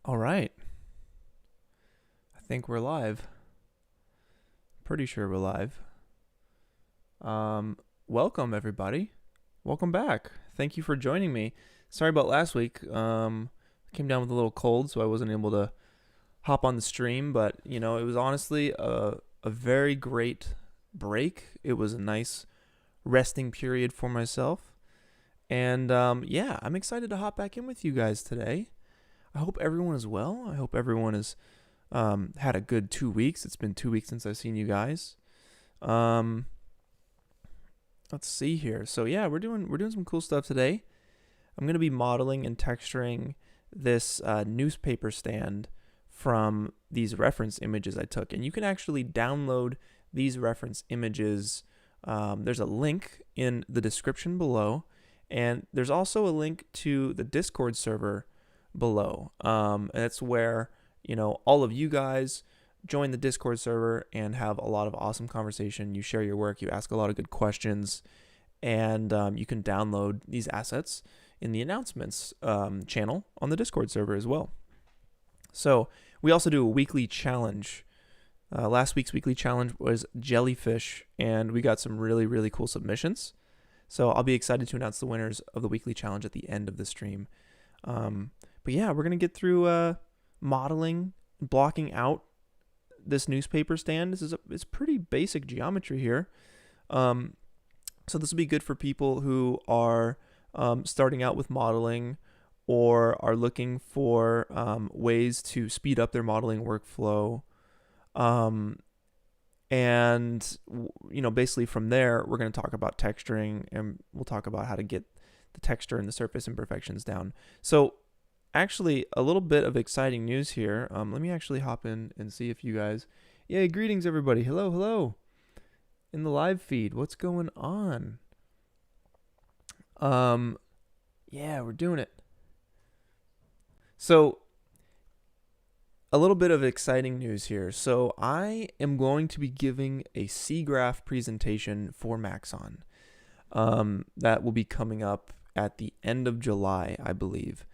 All right. I think we're live. Pretty sure we're live. Welcome everybody. Welcome back. Thank you for joining me. Sorry about last week. I came down with a little cold, so I wasn't able to hop on the stream, but it was honestly a very great break. It was a nice resting period for myself. And yeah, I'm excited to hop back in with you guys today. I hope everyone is well. I hope everyone is had a good 2 weeks. It's been 2 weeks since I've seen you guys. Um, let's see here. So yeah, we're doing some cool stuff today. I'm gonna be modeling and texturing this newspaper stand from these reference images I took, and you can actually download these reference images. There's a link in the description below, and there's also a link to the Discord server below. And that's where all of you guys join the Discord server and have a lot of awesome conversation. You share your work, you ask a lot of good questions, and you can download these assets in the announcements channel on the Discord server as well. So we also do a weekly challenge. Last week's weekly challenge was jellyfish, and we got some really, really cool submissions. So I'll be excited to announce the winners of the weekly challenge at the end of the stream. But yeah, we're going to get through modeling, blocking out this newspaper stand. It's pretty basic geometry here. So this will be good for people who are starting out with modeling or are looking for ways to speed up their modeling workflow. And basically from there, we're going to talk about texturing, and we'll talk about how to get the texture and the surface imperfections down. So actually, a little bit of exciting news here. Let me actually hop in and see if you guys... Yeah, greetings everybody. Hello, hello. In the live feed, what's going on? Yeah, we're doing it. So, a little bit of exciting news here. So, I am going to be giving a Siggraph presentation for Maxon. That will be coming up at the end of July, I believe.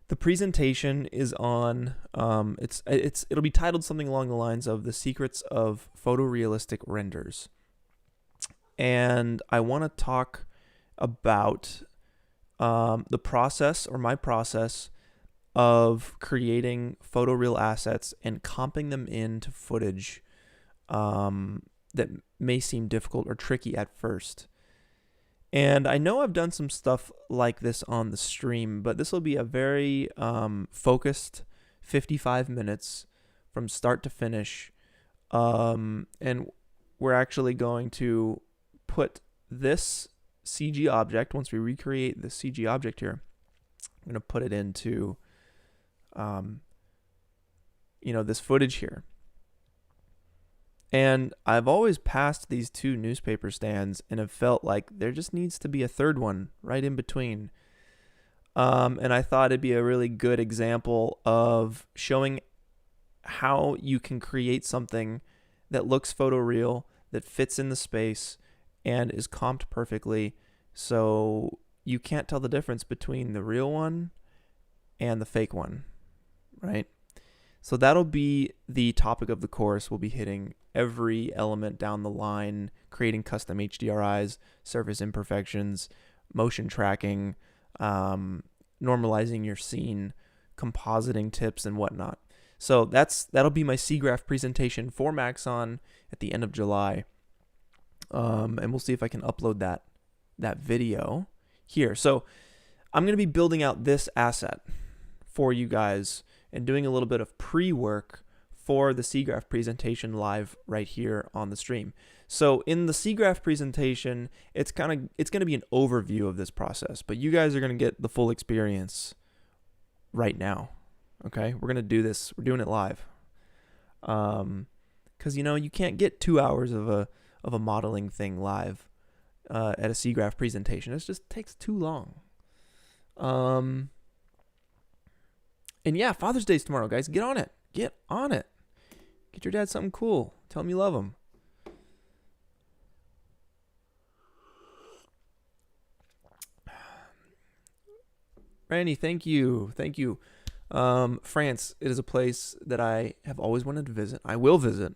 The presentation is on, it'll be titled something along the lines of The Secrets of Photorealistic Renders. And I want to talk about the process, or my process, of creating photoreal assets and comping them into footage that may seem difficult or tricky at first. And I know I've done some stuff like this on the stream, but this will be a very focused 55 minutes from start to finish. And we're actually going to put this CG object, once we recreate the CG object here, I'm going to put it into, this footage here. And I've always passed these two newspaper stands and have felt like there just needs to be a third one right in between. And I thought it'd be a really good example of showing how you can create something that looks photoreal, that fits in the space, and is comped perfectly, so you can't tell the difference between the real one and the fake one, right? So that'll be the topic of the course. We'll be hitting every element down the line, creating custom HDRIs, surface imperfections, motion tracking, normalizing your scene, compositing tips, and whatnot. So that'll be my Siggraph presentation for Maxon at the end of July. And we'll see if I can upload that video here. So I'm going to be building out this asset for you guys and doing a little bit of pre-work for the Siggraph presentation live right here on the stream. So in the Siggraph presentation, it's going to be an overview of this process, but you guys are going to get the full experience right now. Okay, we're going to do this. We're doing it live. Because you can't get 2 hours of a modeling thing live at a Siggraph presentation. It just takes too long. And yeah, Father's Day's tomorrow, guys. Get on it. Get on it. Get your dad something cool. Tell him you love him. Randy, thank you. Thank you. France, it is a place that I have always wanted to visit. I will visit,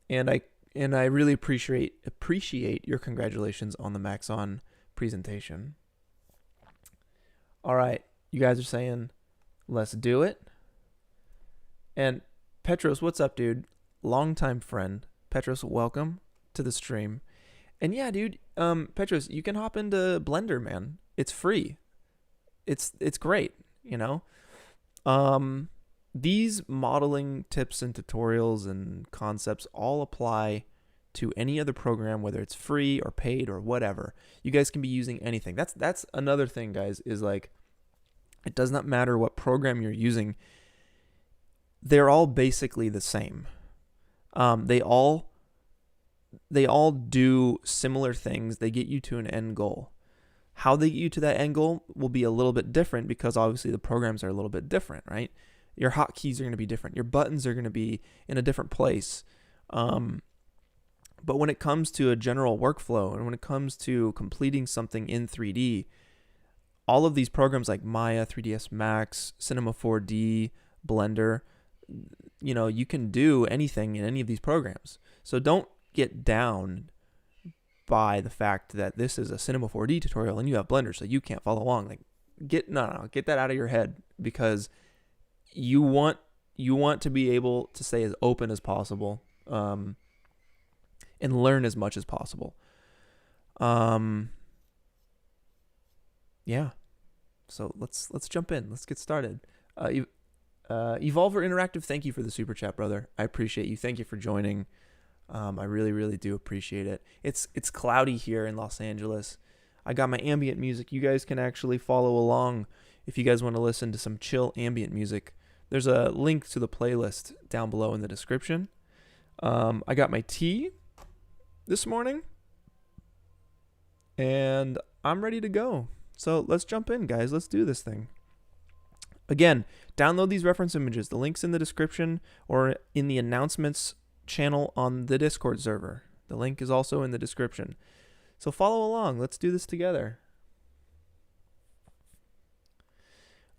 and I really appreciate your congratulations on the Maxon presentation. All right, you guys are saying, let's do it. And Petros, what's up, dude? Longtime friend. Petros, welcome to the stream. And yeah, dude, Petros, you can hop into Blender, man. It's free. It's great, you know? These modeling tips and tutorials and concepts all apply to any other program, whether it's free or paid or whatever. You guys can be using anything. That's another thing, guys, is like, it does not matter what program you're using. They're all basically the same. They all do similar things. They get you to an end goal. How they get you to that end goal will be a little bit different because obviously the programs are a little bit different, right? Your hotkeys are going to be different. Your buttons are going to be in a different place. But when it comes to a general workflow and when it comes to completing something in 3D, all of these programs like Maya, 3ds Max, Cinema4D, Blender, you know, you can do anything in any of these programs. So don't get down by the fact that this is a Cinema4D tutorial and you have Blender, so you can't follow along. Like, get that out of your head, because you want to be able to stay as open as possible, and learn as much as possible. Yeah. So let's jump in. Let's get started. Evolver Interactive, thank you for the super chat, brother. I appreciate you. Thank you for joining. I really, really do appreciate it. It's cloudy here in Los Angeles. I got my ambient music. You guys can actually follow along if you guys want to listen to some chill ambient music. There's a link to the playlist down below in the description. I got my tea this morning, and I'm ready to go. So let's jump in, guys. Let's do this thing. Again, download these reference images. The link's in the description or in the announcements channel on the Discord server. The link is also in the description. So follow along. Let's do this together.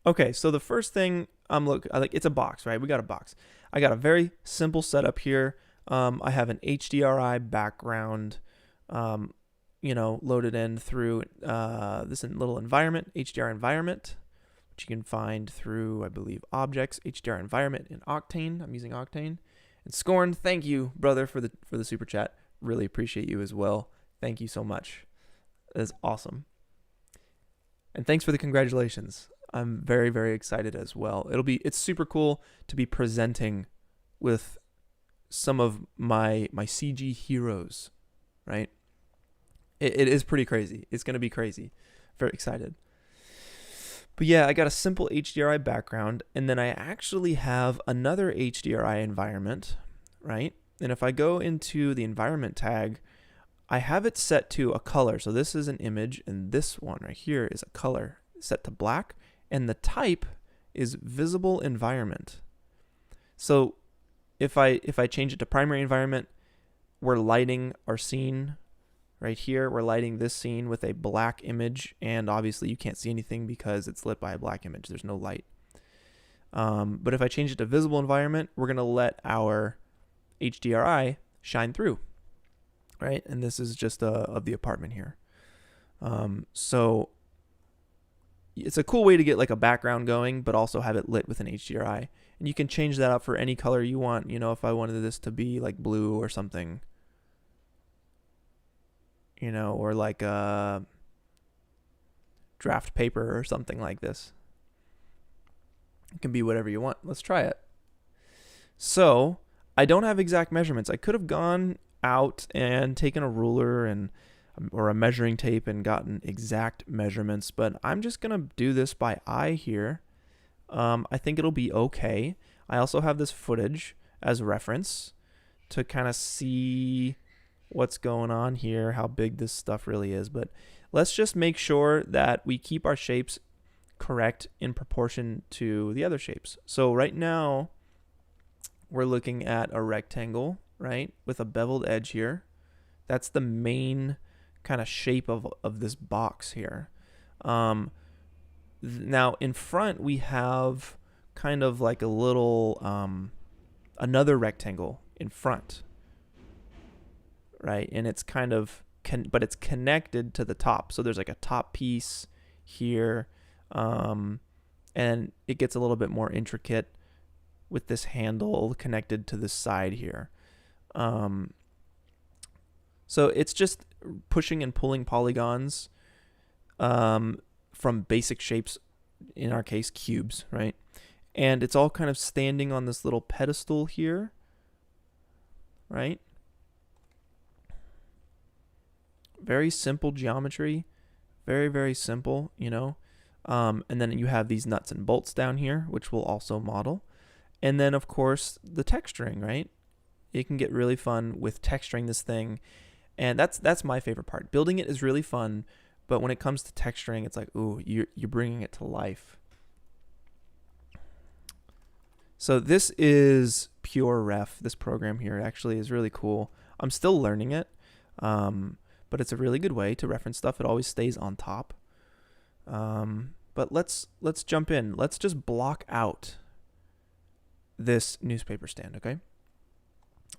Okay, so the first thing it's a box, right? We got a box. I got a very simple setup here. I have an HDRI background, loaded in through this little environment, HDR environment, which you can find through, I believe, objects, HDR environment in Octane. I'm using Octane. And Scorn, thank you, brother, for the super chat. Really appreciate you as well. Thank you so much. That is awesome. And thanks for the congratulations. I'm very, very excited as well. It's super cool to be presenting with some of my CG heroes, right? It is pretty crazy. It's going to be crazy. Very excited. But yeah, I got a simple HDRI background, and then I actually have another HDRI environment, right? And if I go into the environment tag, I have it set to a color. So this is an image, and this one right here is a color set to black, and the type is visible environment. So if I change it to primary environment, we're lighting our scene right here. We're lighting this scene with a black image, and obviously you can't see anything because it's lit by a black image. There's no light. But if I change it to visible environment, we're going to let our HDRI shine through, right? And this is just of the apartment here. So it's a cool way to get like a background going, but also have it lit with an HDRI. And you can change that up for any color you want. You know, if I wanted this to be like blue or something, you know, or like a draft paper or something like this. It can be whatever you want. Let's try it. So I don't have exact measurements. I could have gone out and taken a ruler or a measuring tape and gotten exact measurements, but I'm just going to do this by eye here. I think it'll be okay. I also have this footage as reference to kind of see what's going on here, how big this stuff really is. But let's just make sure that we keep our shapes correct in proportion to the other shapes. So right now we're looking at a rectangle, right, with a beveled edge here. That's the main kind of shape of this box here. Now in front we have kind of like a little another rectangle in front, right? And it's kind of but it's connected to the top. So there's like a top piece here, and it gets a little bit more intricate with this handle connected to the side here. So it's just pushing and pulling polygons from basic shapes, in our case cubes, right? And it's all kind of standing on this little pedestal here, right? Very simple geometry, very, very simple, you know. And then you have these nuts and bolts down here, which we'll also model. And then, of course, the texturing, right? It can get really fun with texturing this thing. And that's my favorite part. Building it is really fun, but when it comes to texturing, it's like, ooh, you're bringing it to life. So this is PureRef. This program here actually is really cool. I'm still learning it, but it's a really good way to reference stuff. It always stays on top. But let's jump in. Let's just block out this newspaper stand, okay?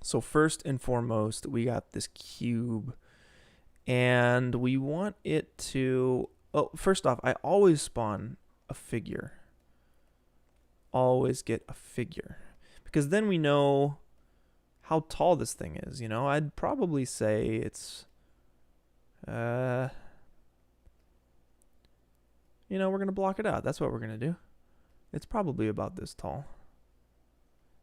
So first and foremost, we got this cube, and we want it to, oh, first off, I always spawn a figure. Always get a figure, because then we know how tall this thing is, you know? I'd probably say it's, you know, we're going to block it out. That's what we're going to do. It's probably about this tall.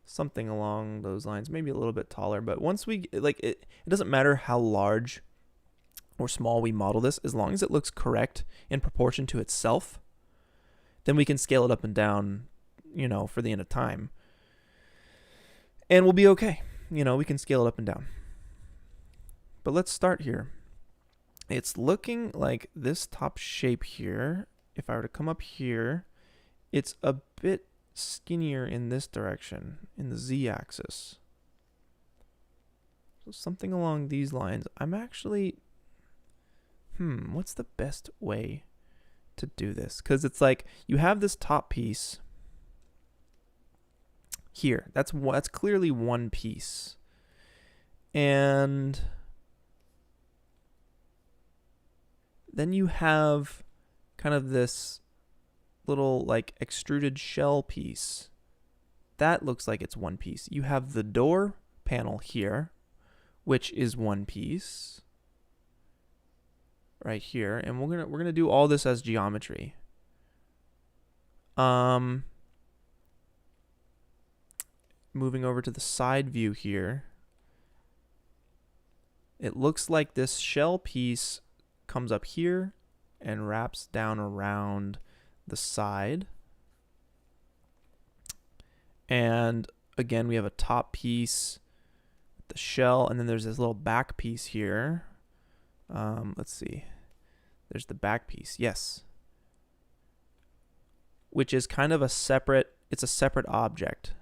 Something along those lines, maybe a little bit taller, but once we, like, it doesn't matter how large or small we model this, as long as it looks correct in proportion to itself, then we can scale it up and down, you know, for the end of time. And we'll be okay. You know, we can scale it up and down. But let's start here. It's looking like this top shape here, if I were to come up here, it's a bit skinnier in this direction, in the z-axis. So something along these lines. I'm actually, what's the best way to do this? Because it's like you have this top piece here. That's clearly one piece. And then you have kind of this little like extruded shell piece. That looks like it's one piece. You have the door panel here, which is one piece right here, and we're gonna do all this as geometry. Moving over to the side view here, it looks like this shell piece comes up here and wraps down around the side. And again, we have a top piece with the shell, and then there's this little back piece here. Let's see. There's the back piece, yes. Which is kind of it's a separate object.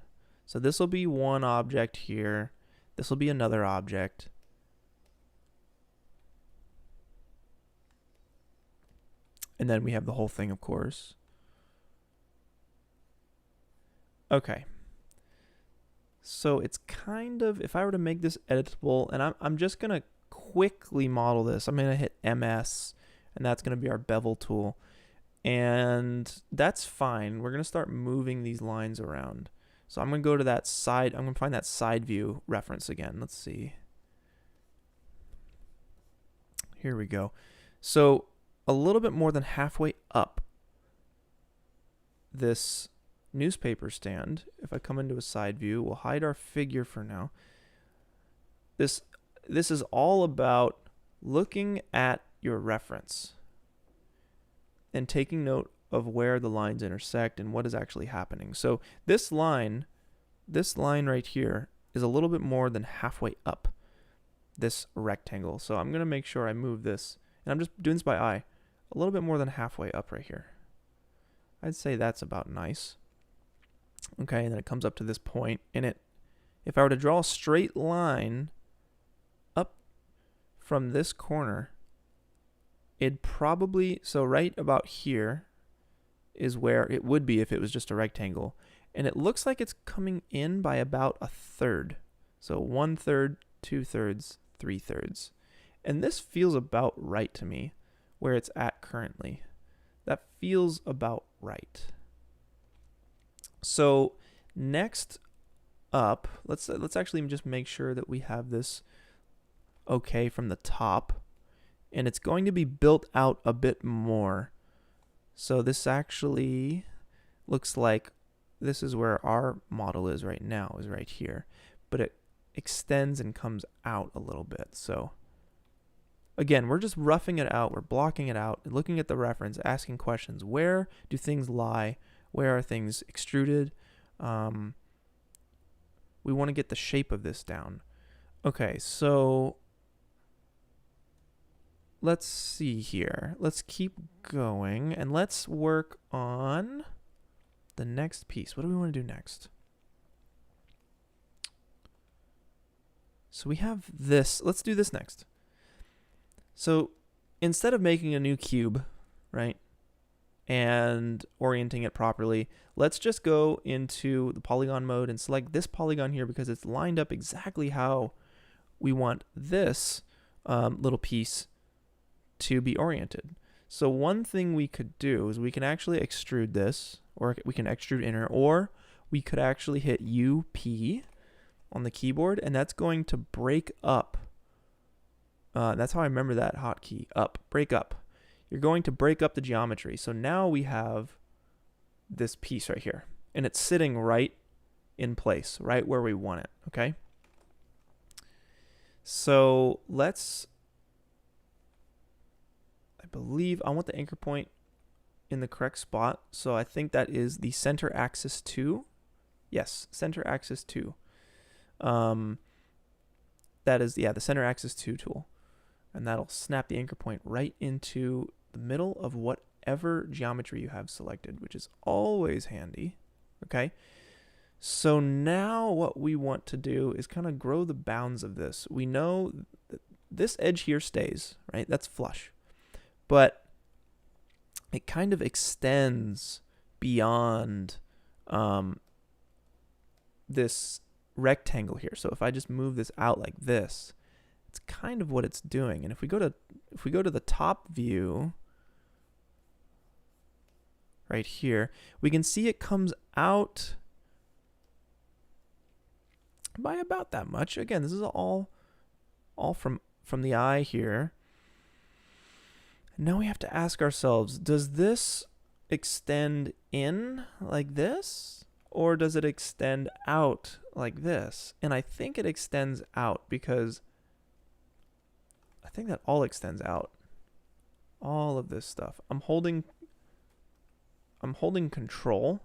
So this will be one object here. This will be another object. And then we have the whole thing, of course. Okay. So it's kind of, if I were to make this editable, and I'm just going to quickly model this. I'm going to hit MS, and that's going to be our bevel tool. And that's fine. We're going to start moving these lines around. So I'm going to go to that side. I'm going to find that side view reference again. Let's see. Here we go. So a little bit more than halfway up this newspaper stand, if I come into a side view, we'll hide our figure for now. This is all about looking at your reference and taking note of where the lines intersect and what is actually happening. So this line right here is a little bit more than halfway up this rectangle. So I'm going to make sure I move this, and I'm just doing this by eye, a little bit more than halfway up right here. I'd say that's about nice. Okay, and then it comes up to this point, and if I were to draw a straight line up from this corner, it'd probably, so right about here, is where it would be if it was just a rectangle. And it looks like it's coming in by about a third. So 1/3, 2/3, 3/3. And this feels about right to me where it's at currently. That feels about right. So next up, let's actually just make sure that we have this okay from the top. And it's going to be built out a bit more. So this actually looks like this is where our model is right now, is right here. But it extends and comes out a little bit. So again, we're just roughing it out. We're blocking it out, looking at the reference, asking questions. Where do things lie? Where are things extruded? We want to get the shape of this down. Okay, so let's see here. Let's keep going and let's work on the next piece. What do we want to do next? So we have this. Let's do this next. So instead of making a new cube, right, and orienting it properly, let's just go into the polygon mode and select this polygon here because it's lined up exactly how we want this little piece to be oriented. So one thing we could do is we can actually extrude this, or we can extrude inner, or we could actually hit UP on the keyboard, and that's going to break up. That's how I remember that hotkey, up, break up. You're going to break up the geometry. So now we have this piece right here, and it's sitting right in place, right where we want it, okay? So let's, I believe I want the anchor point in the correct spot. So I think that is the center axis 2. Yes, center axis 2. That is, yeah, the center axis 2 tool. And that'll snap the anchor point right into the middle of whatever geometry you have selected, which is always handy, okay? So now what we want to do is kind of grow the bounds of this. We know that this edge here stays, right? That's flush. But it kind of extends beyond this rectangle here. So if I just move this out like this, it's kind of what it's doing. And if we go to the top view right here, we can see it comes out by about that much. Again, this is all from the eye here. And now we have to ask ourselves, does this extend in like this, or does it extend out like this? And I think it extends out because I think that all extends out. All of this stuff. I'm holding control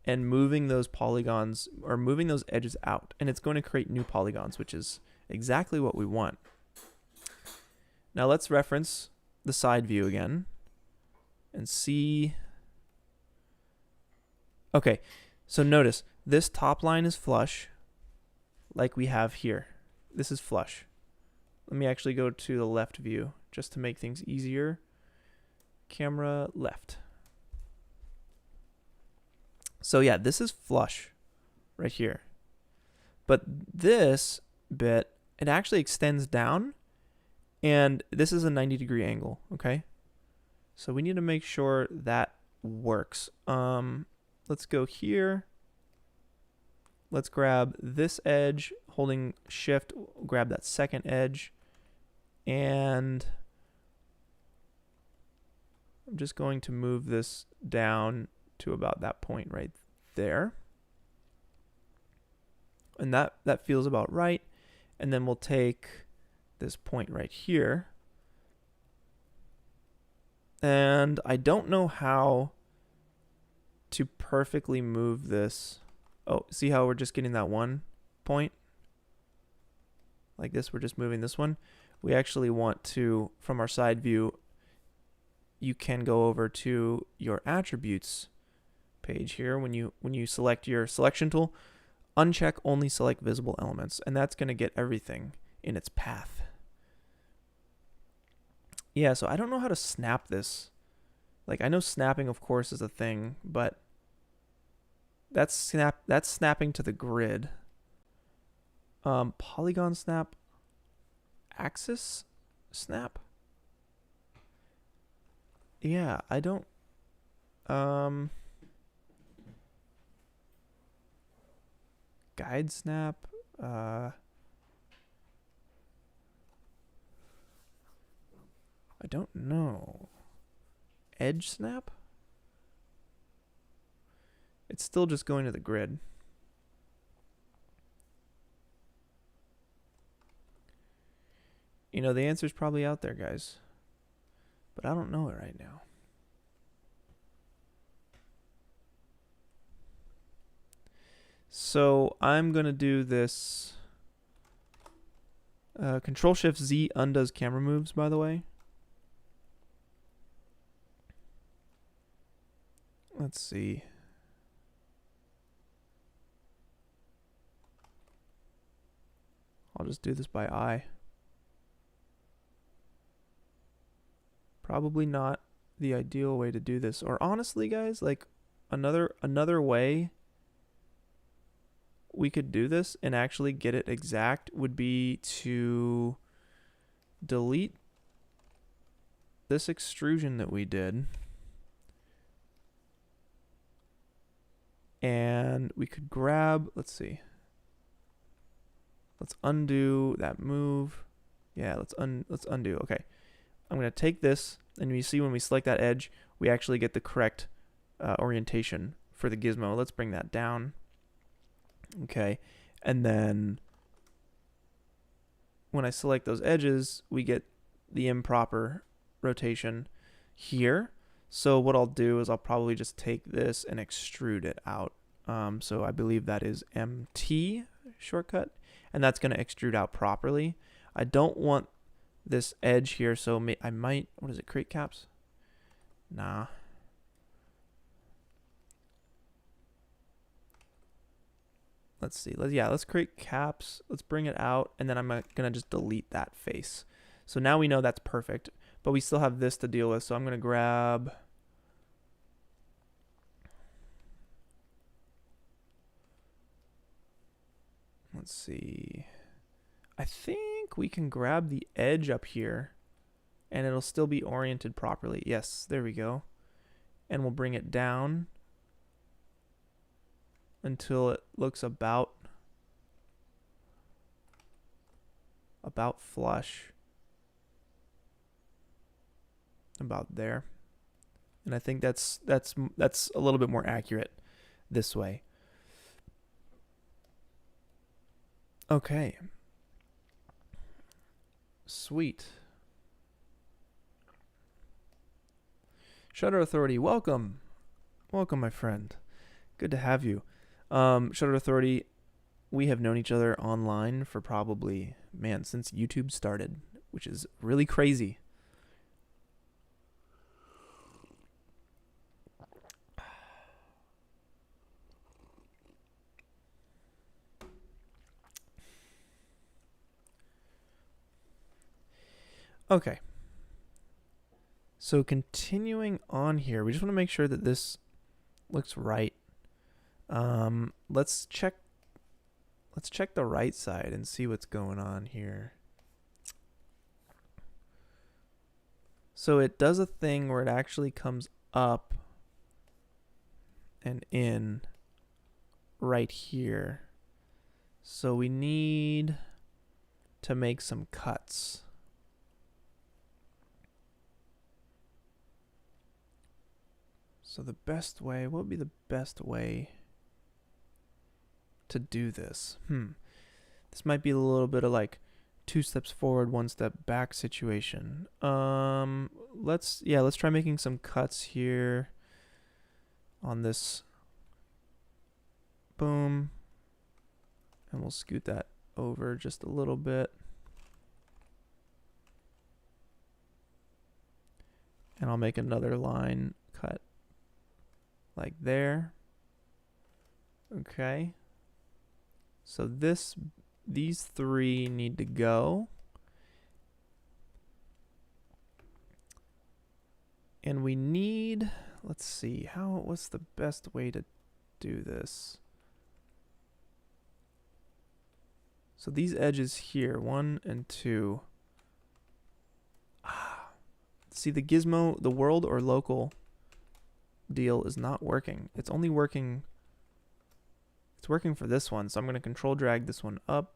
and moving those polygons, or moving those edges out, and it's going to create new polygons, which is exactly what we want. Now let's reference the side view again and see. Okay, so notice this top line is flush like we have here. This is flush. Let me actually go to the left view just to make things easier. Camera left. So yeah, this is flush right here. But this bit, it actually extends down, and this is a 90-degree angle, okay? So we need to make sure that works. Let's go here. Let's grab this edge, holding shift, grab that second edge, and I'm just going to move this down to about that point right there. And that feels about right. And then we'll take this point right here. And I don't know how to perfectly move this. Oh, see how we're just getting that one point? Like this, we're just moving this one. We actually want to, from our side view, you can go over to your attributes page here. When you select your selection tool, uncheck only select visible elements, and that's going to get everything in its path. Yeah, so I don't know how to snap this Like, I know snapping, of course, is a thing, but that's snapping to the grid. Polygon snap, axis snap. Yeah, I don't. Guide snap. I don't know. Edge snap? It's still just going to the grid. You know, the answer's probably out there, guys. But I don't know it right now. So I'm going to do this. Control-Shift-Z undoes camera moves, by the way. Let's see. I'll just do this by eye. Probably not the ideal way to do this. Or honestly, guys, like another way we could do this and actually get it exact would be to delete this extrusion that we did. And we could grab, let's see. Let's undo that move. Yeah, let's undo. Okay. I'm going to take this, and you see when we select that edge, we actually get the correct orientation for the gizmo. Let's bring that down. Okay. And then when I select those edges, we get the improper rotation here. So what I'll do is I'll probably just take this and extrude it out. So I believe that is MT shortcut, and that's going to extrude out properly. I don't want this edge here, so I might, what is it, create caps? Nah. Let's see. Let's create caps. Let's bring it out, and then I'm going to just delete that face. So now we know that's perfect, but we still have this to deal with. So I'm going to grab, let's see. I think we can grab the edge up here and it'll still be oriented properly. Yes, there we go. And we'll bring it down until it looks about flush. About there. And I think that's a little bit more accurate this way. Okay. Sweet. Shutter Authority, welcome. Welcome, my friend. Good to have you. Shutter Authority, we have known each other online for probably, man, since YouTube started, which is really crazy. Okay. So continuing on here, we just want to make sure that this looks right. Let's check the right side and see what's going on here. So it does a thing where it actually comes up and in right here. So we need to make some cuts. So the best way, what would be the best way to do this? This might be a little bit of like 2 steps forward, 1 step back situation. Let's try making some cuts here on this. Boom. And we'll scoot that over just a little bit. And I'll make another line cut like there. Okay. So these 3 need to go. And we need, let's see, what's the best way to do this? So these edges here, 1 and 2. See, the gizmo, the world or local deal is not working. It's only working, it's working for this one. So I'm going to control drag this one up.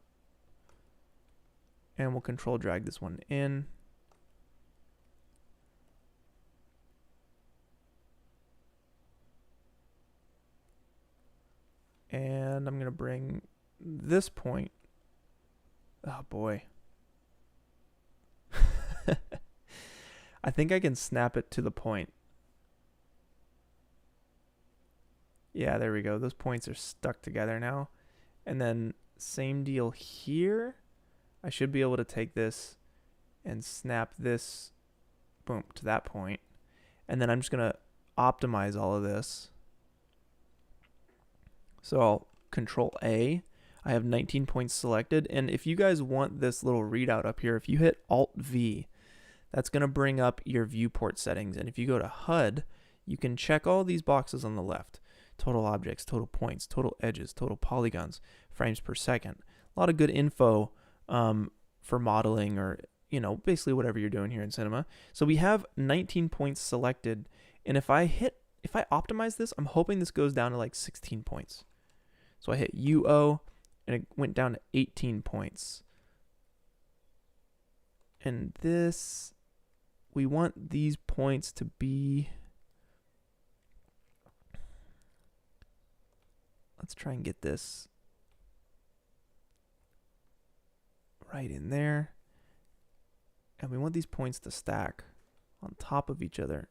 And we'll control drag this one in. And I'm going to bring this point. Oh boy. I think I can snap it to the point. Yeah, there we go. Those points are stuck together now. And then same deal here. I should be able to take this and snap this, boom, to that point. And then I'm just going to optimize all of this. So I'll control A. I have 19 points selected. And if you guys want this little readout up here, if you hit Alt V, that's going to bring up your viewport settings. And if you go to HUD, you can check all these boxes on the left. Total objects, total points, total edges, total polygons, frames per second. A lot of good info for modeling, or, you know, basically whatever you're doing here in Cinema. So we have 19 points selected. And if I optimize this, I'm hoping this goes down to like 16 points. So I hit UO and it went down to 18 points. And this, we want these points to be, let's try and get this right in there. And we want these points to stack on top of each other.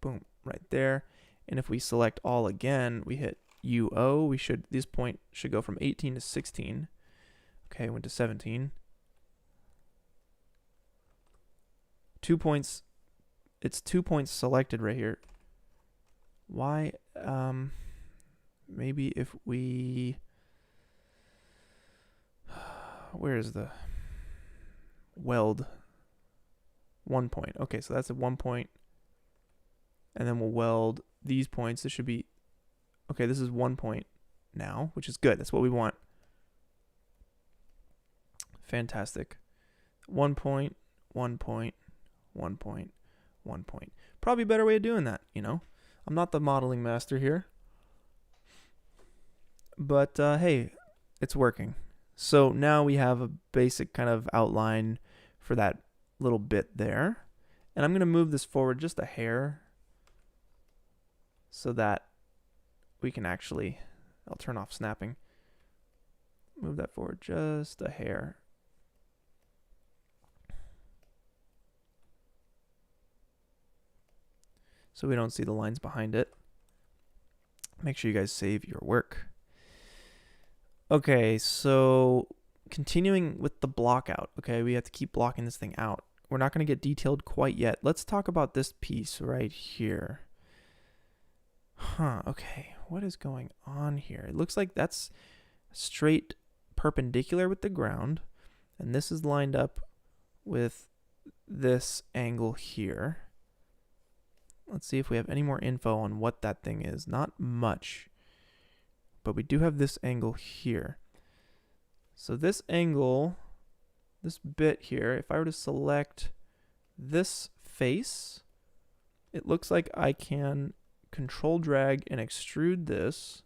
Boom, right there. And if we select all again, we hit UO, this point should go from 18 to 16. Okay, went to 17. 2 points. It's 2 points selected right here. Why? Maybe if we, where is the weld? 1 point. Okay, so that's a 1 point. And then we'll weld these points. This should be, okay, this is 1 point now, which is good. That's what we want. Fantastic. 1 point, 1 point, 1 point, 1 point. Probably a better way of doing that, you know. I'm not the modeling master here. But hey, it's working. So now we have a basic kind of outline for that little bit there. And I'm going to move this forward just a hair so that we can actually, I'll turn off snapping. Move that forward just a hair. So we don't see the lines behind it. Make sure you guys save your work. Okay, so continuing with the block out. Okay, we have to keep blocking this thing out. We're not going to get detailed quite yet. Let's talk about this piece right here. Okay, what is going on here? It looks like that's straight perpendicular with the ground, and this is lined up with this angle here. Let's see if we have any more info on what that thing is. Not much, but we do have this angle here. So this angle, this bit here, if I were to select this face, it looks like I can control drag and extrude this.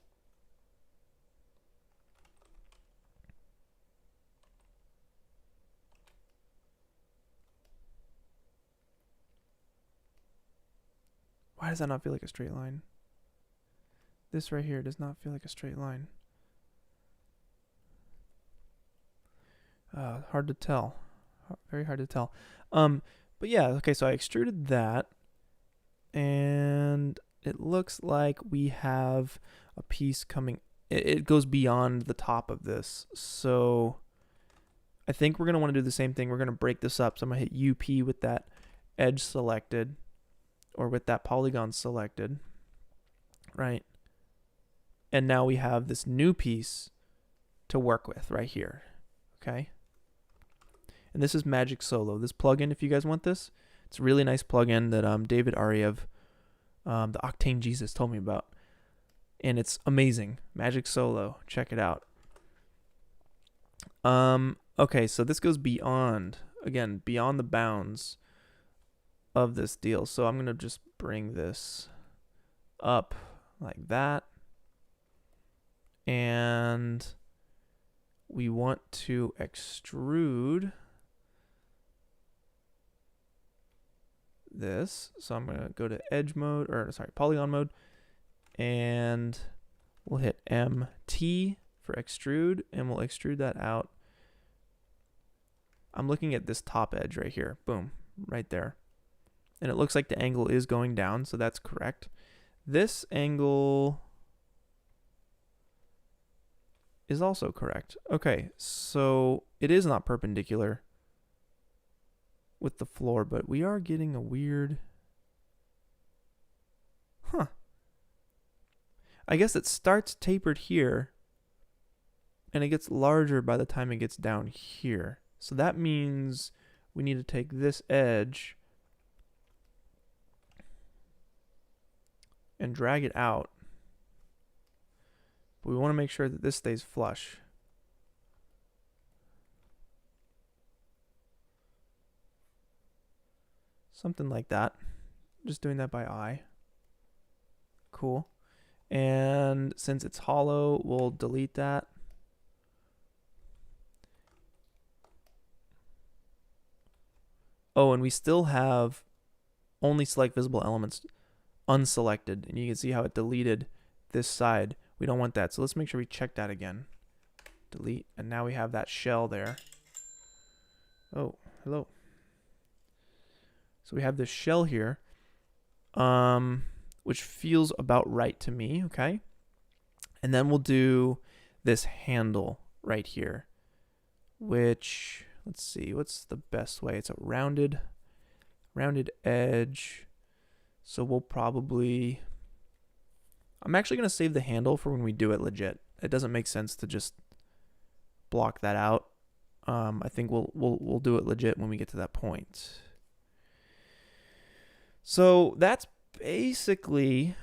Why does that not feel like a straight line? This right here does not feel like a straight line. Hard to tell. Very hard to tell. But yeah, okay, so I extruded that, and it looks like we have a piece coming. It goes beyond the top of this. So I think we're going to want to do the same thing. We're going to break this up. So I'm going to hit UP with that edge selected, or with that polygon selected, right? And now we have this new piece to work with right here, okay? And this is Magic Solo. This plugin, if you guys want this, It's a really nice plugin that David Ariev, the Octane Jesus, told me about. And it's amazing. Magic Solo. Check it out. Okay, so this goes beyond, again, beyond the bounds of this deal. So I'm going to just bring this up like that. And we want to extrude this. So I'm going to go to edge mode, or sorry, polygon mode, and we'll hit MT for extrude, and we'll extrude that out. I'm looking at this top edge right here. Boom, right there. And it looks like the angle is going down, so that's correct. This angle is also correct. Okay, so it is not perpendicular with the floor, but we are getting a weird... Huh. I guess it starts tapered here, and it gets larger by the time it gets down here. So that means we need to take this edge and drag it out. But we want to make sure that this stays flush. Something like that. Just doing that by eye. Cool. And since it's hollow, we'll delete that. Oh, and we still have only select visible elements unselected. And you can see how it deleted this side. We don't want that. So let's make sure we check that again. Delete. And now we have that shell there. Oh, hello. So we have this shell here, which feels about right to me, okay? And then we'll do this handle right here, which, let's see, what's the best way? It's a rounded edge. So we'll probably, I'm actually going to save the handle for when we do it legit. It doesn't make sense to just block that out. I think we'll do it legit when we get to that point. So that's basically,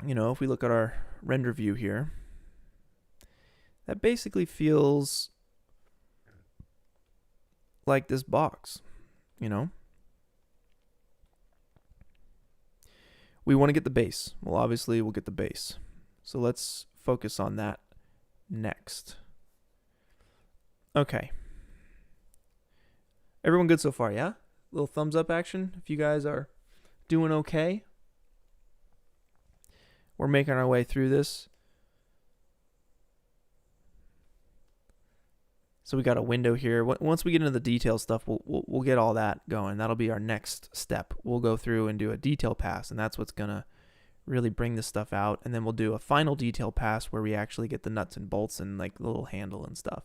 you know, if we look at our render view here, that basically feels like this box, you know. We want to get the base. Well, obviously we'll get the base. So let's focus on that next. Okay. Everyone good so far, yeah? Little thumbs up action if you guys are doing okay. We're making our way through this. So we got a window here. Once we get into the detail stuff, we'll get all that going. That'll be our next step. We'll go through and do a detail pass, and that's what's gonna really bring this stuff out. And then we'll do a final detail pass where we actually get the nuts and bolts and like the little handle and stuff.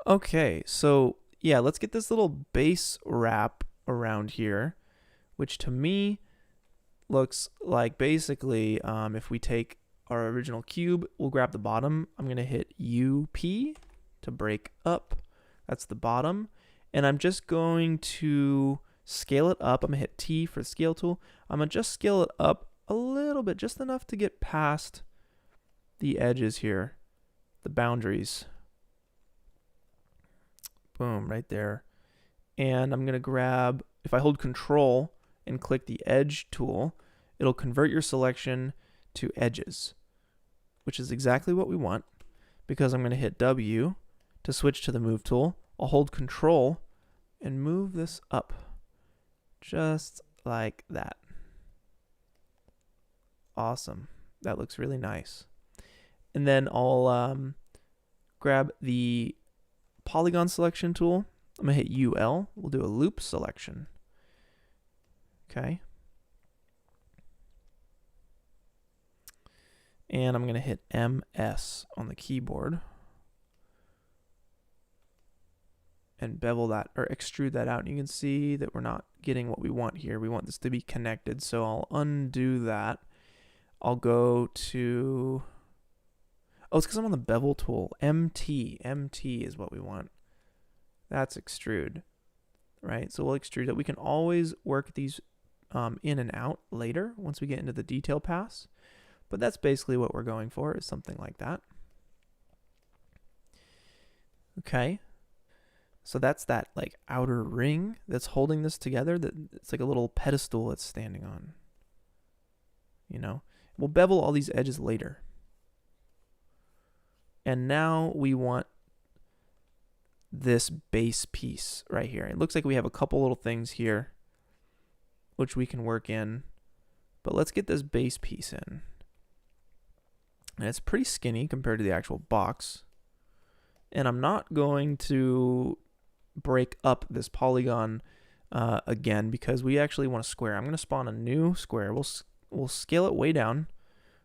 Okay, so yeah, let's get this little base wrap around here, which to me looks like basically if we take our original cube, we'll grab the bottom. I'm going to hit UP to break up. That's the bottom. And I'm just going to scale it up. I'm going to hit T for the scale tool. I'm going to just scale it up a little bit, just enough to get past the edges here, the boundaries. Boom, right there. And I'm going to grab, if I hold Control and click the Edge tool, it'll convert your selection to edges, which is exactly what we want, because I'm going to hit W to switch to the Move tool. I'll hold Control and move this up, just like that. Awesome. That looks really nice. And then I'll grab the Polygon selection tool. I'm going to hit UL. We'll do a loop selection. Okay. And I'm going to hit MS on the keyboard and bevel that, or extrude that out. And you can see that we're not getting what we want here. We want this to be connected. So I'll undo that. I'll go to, oh, it's because I'm on the bevel tool. MT is what we want. That's extrude, right? So we'll extrude it. We can always work these in and out later once we get into the detail pass. But that's basically what we're going for, is something like that. Okay. So that's that like outer ring that's holding this together. That it's like a little pedestal it's standing on. You know, we'll bevel all these edges later. And now we want this base piece right here. It looks like we have a couple little things here which we can work in, but let's get this base piece in. And it's pretty skinny compared to the actual box. And I'm not going to break up this polygon again, because we actually want a square. I'm going to spawn a new square. We'll scale it way down,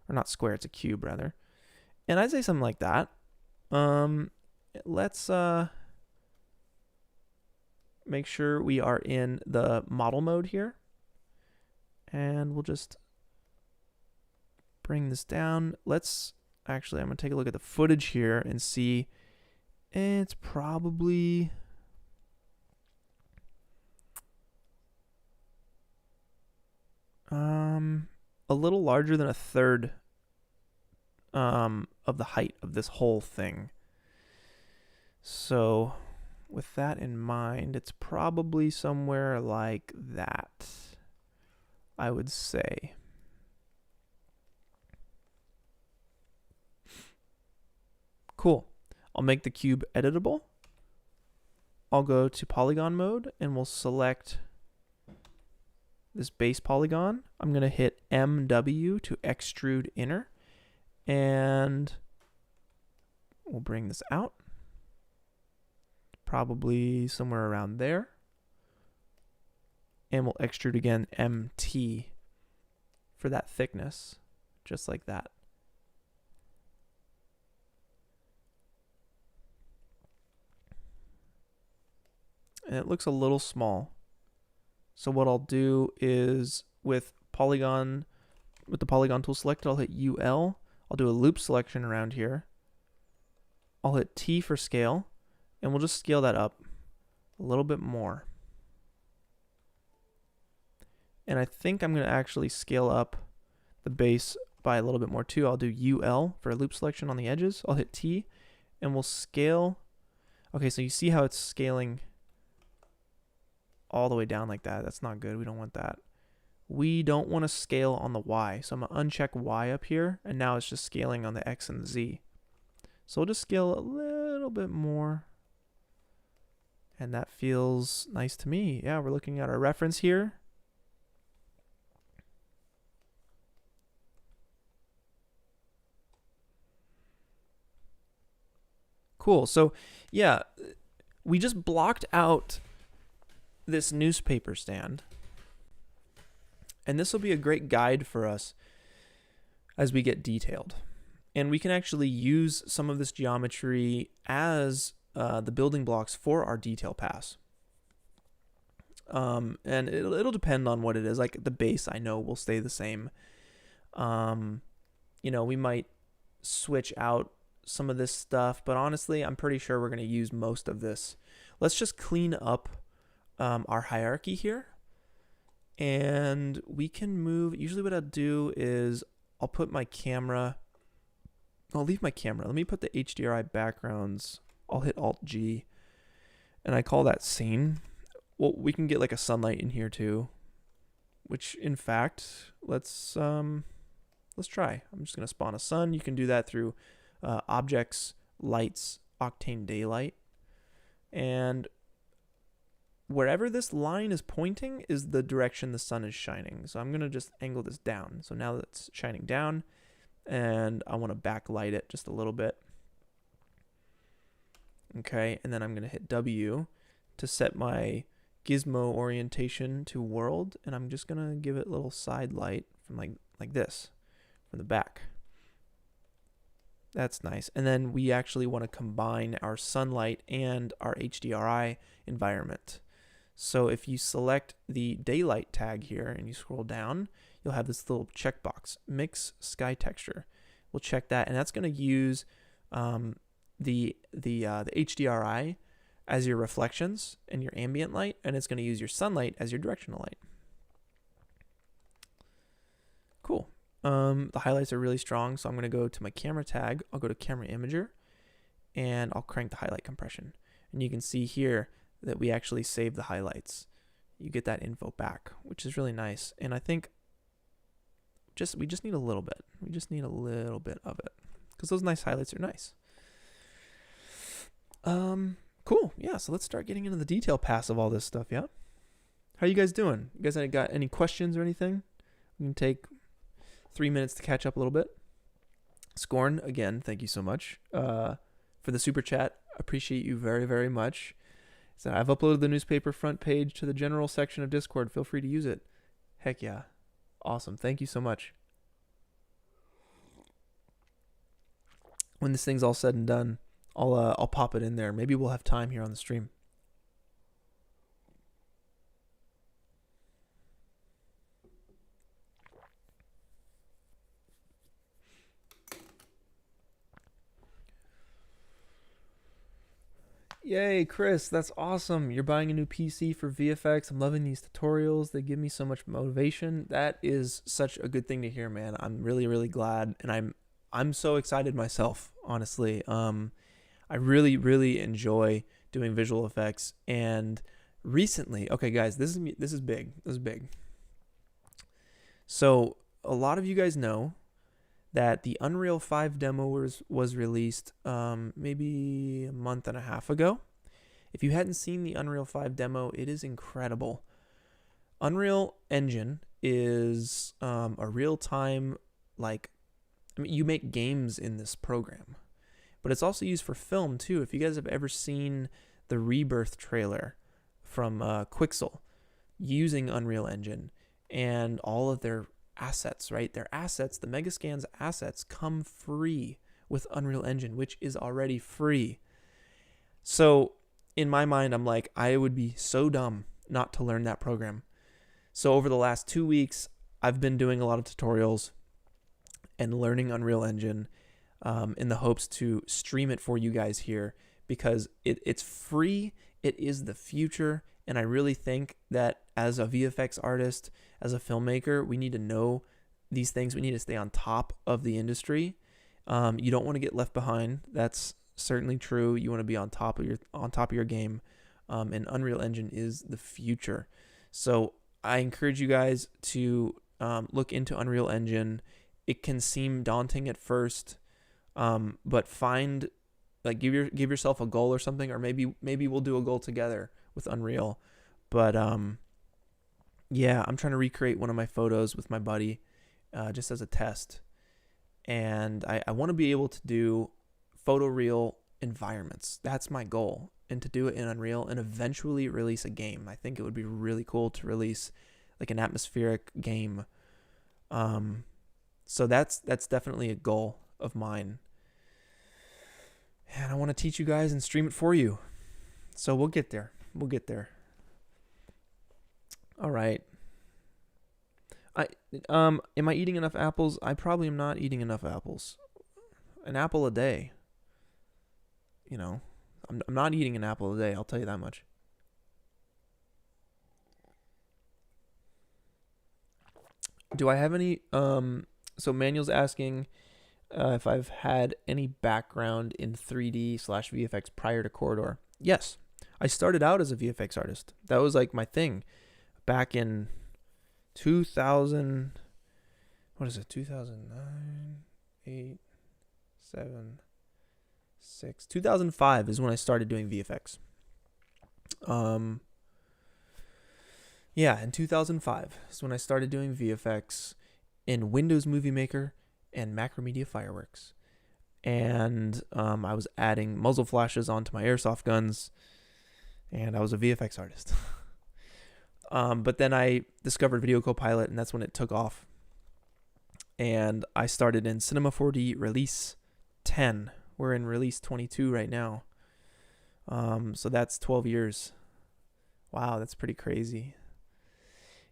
or not square, it's a cube rather. And I'd say something like that. Let's make sure we are in the model mode here. And we'll just bring this down. Let's actually, I'm going to take a look at the footage here and see. It's probably a little larger than a third of the height of this whole thing. So with that in mind, it's probably somewhere like that, I would say. Cool. I'll make the cube editable. I'll go to polygon mode and we'll select this base polygon. I'm going to hit MW to extrude inner, and we'll bring this out. Probably somewhere around there. And we'll extrude again MT for that thickness, just like that. And it looks a little small. So what I'll do is with the polygon tool selected, I'll hit UL. I'll do a loop selection around here. I'll hit T for scale, and we'll just scale that up a little bit more. And I think I'm going to actually scale up the base by a little bit more too. I'll do UL for a loop selection on the edges. I'll hit T, and we'll scale. Okay, so you see how it's scaling all the way down like that. That's not good. We don't want that. We don't want to scale on the Y. So I'm going to uncheck Y up here, and now it's just scaling on the X and the Z. So we'll just scale a little bit more. And that feels nice to me. Yeah, we're looking at our reference here. Cool. So yeah, we just blocked out this newspaper stand, and this will be a great guide for us as we get detailed, and we can actually use some of this geometry as the building blocks for our detail pass. And it'll depend on what it is. Like the base, I know will stay the same. You know, we might switch out some of this stuff, but honestly, I'm pretty sure we're going to use most of this. Let's just clean up our hierarchy here, and we can move. Usually what I'll do is I'll put my camera, I'll leave my camera. Let me put the HDRI backgrounds. I'll hit Alt G, and I call that scene. Well, we can get like a sunlight in here too, which in fact, let's try. I'm just going to spawn a sun. You can do that through objects, lights, Octane daylight, and wherever this line is pointing is the direction the sun is shining. So I'm going to just angle this down. So now that it's shining down, and I want to backlight it just a little bit. Okay, and then I'm going to hit W to set my gizmo orientation to world, and I'm just going to give it a little side light from like this, from the back. That's nice. And then we actually want to combine our sunlight and our HDRI environment. So if you select the daylight tag here and you scroll down, you'll have this little checkbox, mix sky texture. We'll check that, and that's going to use the HDRI as your reflections and your ambient light, and it's going to use your sunlight as your directional light. Cool. The highlights are really strong, so I'm going to go to my camera tag. I'll go to camera imager, and I'll crank the highlight compression. And you can see here that we actually save the highlights. You get that info back, which is really nice. And I think we just need a little bit. We just need a little bit of it, because those nice highlights are nice. Cool. Yeah, so let's start getting into the detail pass of all this stuff, yeah? How you guys doing? You guys got any questions or anything? We can take 3 minutes to catch up a little bit. Scorn, again, thank you so much for the super chat. Appreciate you very, very much. So I've uploaded the newspaper front page to the general section of Discord. Feel free to use it. Heck yeah. Awesome. Thank you so much. When this thing's all said and done, I'll pop it in there. Maybe we'll have time here on the stream. Yay, Chris, that's awesome. You're buying a new PC for VFX. I'm loving these tutorials. They give me so much motivation. That is such a good thing to hear, man. I'm really, really glad, and I'm so excited myself, honestly. I really, really enjoy doing visual effects, and recently, okay, guys, this is big. This is big. So a lot of you guys know that the Unreal 5 demo was released maybe a month and a half ago. If you hadn't seen the Unreal 5 demo, it is incredible. Unreal Engine is a real-time, you make games in this program. But it's also used for film, too. If you guys have ever seen the Rebirth trailer from Quixel using Unreal Engine and all of their assets, right? Their assets, the Megascan's assets, come free with Unreal Engine, which is already free. So in my mind, I'm like, I would be so dumb not to learn that program. So over the last 2 weeks, I've been doing a lot of tutorials and learning Unreal Engine in the hopes to stream it for you guys here, because it's free. It is the future. And I really think that as a VFX artist, as a filmmaker, we need to know these things. We need to stay on top of the industry. You don't want to get left behind. That's certainly true. You want to be on top of your game. And Unreal Engine is the future. So I encourage you guys to look into Unreal Engine. It can seem daunting at first, but give yourself a goal or something, or maybe we'll do a goal together with Unreal. But yeah, I'm trying to recreate one of my photos with my buddy just as a test. And I want to be able to do photoreal environments. That's my goal. And to do it in Unreal and eventually release a game. I think it would be really cool to release like an atmospheric game. So that's definitely a goal of mine. And I want to teach you guys and stream it for you. So we'll get there. We'll get there. All right. Am I eating enough apples? I probably am not eating enough apples. An apple a day. You know, I'm not eating an apple a day, I'll tell you that much. Do I have any so Manuel's asking if I've had any background in 3D/VFX prior to Corridor. Yes. I started out as a VFX artist. That was like my thing back in 2000, 2009, 8, 7, 6, 2005 is when I started doing VFX. Yeah, in 2005 is when I started doing VFX in Windows Movie Maker and Macromedia Fireworks. And I was adding muzzle flashes onto my airsoft guns, and I was a VFX artist. But then I discovered Video Copilot, and that's when it took off. And I started in Cinema4D release 10. We're in release 22 right now. So that's 12 years. Wow, that's pretty crazy.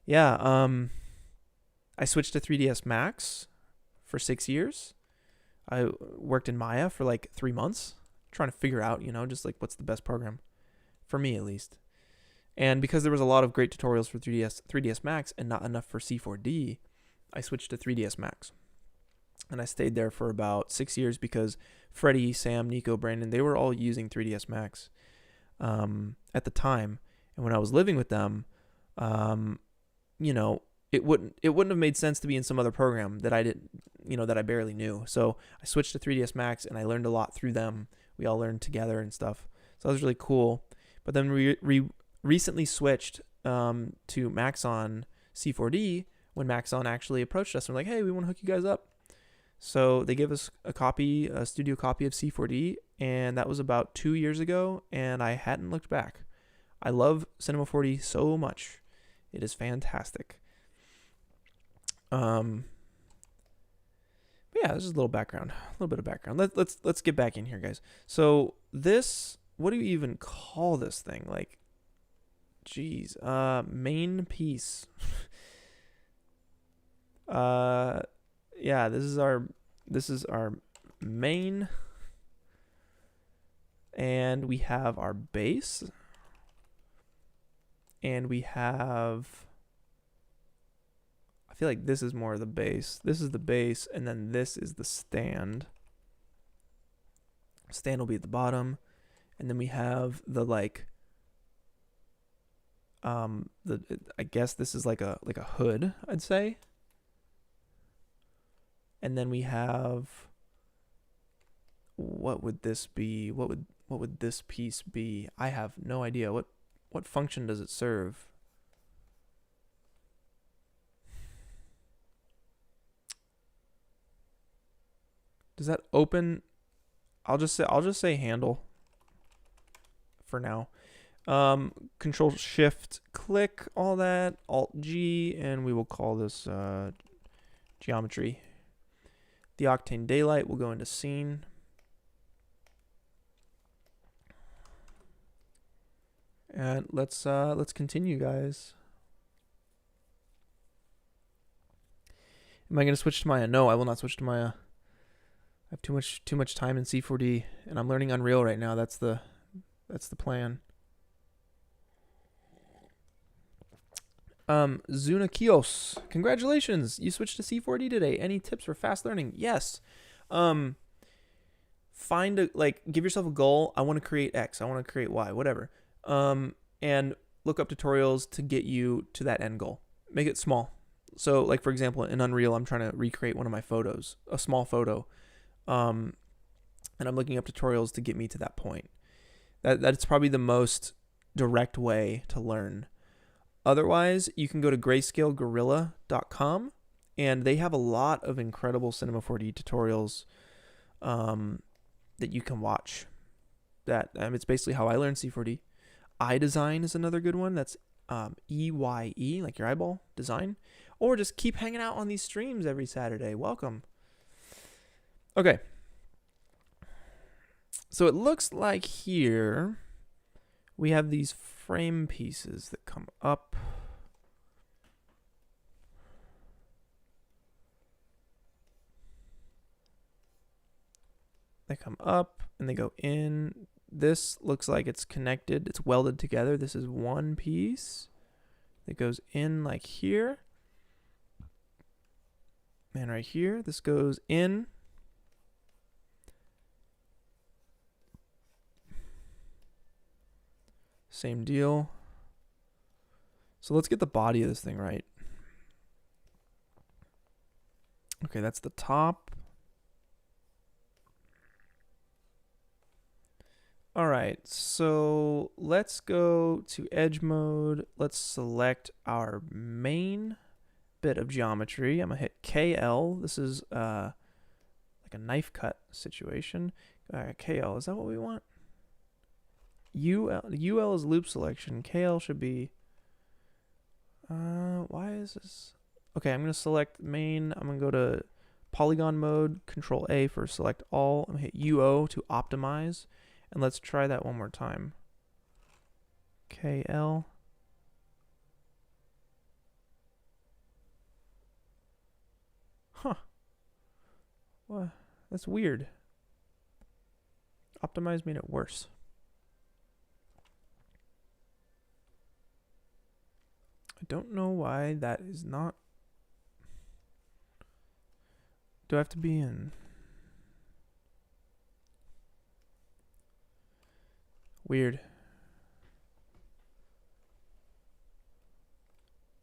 Yeah, I switched to 3ds Max for 6 years. I worked in Maya for like 3 months, trying to figure out, just like what's the best program. for me at least. And because there was a lot of great tutorials for 3ds Max and not enough for C4D, I switched to 3ds Max. And I stayed there for about 6 years because Freddie, Sam, Nico, Brandon, they were all using 3ds Max at the time. And when I was living with them, you know, it wouldn't have made sense to be in some other program that I didn't, you know, that I barely knew. So I switched to 3ds Max and I learned a lot through them. We all learned together and stuff. So that was really cool. But then we recently switched to Maxon C4D when Maxon actually approached us and were like, hey, we want to hook you guys up. So they gave us a studio copy of C4D, and that was about 2 years ago, and I hadn't looked back. I love Cinema4D so much. It is fantastic. But yeah, this is a little background, a little bit of background. Let's get back in here, guys. So this, what do you even call this thing? Like, geez, main piece. Yeah, this is our main, and we have our base, and we have, I feel like this is more of the base. This is the base, and then this is the stand. Stand will be at the bottom, and then we have the like, I guess this is like a hood, I'd say. And then we have, what would this be? What would this piece be? I have no idea. What function does it serve? Does that open? I'll just say handle for now. Control Shift click, all that, Alt G, and we will call this geometry. The Octane daylight will go into scene. And let's continue, guys. Am I going to switch to Maya? No, I will not switch to Maya. I have too much time in C4D, and I'm learning Unreal right now. That's the plan. Zunakios, congratulations! You switched to C4D today. Any tips for fast learning? Yes. Give yourself a goal. I want to create X. I want to create Y. Whatever. And look up tutorials to get you to that end goal. Make it small. So, like for example, in Unreal, I'm trying to recreate one of my photos, a small photo, and I'm looking up tutorials to get me to that point. That's probably the most direct way to learn. Otherwise, you can go to grayscalegorilla.com, and they have a lot of incredible Cinema4D tutorials that you can watch. It's basically how I learned C4D. iDesign is another good one. That's EYE, like your eyeball design. Or just keep hanging out on these streams every Saturday. Welcome. Okay. So it looks like here we have these frame pieces that come up. They come up and they go in. This looks like it's connected. It's welded together. This is one piece that goes in like here. And right here, this goes in. Same deal. So let's get the body of this thing right. Okay, that's the top. All right, so let's go to edge mode. Let's select our main bit of geometry. I'm gonna hit KL. This is like a knife cut situation. KL, is that what we want? UL is loop selection. KL should be, why is this? Okay, I'm gonna select main. I'm gonna go to polygon mode, Control A for select all. I'm gonna hit UO to optimize. And let's try that one more time. KL. Huh. What? That's weird. Optimize made it worse. don't know why that is not. Do I have to be in? Weird.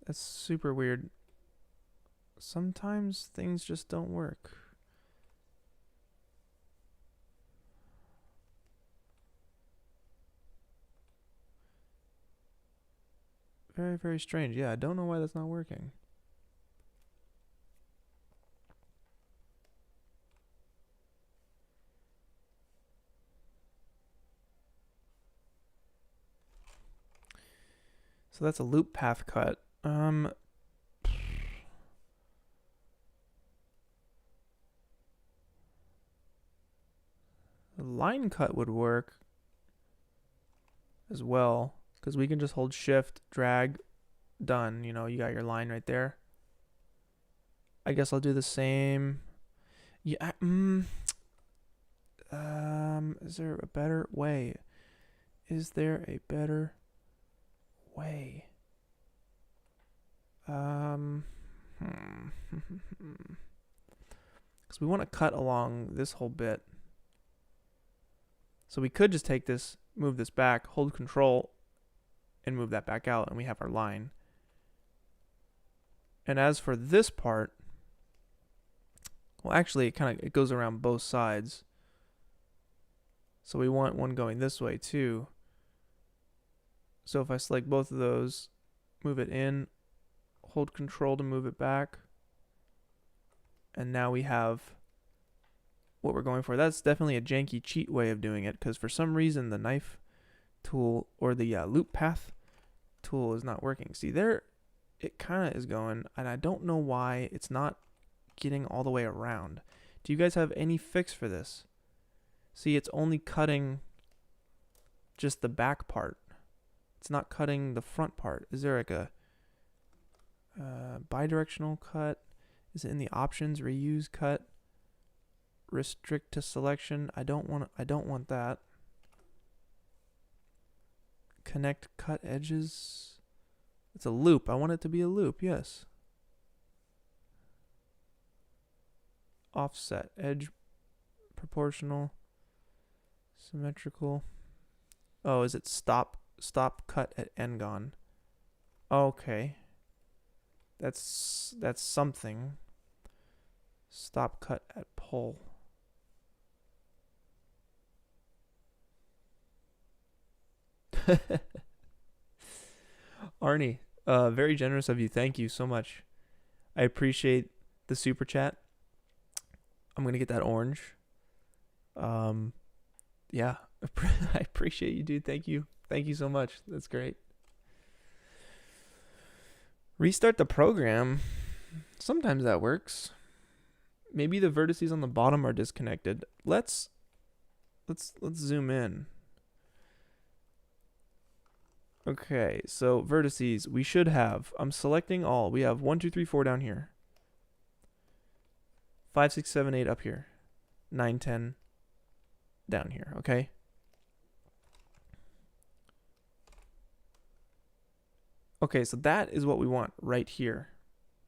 That's super weird. Sometimes things just don't work. Very, very strange. Yeah, I don't know why that's not working. So that's a loop path cut. The line cut would work as well, because we can just hold shift, drag, done. You know, you got your line right there. I guess I'll do the same. Yeah. Is there a better way? Is there a better way? Because we want to cut along this whole bit. So we could just take this, move this back, hold control, and move that back out, and we have our line. And as for this part, well, actually, it goes around both sides. So we want one going this way too. So if I select both of those, move it in, hold control to move it back, and now we have what we're going for. That's definitely a janky cheat way of doing it, because for some reason the knife tool or the loop path tool is not working. See there, it kind of is going, and I don't know why it's not getting all the way around. Do you guys have any fix for this? See, it's only cutting just the back part. It's not cutting the front part. Is there like a bidirectional cut? Is it in the options? Reuse cut? Restrict to selection? I don't want that. Connect cut edges. It's a loop. I want it to be a loop. Yes. Offset edge proportional symmetrical. Oh, is it stop cut at end gone? Okay. That's something. Stop cut at pull. Arnie, very generous of you. Thank you so much. I appreciate the super chat. I'm gonna get that orange. Yeah, I appreciate you, dude. Thank you so much. That's great. Restart the program. Sometimes that works. Maybe the vertices on the bottom are disconnected. Let's zoom in. Okay, so vertices we should have. I'm selecting all. We have 1, 2, 3, 4 down here. 5, 6, 7, 8 up here. 9, 10 down here, okay? Okay, so that is what we want right here.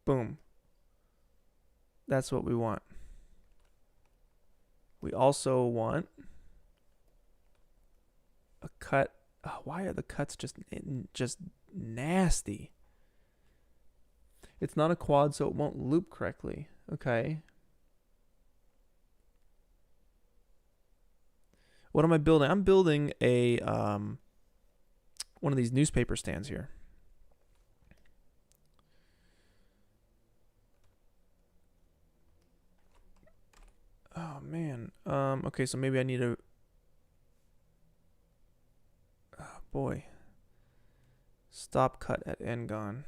Boom. That's what we want. We also want a cut. Oh, why are the cuts just nasty? It's not a quad, so it won't loop correctly. Okay. What am I building? I'm building a one of these newspaper stands here. Oh man. Okay, so maybe I need a. Oh boy. Stop cut at end gone.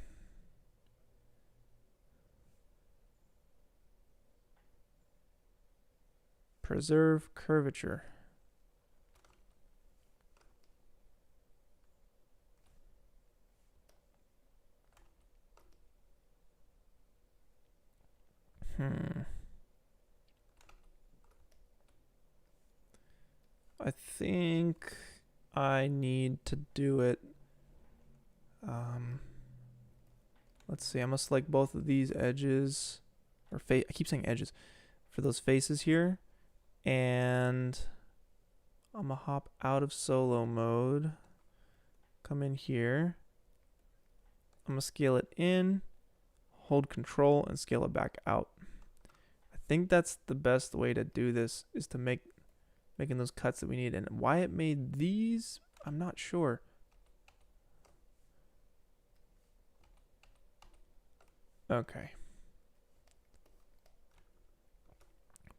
Preserve curvature. I think I need to do it Let's see. I'm gonna select both of these edges, or I keep saying edges, for those faces here, and I'm gonna hop out of solo mode. Come in here. I'm gonna scale it in, hold control, and scale it back out. I think that's the best way to do this, is to making those cuts that we need. And why it made these, I'm not sure. Okay.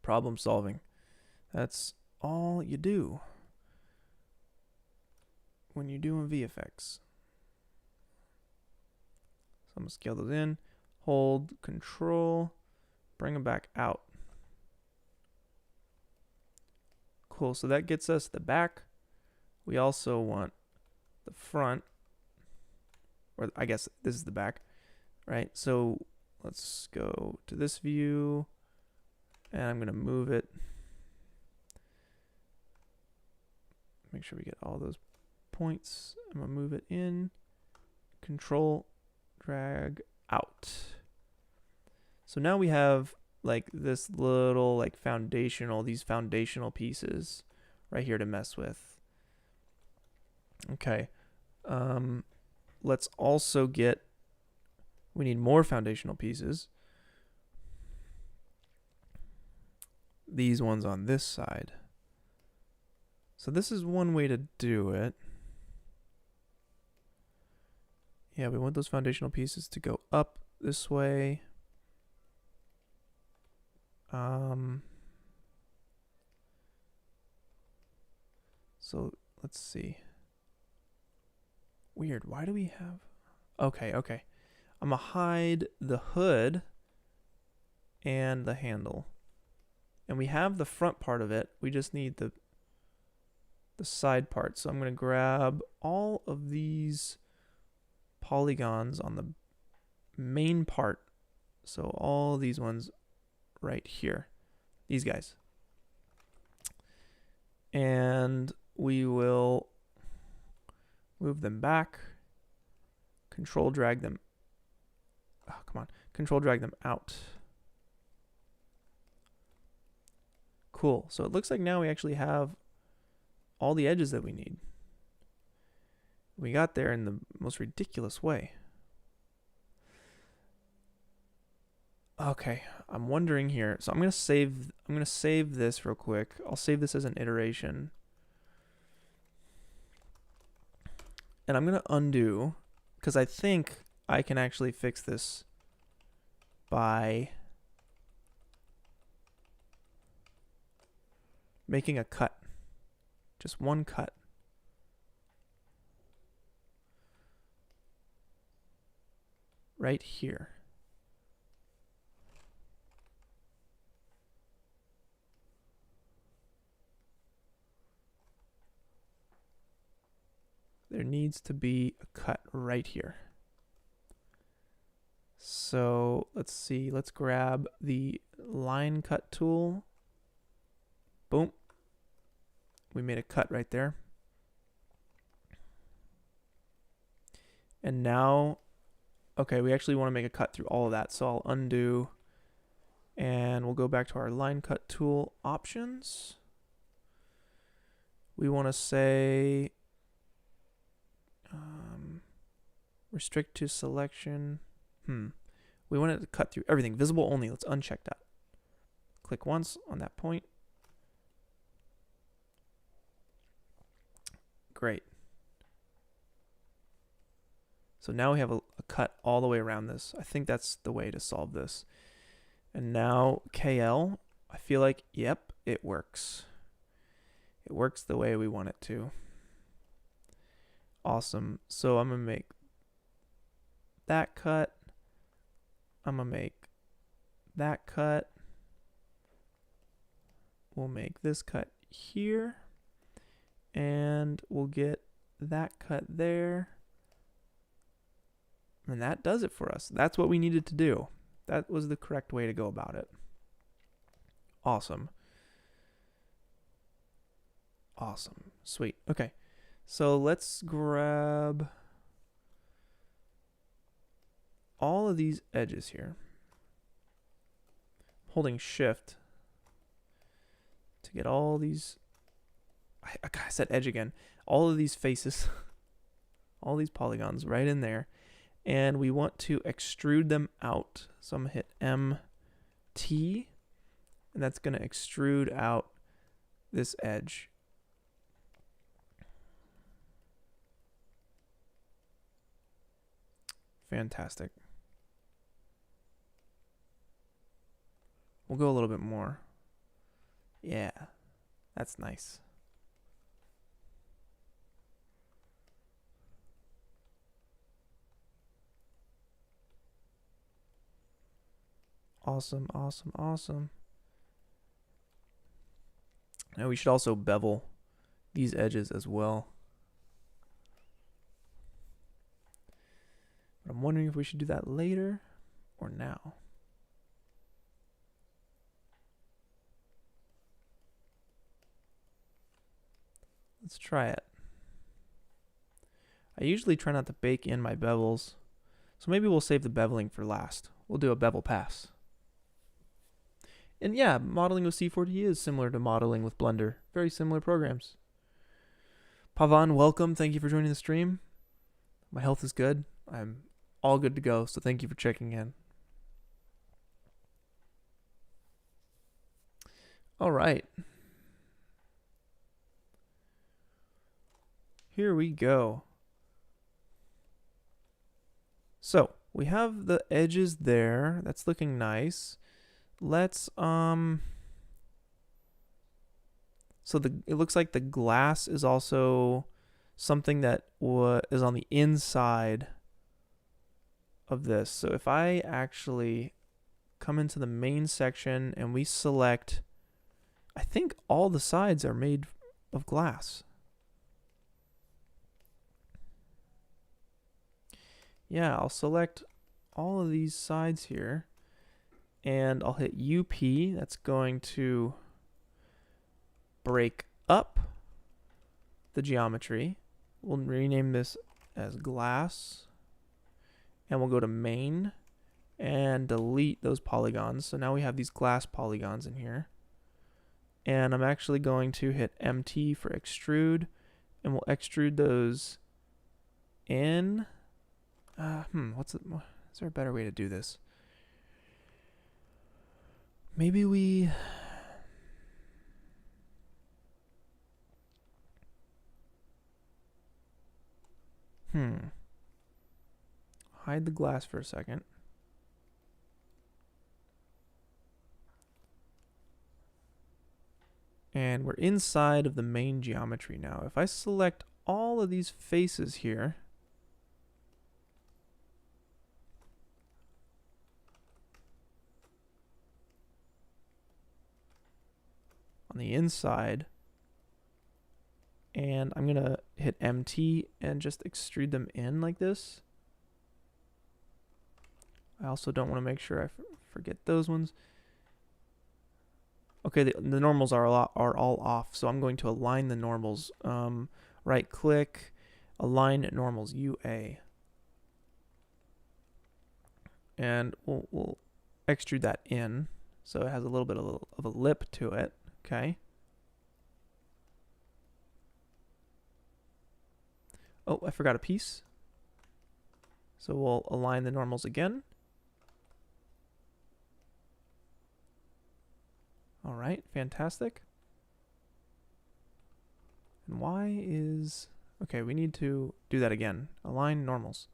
Problem solving. That's all you do when you're doing VFX. So I'm gonna scale those in, hold control, bring them back out. Cool, so that gets us the back. We also want the front, or I guess this is the back, right? So let's go to this view, and I'm gonna move it. Make sure we get all those points. I'm gonna move it in, control, drag out. So now we have like this little like these foundational pieces right here to mess with. Okay. Let's also we need more foundational pieces. These ones on this side. So this is one way to do it. Yeah, we want those foundational pieces to go up this way. So let's see. Weird. Why do we have... Okay. I'm gonna hide the hood and the handle. And we have the front part of it. We just need the side part. So I'm gonna grab all of these polygons on the main part. So all these ones right here. These guys. And we will move them back. Control drag them. Oh, come on. Control drag them out. Cool. So it looks like now we actually have all the edges that we need. We got there in the most ridiculous way. Okay, I'm wondering here. So I'm gonna save this real quick. I'll save this as an iteration. And I'm gonna undo, because I think I can actually fix this by making a cut. Just one cut. Right here. There needs to be a cut right here. So let's see, let's grab the line cut tool. Boom. We made a cut right there. And now, okay, we actually want to make a cut through all of that. So I'll undo and we'll go back to our line cut tool options. We want to say restrict to selection. We want it to cut through everything. Visible only. Let's uncheck that. Click once on that point. Great. So now we have a cut all the way around this. I think that's the way to solve this. And now KL, I feel like, yep, it works. It works the way we want it to. Awesome. So I'm going to make that cut. I'm going to make that cut. We'll make this cut here. And we'll get that cut there. And that does it for us. That's what we needed to do. That was the correct way to go about it. Awesome. Awesome. Sweet. Okay. So let's grab all of these edges here. Holding shift to get all these, I said edge again, all of these faces, all these polygons right in there, and we want to extrude them out. So I'm gonna hit MT, and that's gonna extrude out this edge. Fantastic. We'll go a little bit more. Yeah, that's nice. Awesome, awesome, awesome. Now we should also bevel these edges as well. But I'm wondering if we should do that later or now. Let's try it. I usually try not to bake in my bevels, so maybe we'll save the beveling for last. We'll do a bevel pass. And yeah, modeling with C4D is similar to modeling with Blender. Very similar programs. Pavan, welcome. Thank you for joining the stream. My health is good. I'm all good to go, so thank you for checking in. All right. Here we go. So we have the edges there. That's looking nice. Let's so it looks like the glass is also something that is on the inside of this. So if I actually come into the main section and we select, I think all the sides are made of glass. Yeah, I'll select all of these sides here and I'll hit UP. That's going to break up the geometry. We'll rename this as glass and we'll go to main and delete those polygons. So now we have these glass polygons in here. And I'm actually going to hit MT for extrude and we'll extrude those in. Is there a better way to do this? Maybe we hide the glass for a second. And we're inside of the main geometry now. If I select all of these faces here, on the inside, and I'm gonna hit MT and just extrude them in like this. I also don't want to make sure I forget those ones. Okay, the normals are all off, so I'm going to align the normals. Right click, align normals, UA, and we'll extrude that in so it has a little bit of a lip to it. Okay. Oh, I forgot a piece. So we'll align the normals again. All right, fantastic. And why is... Okay, we need to do that again. Align normals.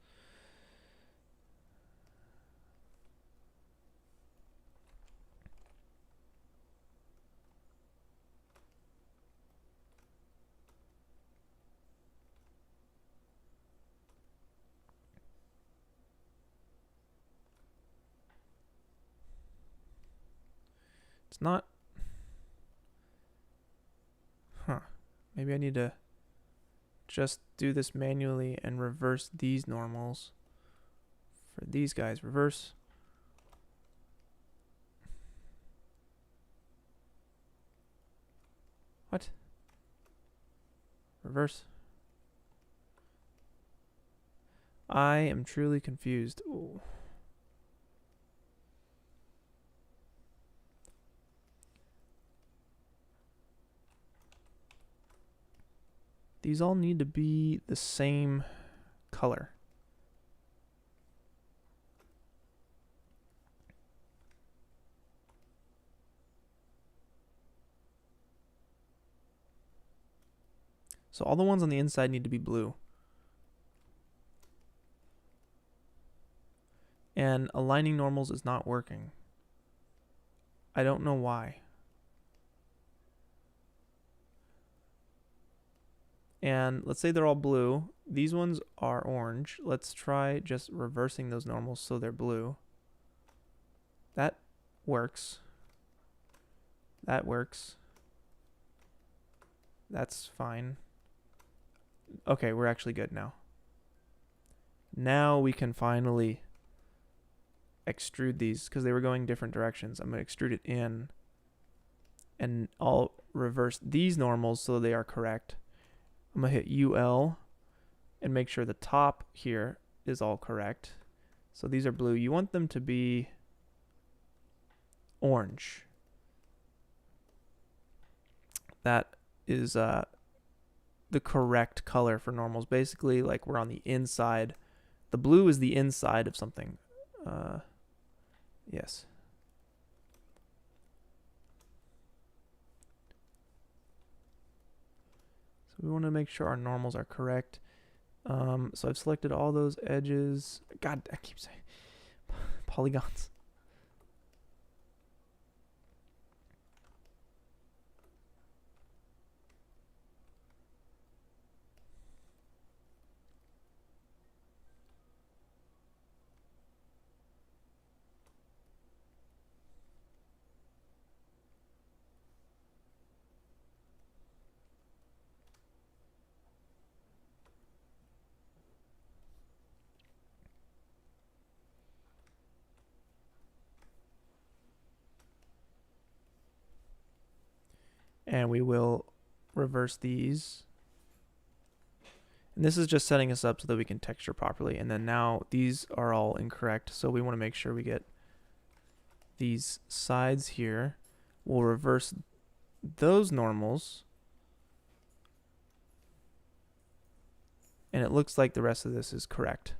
It's not... Maybe I need to just do this manually and reverse these normals. For these guys, reverse. What? Reverse. I am truly confused. Ooh. these all need to be the same color. So all the ones on the inside need to be blue. And aligning normals is not working. I don't know why. And let's say they're all blue. These ones are orange. Let's try just reversing those normals so they're blue. That works. That works. That's fine. Okay, we're actually good now. Now we can finally extrude these because they were going different directions. I'm going to extrude it in, and I'll reverse these normals so they are correct. I'm going to hit UL and make sure the top here is all correct. So these are blue. You want them to be orange. That is the correct color for normals. Basically, like we're on the inside. The blue is the inside of something. Yes. So we want to make sure our normals are correct. So I've selected all those edges. God, I keep saying polygons. And we will reverse these. And this is just setting us up so that we can texture properly. And then now these are all incorrect. So we want to make sure we get these sides here. We'll reverse those normals. And it looks like the rest of this is correct.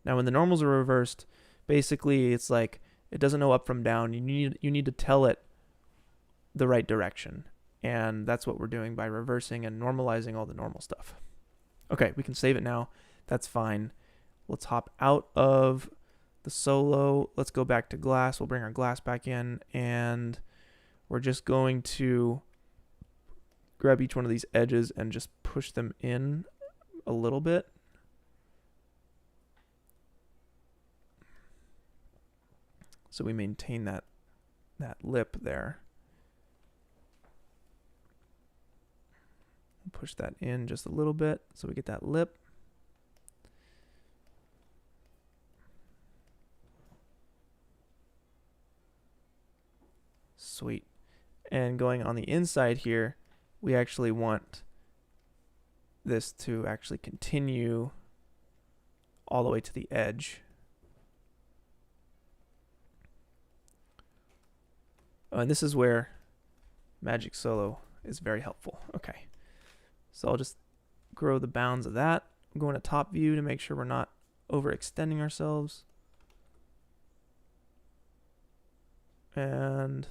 Now when the normals are reversed, basically it's like it doesn't know up from down. You need to tell it the right direction. And that's what we're doing by reversing and normalizing all the normal stuff. Okay, we can save it now. That's fine. Let's hop out of the solo. Let's go back to glass. We'll bring our glass back in, and we're just going to grab each one of these edges and just push them in a little bit. So we maintain that lip there. Push that in just a little bit so we get that lip. Sweet. And going on the inside here, we actually want this to actually continue all the way to the edge. Oh, and this is where Magic Solo is very helpful. Okay. So I'll just grow the bounds of that. I'm going to top view to make sure we're not overextending ourselves. And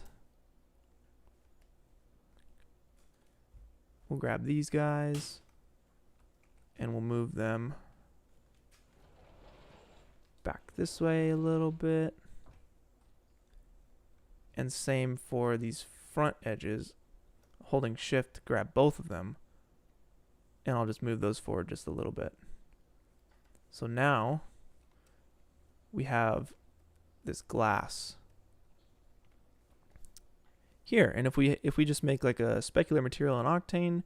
we'll grab these guys and we'll move them back this way a little bit. And same for these front edges. Holding shift, grab both of them. And I'll just move those forward just a little bit. So now we have this glass here. And if we just make like a specular material in Octane,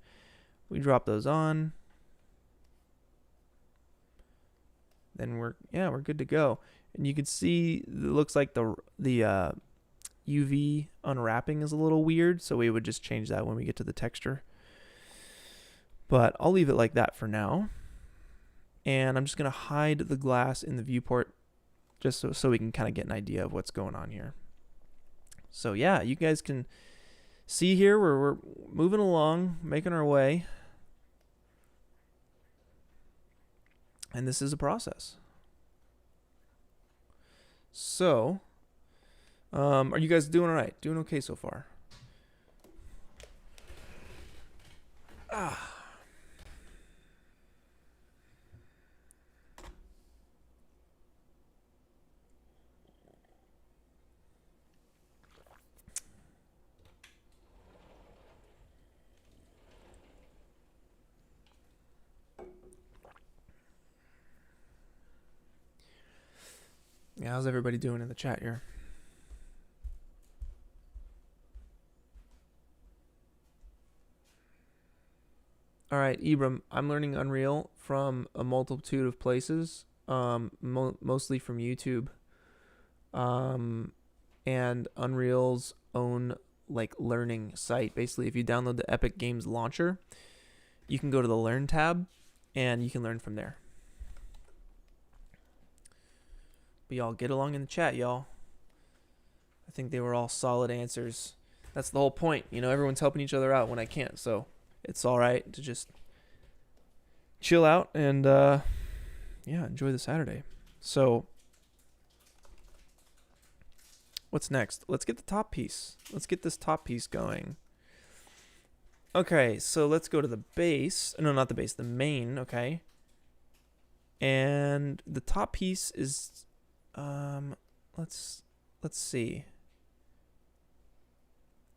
we drop those on, then we're good to go. And you can see it looks like the UV unwrapping is a little weird, so we would just change that when we get to the texture. But I'll leave it like that for now. And I'm just going to hide the glass in the viewport just so we can kind of get an idea of what's going on here. So yeah, you guys can see here, we're moving along, making our way. And this is a process. So, are you guys doing all right? Doing okay so far? Yeah, how's everybody doing in the chat here? All right, Ibram, I'm learning Unreal from a multitude of places, mostly from YouTube, and Unreal's own like learning site. Basically, if you download the Epic Games launcher, you can go to the Learn tab, and you can learn from there. But y'all get along in the chat, y'all. I think they were all solid answers. That's the whole point. You know, everyone's helping each other out when I can't, so it's all right to just chill out and yeah, enjoy the Saturday. So what's next? Let's get the top piece. Let's get this top piece going. Okay, so let's go to the base. No, not the base, the main, okay. And the top piece is let's see.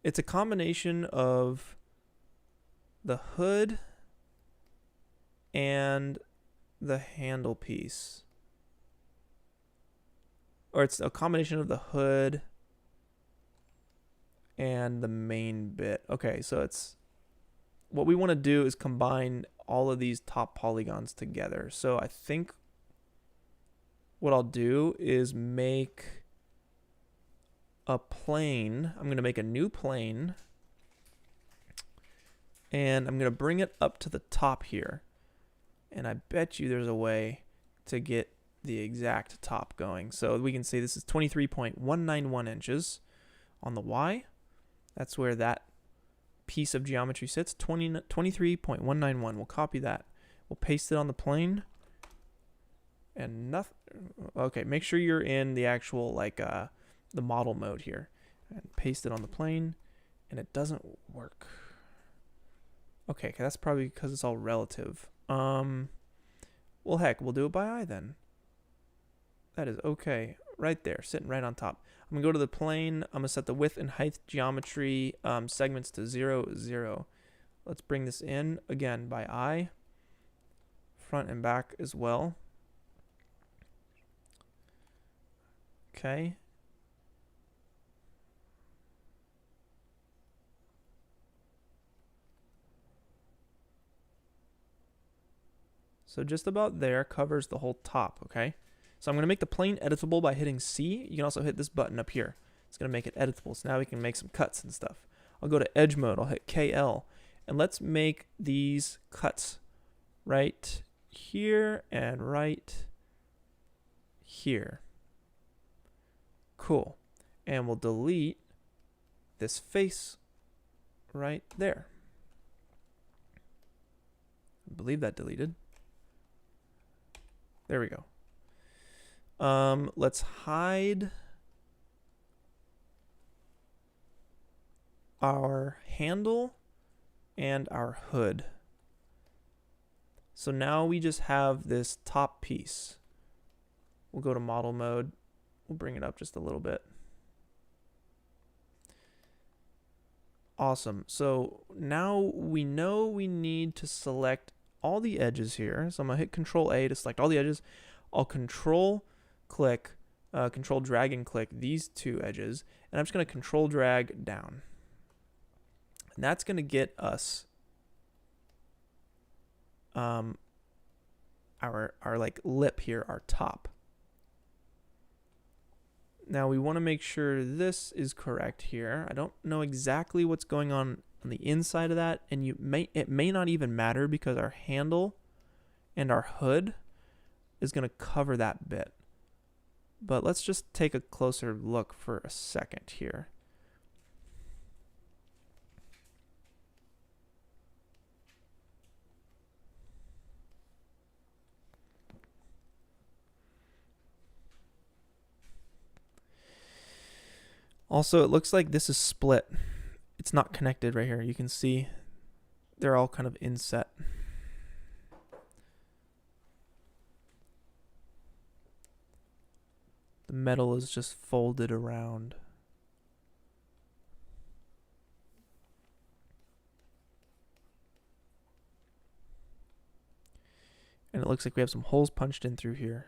It's a combination of the hood and the handle piece. Or it's a combination of the hood and the main bit. Okay, so it's what we want to do is combine all of these top polygons together. So I think what I'll do is make a plane. I'm going to make a new plane. And I'm going to bring it up to the top here. And I bet you there's a way to get the exact top going. So we can say this is 23.191 inches on the Y. That's where that piece of geometry sits, 23.191. We'll copy that. We'll paste it on the plane. And nothing. Okay, make sure you're in the actual like the model mode here, and paste it on the plane, and it doesn't work. Okay, that's probably because it's all relative. Well, heck, we'll do it by eye then. That is okay. Right there, sitting right on top. I'm gonna go to the plane. I'm gonna set the width and height geometry segments to 0, 0. Let's bring this in again by eye, front and back as well. Okay. So just about there covers the whole top, okay? So I'm going to make the plane editable by hitting C. You can also hit this button up here. It's going to make it editable. So now we can make some cuts and stuff. I'll go to edge mode. I'll hit KL. And let's make these cuts right here and right here. Cool. And we'll delete this face right there. I believe that deleted. There we go. Let's hide our handle and our hood. So now we just have this top piece. We'll go to model mode. We'll bring it up just a little bit. Awesome. So now we know we need to select all the edges here. So I'm going to hit Control A to select all the edges. I'll Control drag and click these two edges. And I'm just going to Control drag down. And that's going to get us our like lip here, our top. Now we want to make sure this is correct here. I don't know exactly what's going on the inside of that, and it may not even matter because our handle and our hood is going to cover that bit. But let's just take a closer look for a second here. Also, it looks like this is split. It's not connected right here. You can see they're all kind of inset. The metal is just folded around. And it looks like we have some holes punched in through here.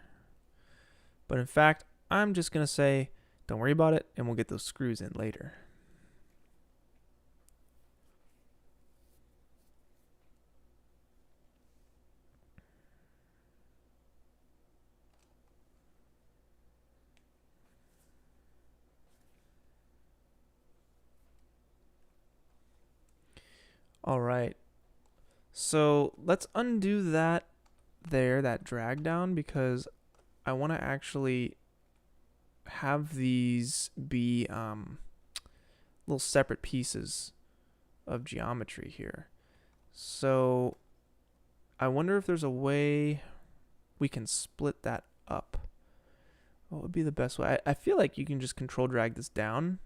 But in fact, I'm just going to say, don't worry about it, and we'll get those screws in later. All right. So let's undo that drag down, because I want to actually have these be little separate pieces of geometry here. So I wonder if there's a way we can split that up. What would be the best way? I feel like you can just control drag this down.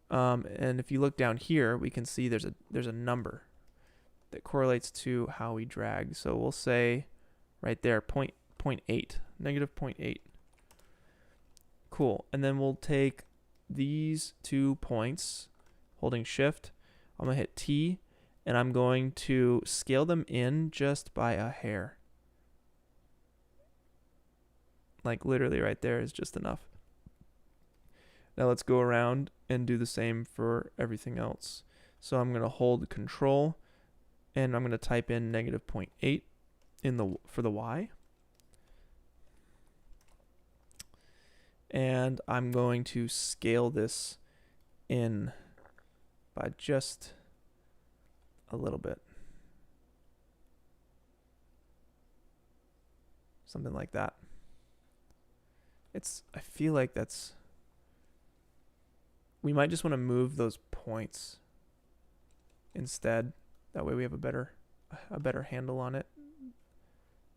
And if you look down here, we can see there's a number that correlates to how we drag. So we'll say right there, 0.8, negative 0.8. Cool. And then we'll take these 2 points, holding shift. I'm going to hit T, and I'm going to scale them in just by a hair. Like literally right there is just enough. Now let's go around and do the same for everything else. So I'm going to hold Control, and I'm going to type in negative 0.8 for the Y. And I'm going to scale this in by just a little bit. Something like that. I feel like we might just want to move those points instead. That way we have a better handle on it.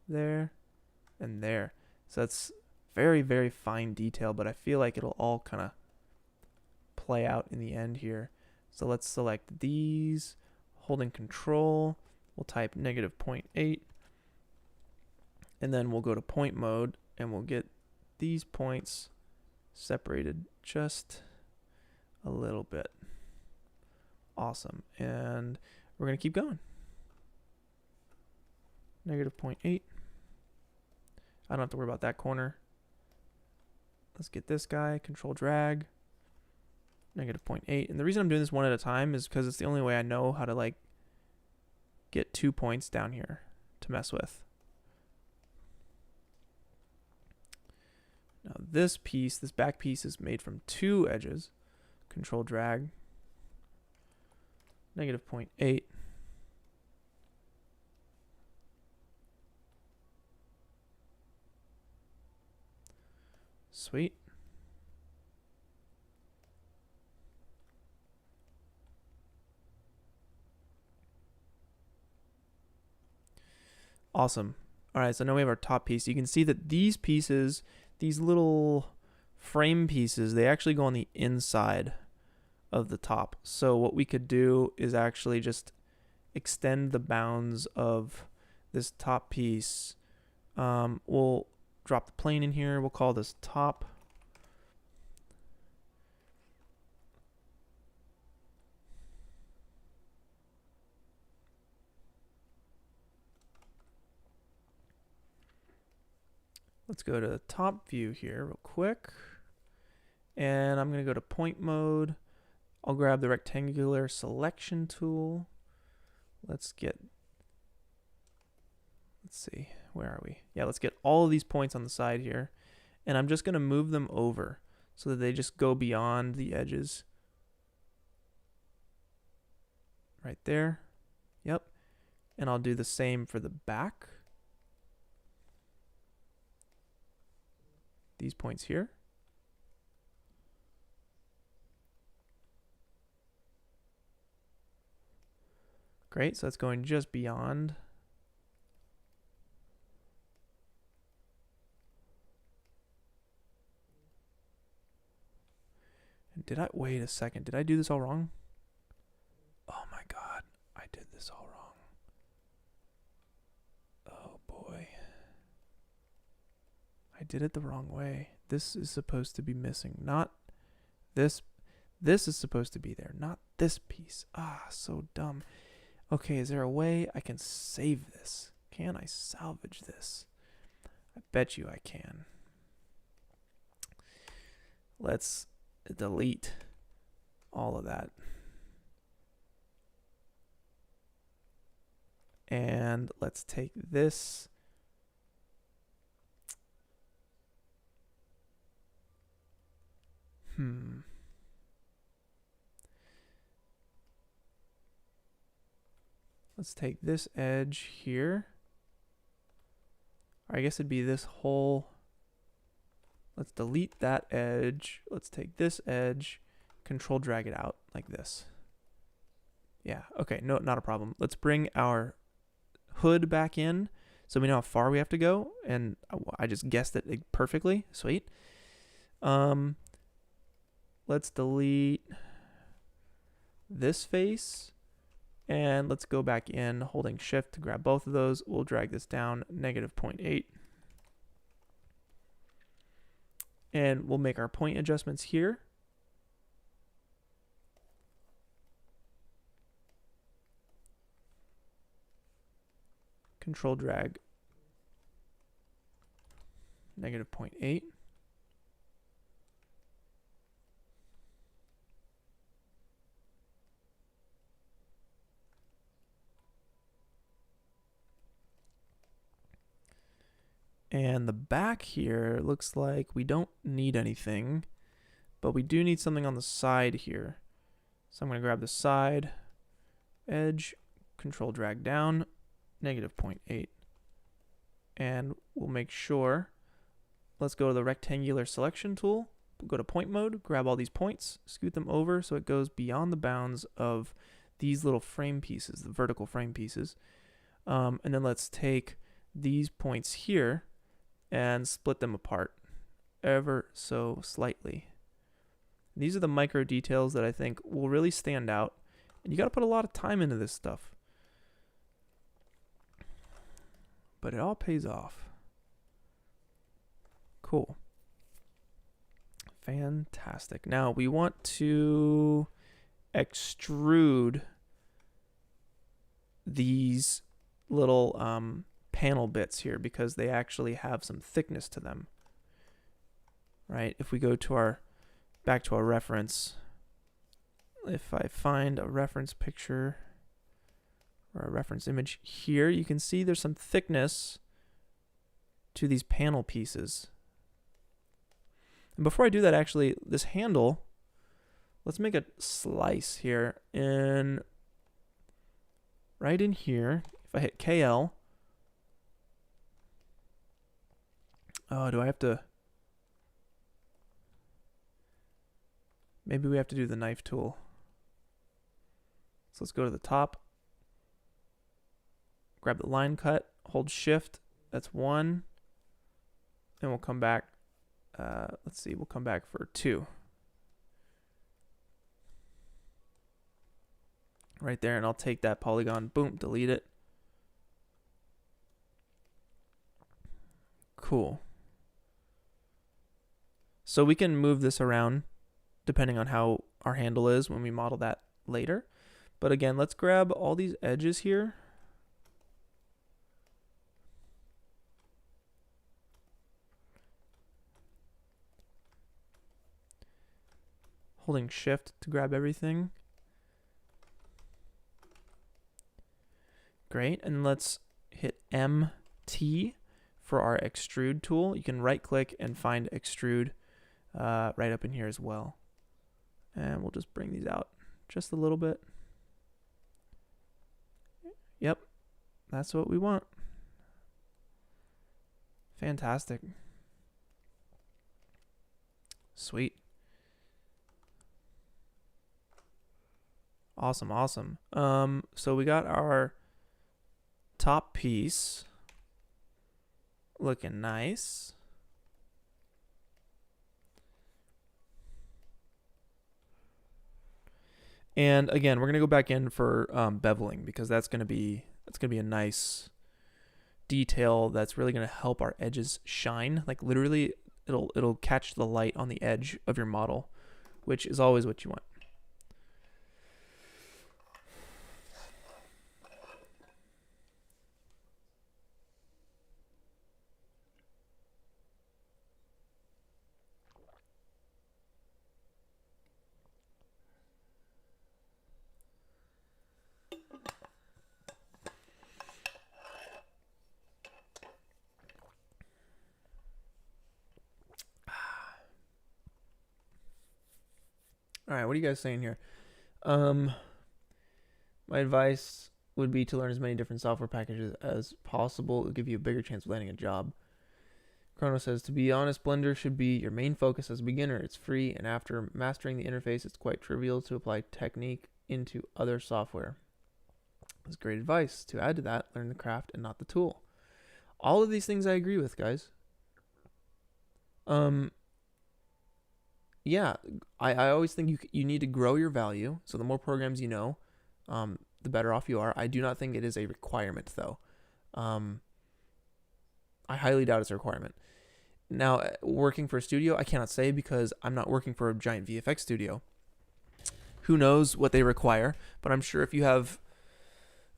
There and there. So that's very, very fine detail, but I feel like it'll all kind of play out in the end here. So let's select these, holding Control. We'll type negative 0.8, and then we'll go to point mode, and we'll get these points separated just a little bit. Awesome. And we're going to keep going. Negative 0.8. I don't have to worry about that corner. Let's get this guy, Control drag, negative 0.8. And the reason I'm doing this one at a time is because it's the only way I know how to like get 2 points down here to mess with. Now this back piece is made from 2 edges. Control drag, negative 0.8. Sweet. Awesome. All right, so now we have our top piece. You can see that these pieces, these little frame pieces, they actually go on the inside of the top. So what we could do is actually just extend the bounds of this top piece. We'll drop the plane in here. We'll call this top. Let's go to the top view here real quick. And I'm going to go to point mode. I'll grab the rectangular selection tool. Let's see, where are we? Yeah, let's get all of these points on the side here. And I'm just going to move them over so that they just go beyond the edges. Right there. Yep. And I'll do the same for the back. These points here. Great, so that's going just beyond. wait a second. Did I do this all wrong? Oh my God. I did this all wrong. Oh boy. I did it the wrong way. This is supposed to be missing, not this. This is supposed to be there, not this piece. Ah, so dumb. Okay, is there a way I can save this? Can I salvage this? I bet you I can. Let's delete all of that. And let's take this. Let's take this edge here. Or I guess it'd be this whole. Let's delete that edge. Let's take this edge, control drag it out like this. Yeah, okay, no, not a problem. Let's bring our hood back in so we know how far we have to go. And I just guessed it perfectly. Sweet. Let's delete this face. And let's go back in, holding shift to grab both of those. We'll drag this down, -0.8. And we'll make our point adjustments here. Control drag -0.8. And the back here looks like we don't need anything, but we do need something on the side here. So I'm going to grab the side edge, control drag down, -0.8. And we'll make sure, let's go to the rectangular selection tool, go to point mode, grab all these points, scoot them over so it goes beyond the bounds of these little frame pieces, the vertical frame pieces. And then let's take these points here and split them apart ever so slightly. These are the micro details that I think will really stand out. And you got to put a lot of time into this stuff. But it all pays off. Cool. Fantastic. Now we want to extrude these little panel bits here because they actually have some thickness to them. Right? If we go to our back to our reference, if I find a reference picture or a reference image here, you can see there's some thickness to these panel pieces. And before I do that, actually, this handle, let's make a slice here in right in here. If I hit KL, oh, do I have to? Maybe we have to do the knife tool. So let's go to the top, grab the line cut, hold shift, that's 1, and we'll come back, let's see, we'll come back for 2. Right there, and I'll take that polygon, boom, delete it. Cool. So we can move this around depending on how our handle is when we model that later. But again, let's grab all these edges here. Holding shift to grab everything. Great, and let's hit MT for our extrude tool. You can right click and find extrude right up in here as well. And we'll just bring these out just a little bit. Yep, that's what we want. Fantastic. Sweet. Awesome, awesome. So we got our top piece looking nice. And again, we're gonna go back in for beveling, because that's gonna be a nice detail that's really gonna help our edges shine. Like literally, it'll catch the light on the edge of your model, which is always what you want. All right, what are you guys saying here? My advice would be to learn as many different software packages as possible. It'll give you a bigger chance of landing a job. Chrono says, to be honest, Blender should be your main focus as a beginner. It's free, and after mastering the interface, it's quite trivial to apply technique into other software. That's great advice. To add to that, learn the craft and not the tool. All of these things I agree with, guys. Yeah, I always think you need to grow your value. So the more programs you know, the better off you are. I do not think it is a requirement, though. I highly doubt it's a requirement. Now, working for a studio, I cannot say, because I'm not working for a giant VFX studio. Who knows what they require? But I'm sure if you have,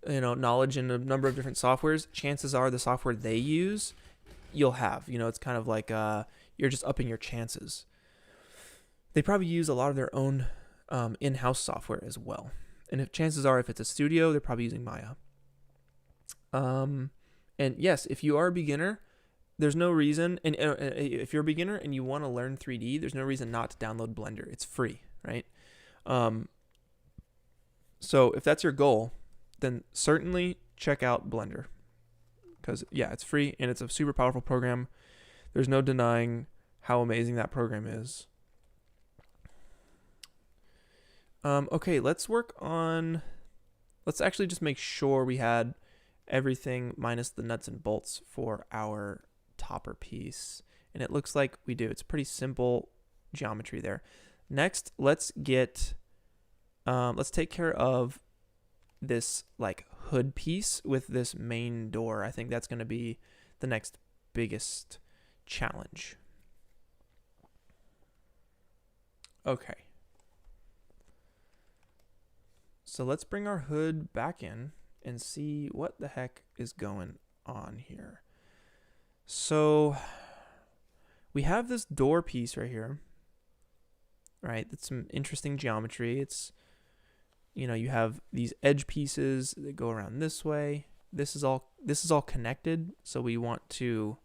knowledge in a number of different softwares, chances are the software they use, you'll have. It's kind of like you're just upping your chances. They probably use a lot of their own in-house software as well. And chances are, if it's a studio, they're probably using Maya. And yes, if you are a beginner, there's no reason, and if you're a beginner and you want to learn 3D, there's no reason not to download Blender. It's free, right? So if that's your goal, then certainly check out Blender, because yeah, it's free and it's a super powerful program. There's no denying how amazing that program is. Okay, let's actually just make sure we had everything minus the nuts and bolts for our topper piece. And it looks like we do. It's pretty simple geometry there. Next, let's take care of this like hood piece with this main door. I think that's going to be the next biggest challenge. Okay. So let's bring our hood back in and see what the heck is going on here. So we have this door piece right here, right? That's some interesting geometry. It's, you have these edge pieces that go around this way. This is all connected. So I think we want to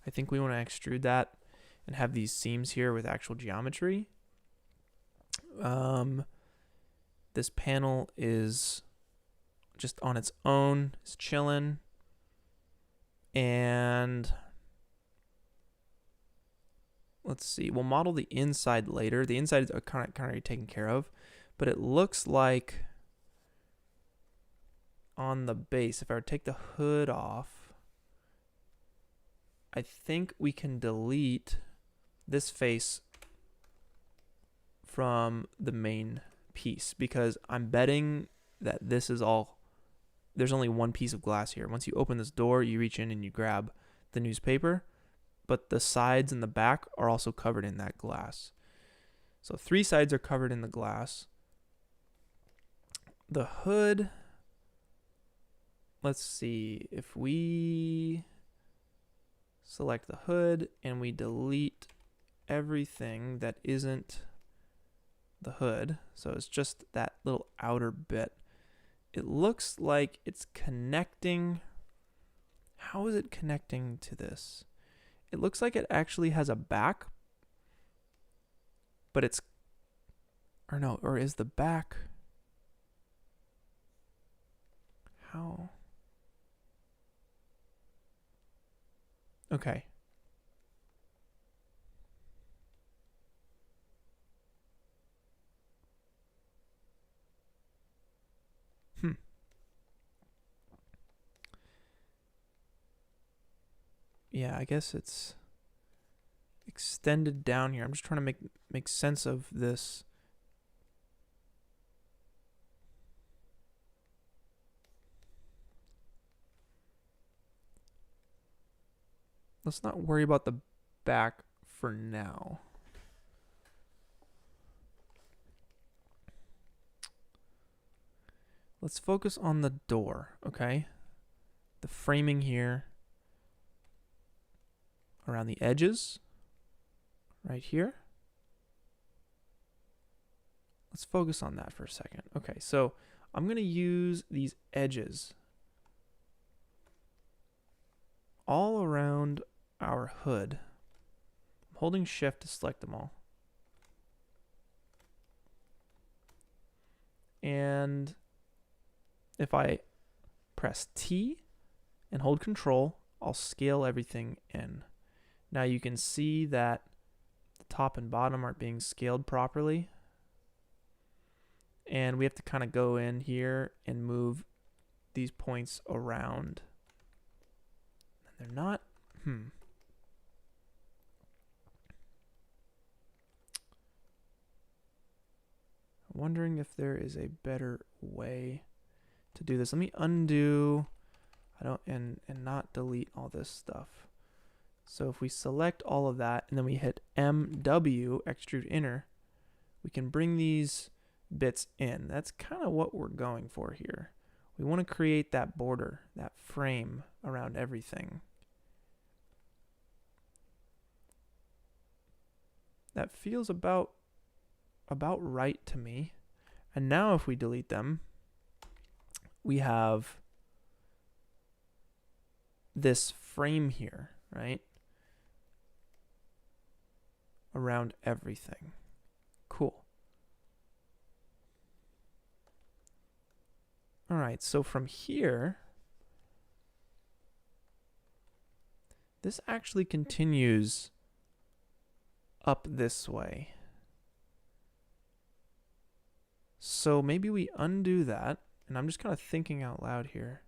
extrude that and have these seams here with actual geometry. This panel is just on its own, it's chilling. And let's see, we'll model the inside later. The inside is kind of already taken care of, but it looks like on the base, if I were to take the hood off, I think we can delete this face from the main piece, because I'm betting that this is all, there's only one piece of glass here. Once you open this door, you reach in and you grab the newspaper, but the sides and the back are also covered in that glass. So 3 sides are covered in the glass. The hood, let's see, if we select the hood and we delete everything that isn't the hood, so it's just that little outer bit, it looks like it's connecting. How is it connecting to this? It looks like it actually has a back, but it's, or is the back, how? Okay. Yeah, I guess it's extended down here. I'm just trying to make sense of this. let's not worry about the back for now. Let's focus on the door, okay? The framing here around the edges, right here. Let's focus on that for a second. Okay, so I'm going to use these edges all around our hood. I'm holding shift to select them all. And if I press T and hold control, I'll scale everything in. Now you can see that the top and bottom aren't being scaled properly. And we have to kind of go in here and move these points around. And they're not, I'm wondering if there is a better way to do this. Let me undo, and not delete all this stuff. So if we select all of that and then we hit MW, extrude inner, we can bring these bits in. That's kind of what we're going for here. We want to create that border, that frame around everything. That feels about right to me. And now if we delete them, we have this frame here, right? Around everything. Cool. All right, so from here, this actually continues up this way. So maybe we undo that, and I'm just kind of thinking out loud here.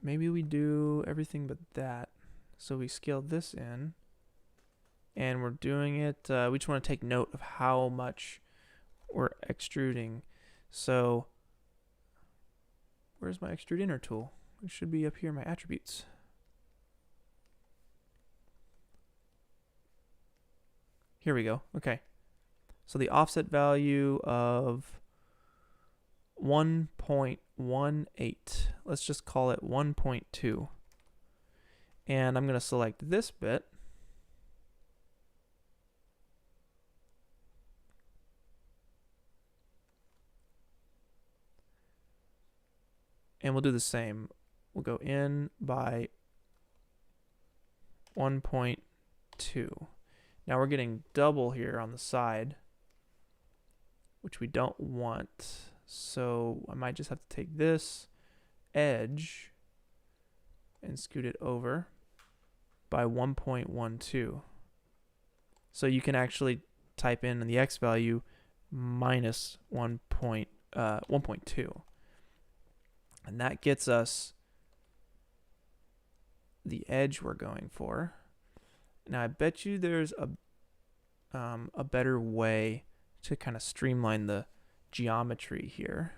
Maybe we do everything but that. So we scale this in, and we're doing it, we just want to take note of how much we're extruding. So where's my extrude inner tool? It should be up here, my attributes. Here we go. Okay. So the offset value of 1.18. Let's just call it 1.2. And I'm going to select this bit. And we'll do the same. We'll go in by 1.2. Now we're getting double here on the side, which we don't want. So I might just have to take this edge and scoot it over by 1.12. So you can actually type in the X value minus 1.2. And that gets us the edge we're going for. Now I bet you there's a better way to kind of streamline the geometry here.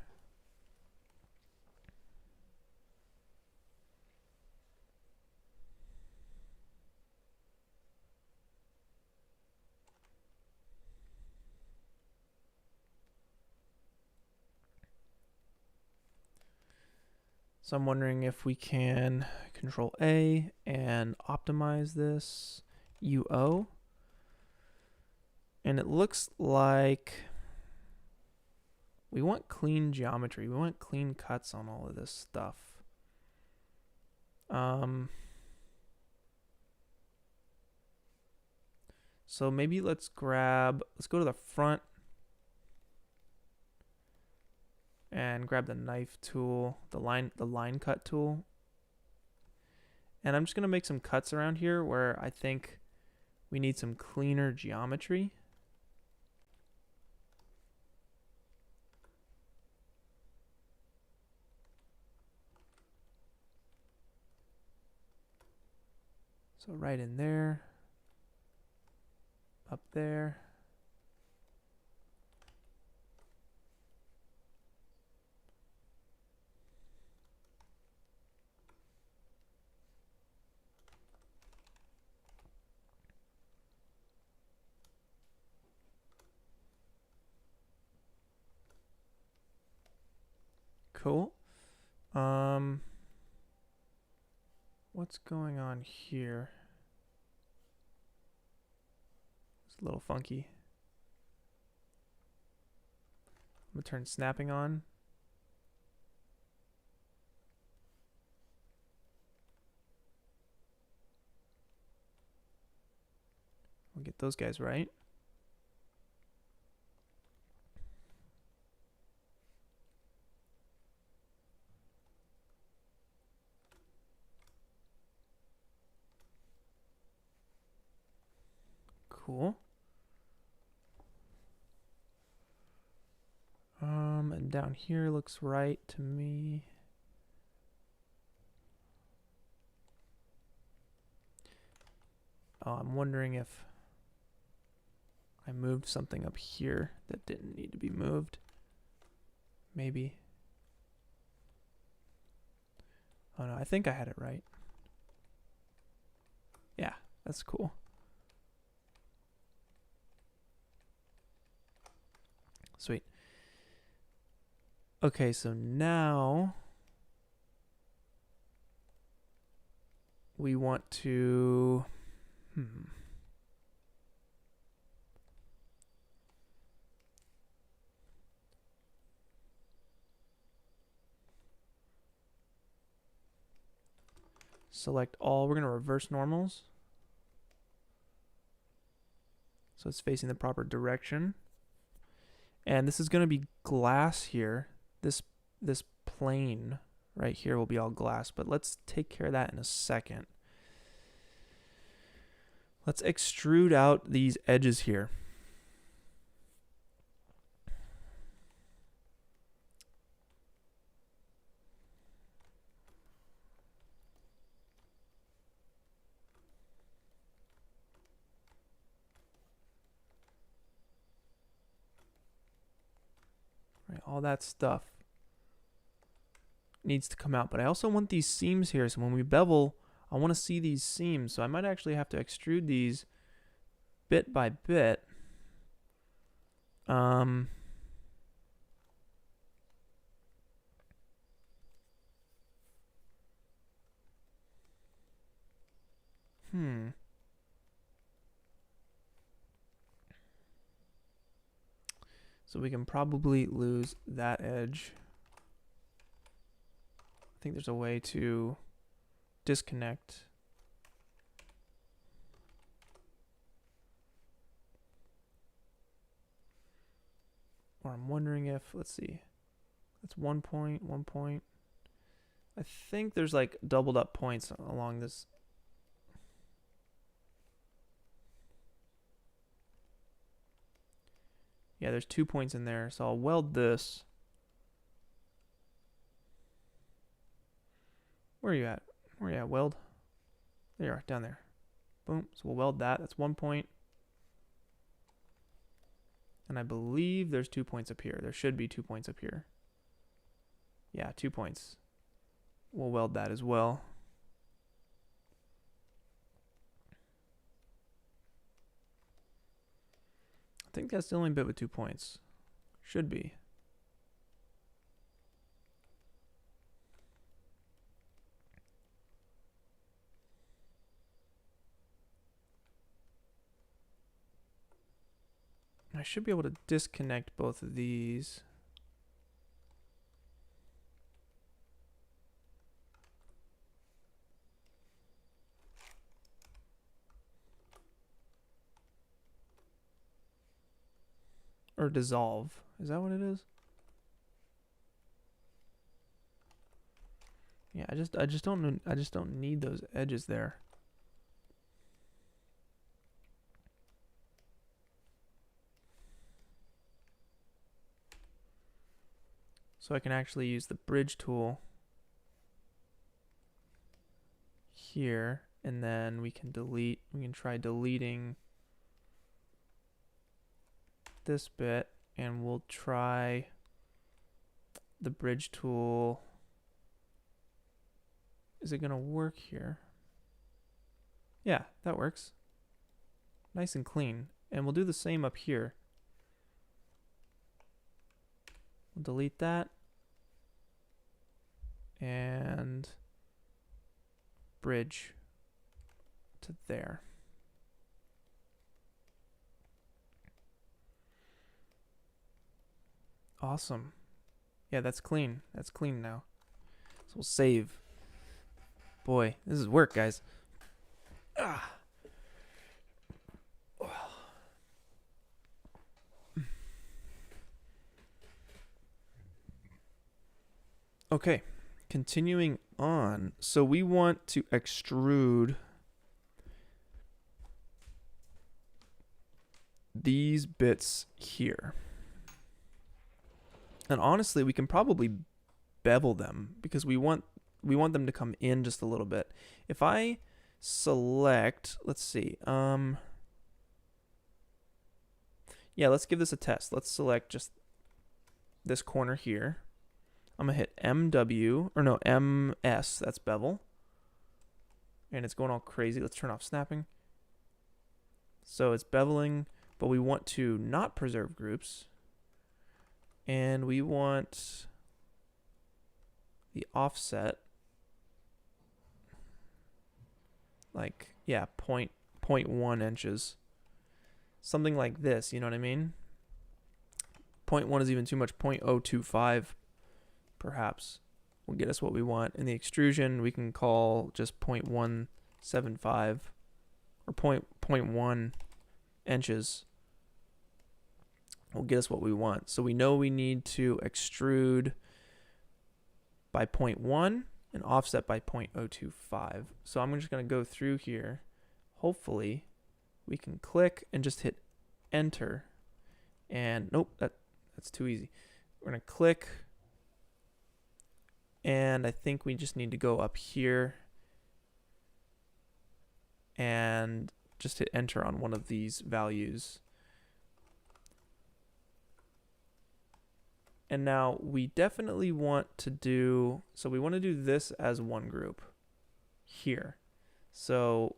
So I'm wondering if we can Control A and optimize this UO. And it looks like we want clean geometry. We want clean cuts on all of this stuff. So maybe let's go to the front and grab the knife tool, the line cut tool. And I'm just gonna make some cuts around here where I think we need some cleaner geometry. So right in there, up there. Cool. What's going on here? It's a little funky. I'm gonna turn snapping on. We'll get those guys right. Cool. And down here looks right to me. Oh, I'm wondering if I moved something up here that didn't need to be moved. Maybe. Oh no, I think I had it right. Yeah, that's cool. Sweet. Okay, so now we want to select all. We're going to reverse normals. So it's facing the proper direction. And this is going to be glass here. This plane right here will be all glass, but let's take care of that in a second. Let's extrude out these edges here. Right, all that stuff needs to come out, but I also want these seams here, so when we bevel, I want to see these seams, so I might actually have to extrude these bit by bit. So we can probably lose that edge. I think there's a way to disconnect. Or I'm wondering if, let's see, that's 1 point, 1 point. I think there's like doubled up points along this. Yeah, there's 2 points in there, so I'll weld this. Where are you at? Where are you at, weld? There you are, down there. Boom, so we'll weld that. That's 1 point. And I believe there's 2 points up here. There should be 2 points up here. Yeah, 2 points. We'll weld that as well. I think that's the only bit with 2 points. Should be. I should be able to disconnect both of these. Or dissolve. Is that what it is? Yeah, I just don't need those edges there. So I can actually use the bridge tool here, and then we can try deleting this bit, and we'll try the bridge tool. Is it gonna work here? Yeah, that works. Nice and clean. And we'll do the same up here. We'll delete that. and bridge to there. Awesome. Yeah, that's clean. That's clean now. So we'll save. Boy, this is work, guys. Ah. Okay, continuing on. So we want to extrude these bits here. And honestly, we can probably bevel them because we want them to come in just a little bit. If I select, let's see, yeah, let's give this a test. Let's select just this corner here. I'm gonna hit MS, that's bevel. And it's going all crazy. Let's turn off snapping. So it's beveling, but we want to not preserve groups. And we want the offset, like, yeah, 0.1 inches. Something like this, you know what I mean? 0.1 is even too much, 0.025 perhaps will get us what we want. In the extrusion, we can call just 0.175 or 0.1 inches will get us what we want. So we know we need to extrude by 0.1 and offset by 0.025. So I'm just going to go through here. Hopefully we can click and just hit enter. And nope, that's too easy. We're going to click. And I think we just need to go up here and just hit enter on one of these values. And now we definitely want to do, so we want to do this as one group here. So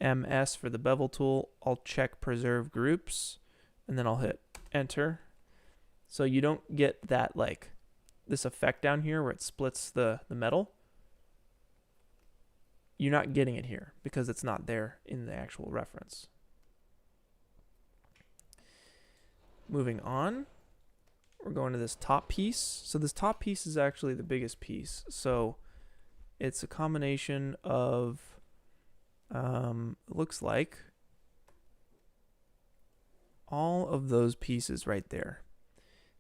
MS for the bevel tool, I'll check preserve groups and then I'll hit enter. So you don't get that like this effect down here where it splits the metal. You're not getting it here because it's not there in the actual reference. Moving on, we're going to this top piece. So this top piece is actually the biggest piece. So it's a combination of, looks like all of those pieces right there.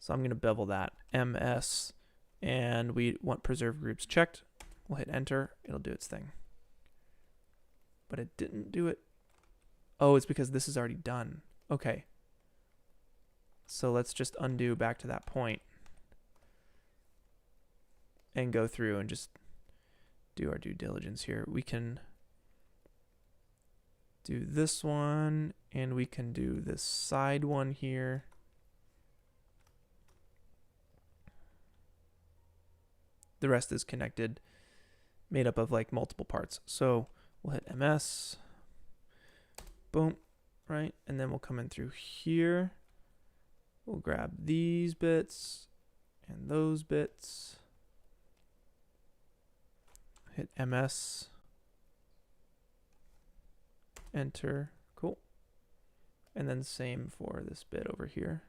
So I'm going to bevel that MS, and we want preserve groups checked. We'll hit enter. It'll do its thing. But it didn't do it. Oh, it's because this is already done. Okay. So let's just undo back to that point and go through and just do our due diligence here. We can do this one, and we can do this side one here. The rest is connected, made up of like multiple parts. So we'll hit MS, boom, right? And then we'll come in through here. We'll grab these bits and those bits, hit MS, enter, cool. And then same for this bit over here.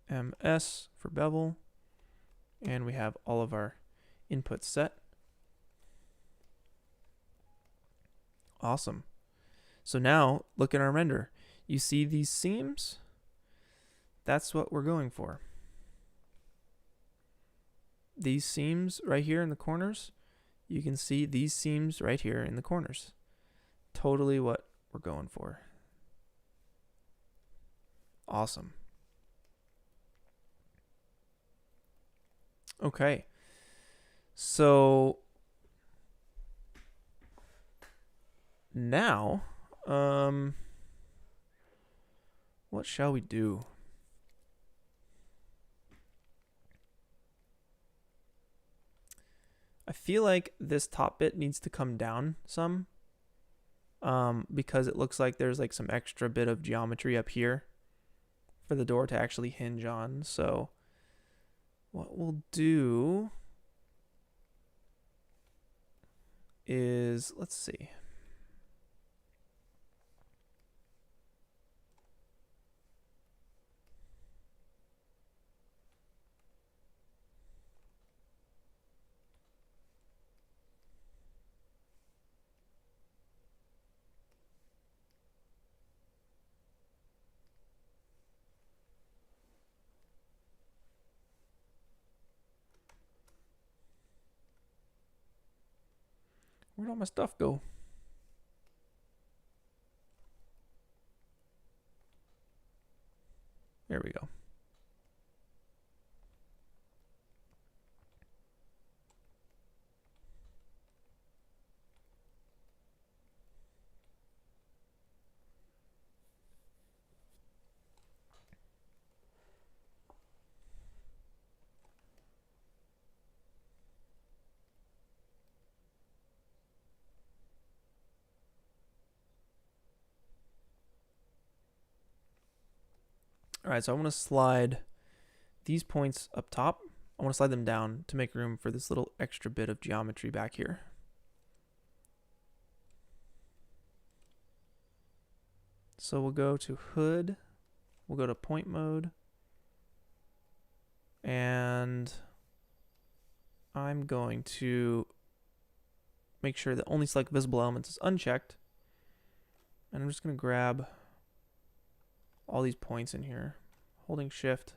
MS for bevel. And we have all of our inputs set. Awesome. So now look at our render. You see these seams? That's what we're going for. These seams right here in the corners, you can see these seams right here in the corners. Totally what we're going for. Awesome. Okay, so now, what shall we do? I feel like this top bit needs to come down some, because it looks like there's like some extra bit of geometry up here for the door to actually hinge on. So what we'll do is, let's see. Where'd all my stuff go? There we go. All right, so I want to slide these points up top. I want to slide them down to make room for this little extra bit of geometry back here. So we'll go to hood, we'll go to point mode, and I'm going to make sure that only select visible elements is unchecked. And I'm just going to grab all these points in here, holding shift.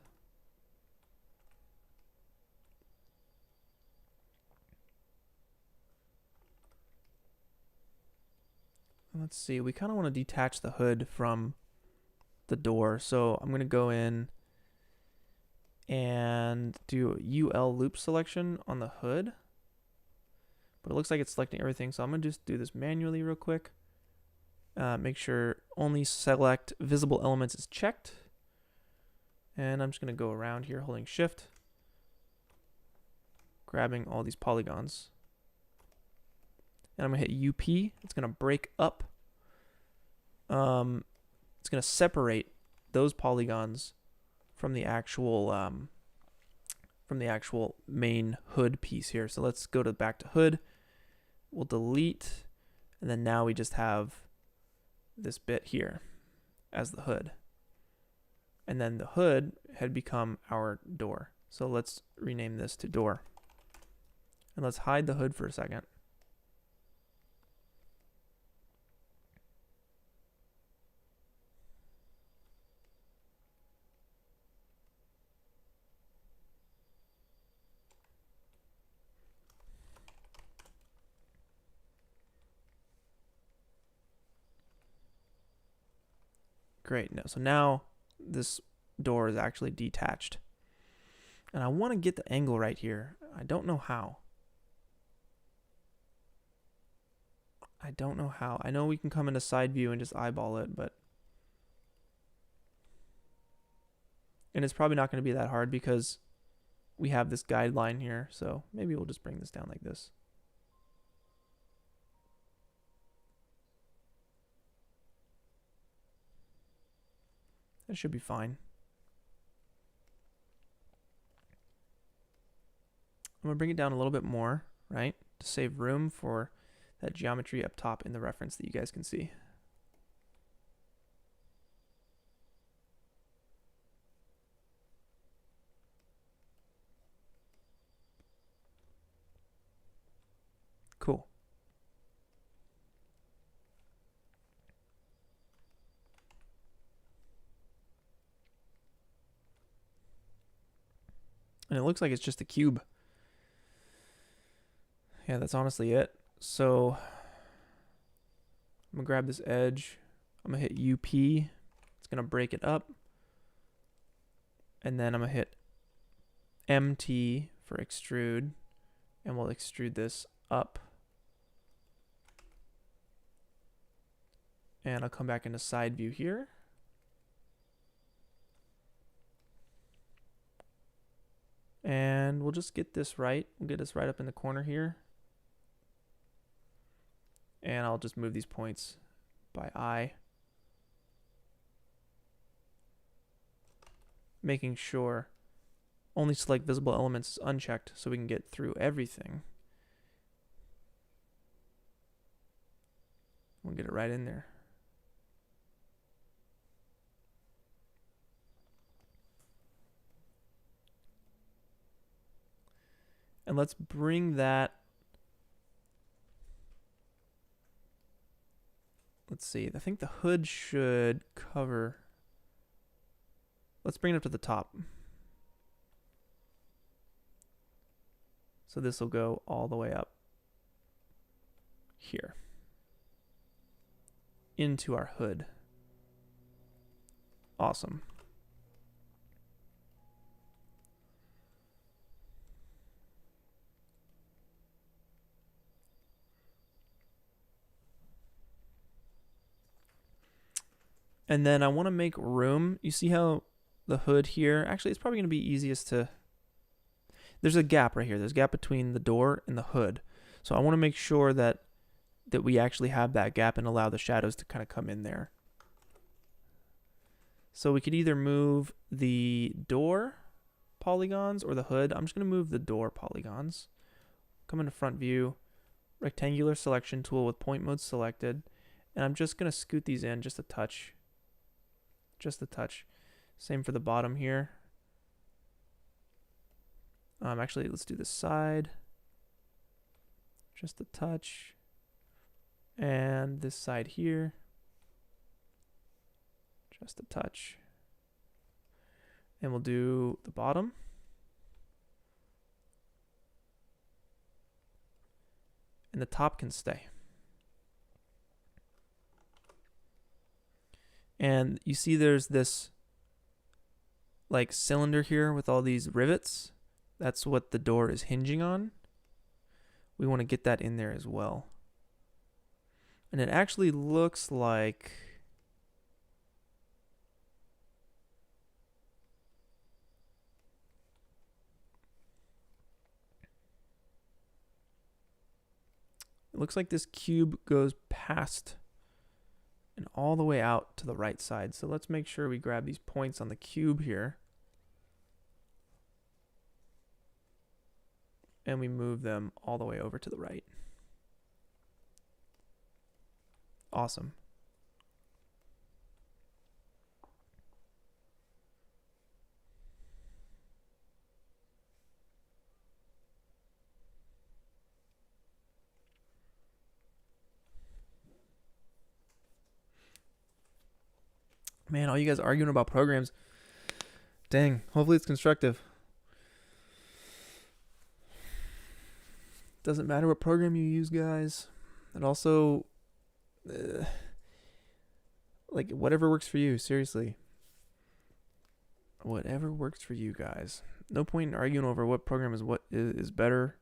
Let's see, we kind of want to detach the hood from the door. So I'm going to go in and do a UL loop selection on the hood. But it looks like it's selecting everything. So I'm going to just do this manually real quick. Make sure only select visible elements is checked. And I'm just going to go around here holding shift, grabbing all these polygons. And I'm going to hit UP. It's going to break up. It's going to separate those polygons from the actual main hood piece here. So let's go back to hood. We'll delete, and then now we just have this bit here as the hood. And then the hood had become our door. So let's rename this to door. And let's hide the hood for a second. Great. So now this door is actually detached. And I want to get the angle right here. I don't know how. I know we can come into side view and just eyeball it, but... And it's probably not going to be that hard because we have this guideline here. So maybe we'll just bring this down like this. That should be fine. I'm going to bring it down a little bit more, right? To save room for that geometry up top in the reference that you guys can see. Cool. And it looks like it's just a cube. Yeah, that's honestly it. So I'm going to grab this edge. I'm going to hit UP. It's going to break it up. And then I'm going to hit MT for extrude. And we'll extrude this up. And I'll come back into side view here. And we'll just get this right. We'll get this right up in the corner here. And I'll just move these points by eye. Making sure only select visible elements is unchecked so we can get through everything. We'll get it right in there. And let's bring that, let's see, I think the hood should cover, let's bring it up to the top. So this will go all the way up here into our hood. Awesome. And then I want to make room. You see how the hood here, actually it's probably going to be easiest to, there's a gap right here. There's a gap between the door and the hood. So I want to make sure that we actually have that gap and allow the shadows to kind of come in there. So we could either move the door polygons or the hood. I'm just going to move the door polygons. Come into front view, rectangular selection tool with point mode selected. And I'm just going to scoot these in just a touch. Just a touch. Same for the bottom here. Actually, let's do the side. Just a touch. And this side here. Just a touch. And we'll do the bottom. And the top can stay. And you see there's this like cylinder here with all these rivets. That's what the door is hinging on. We want to get that in there as well. And it actually looks like this cube goes past and all the way out to the right side. So let's make sure we grab these points on the cube here. And we move them all the way over to the right. Awesome. Man, all you guys arguing about programs. Dang, hopefully it's constructive. Doesn't matter what program you use, guys. And also, like, whatever works for you, seriously. Whatever works for you guys. No point in arguing over what program is better.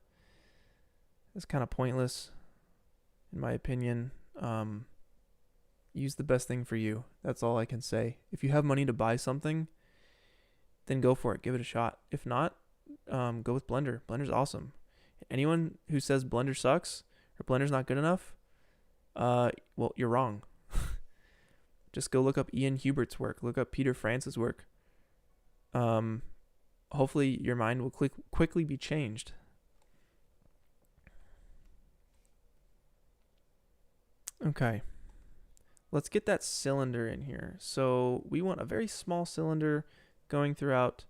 It's kind of pointless, in my opinion. Use the best thing for you. That's all I can say. If you have money to buy something, then go for it. Give it a shot. If not, go with Blender. Blender's awesome. Anyone who says Blender sucks or Blender's not good enough, well, you're wrong. Just go look up Ian Hubert's work. Look up Peter Francis' work. Hopefully your mind will quickly be changed. Okay. Let's get that cylinder in here. So we want a very small cylinder going throughout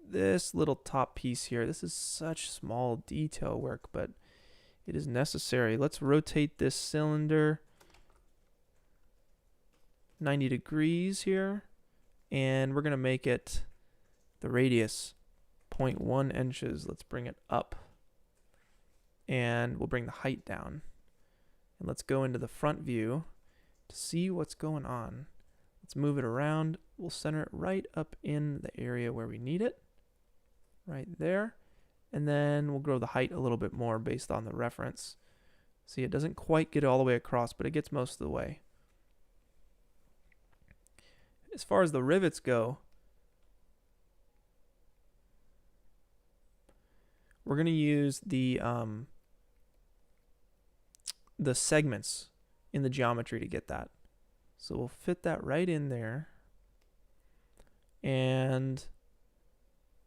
this little top piece here. This is such small detail work, but it is necessary. Let's rotate this cylinder 90 degrees here, and we're going to make it the radius 0.1 inches. Let's bring it up, and we'll bring the height down. And let's go into the front view to see what's going on. Let's move it around. We'll center it right up in the area where we need it. Right there. And then we'll grow the height a little bit more based on the reference. See, it doesn't quite get all the way across, but it gets most of the way. As far as the rivets go, we're going to use the segments in the geometry to get that. So we'll fit that right in there. And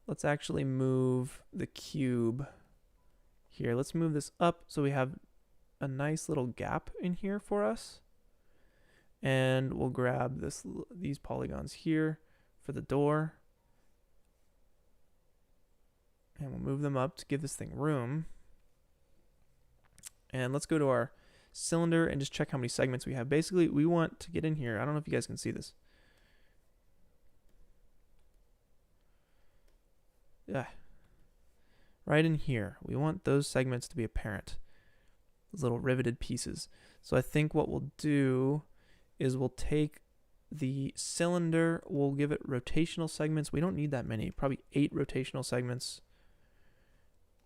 let's actually move the cube here. Let's move this up so we have a nice little gap in here for us. And we'll grab these polygons here for the door. And we'll move them up to give this thing room. And let's go to our cylinder and just check how many segments we have. Basically, we want to get in here. I don't know if you guys can see this. Yeah. Right in here. We want those segments to be apparent. Those little riveted pieces. So I think what we'll do is we'll take the cylinder, we'll give it rotational segments. We don't need that many, probably 8 rotational segments,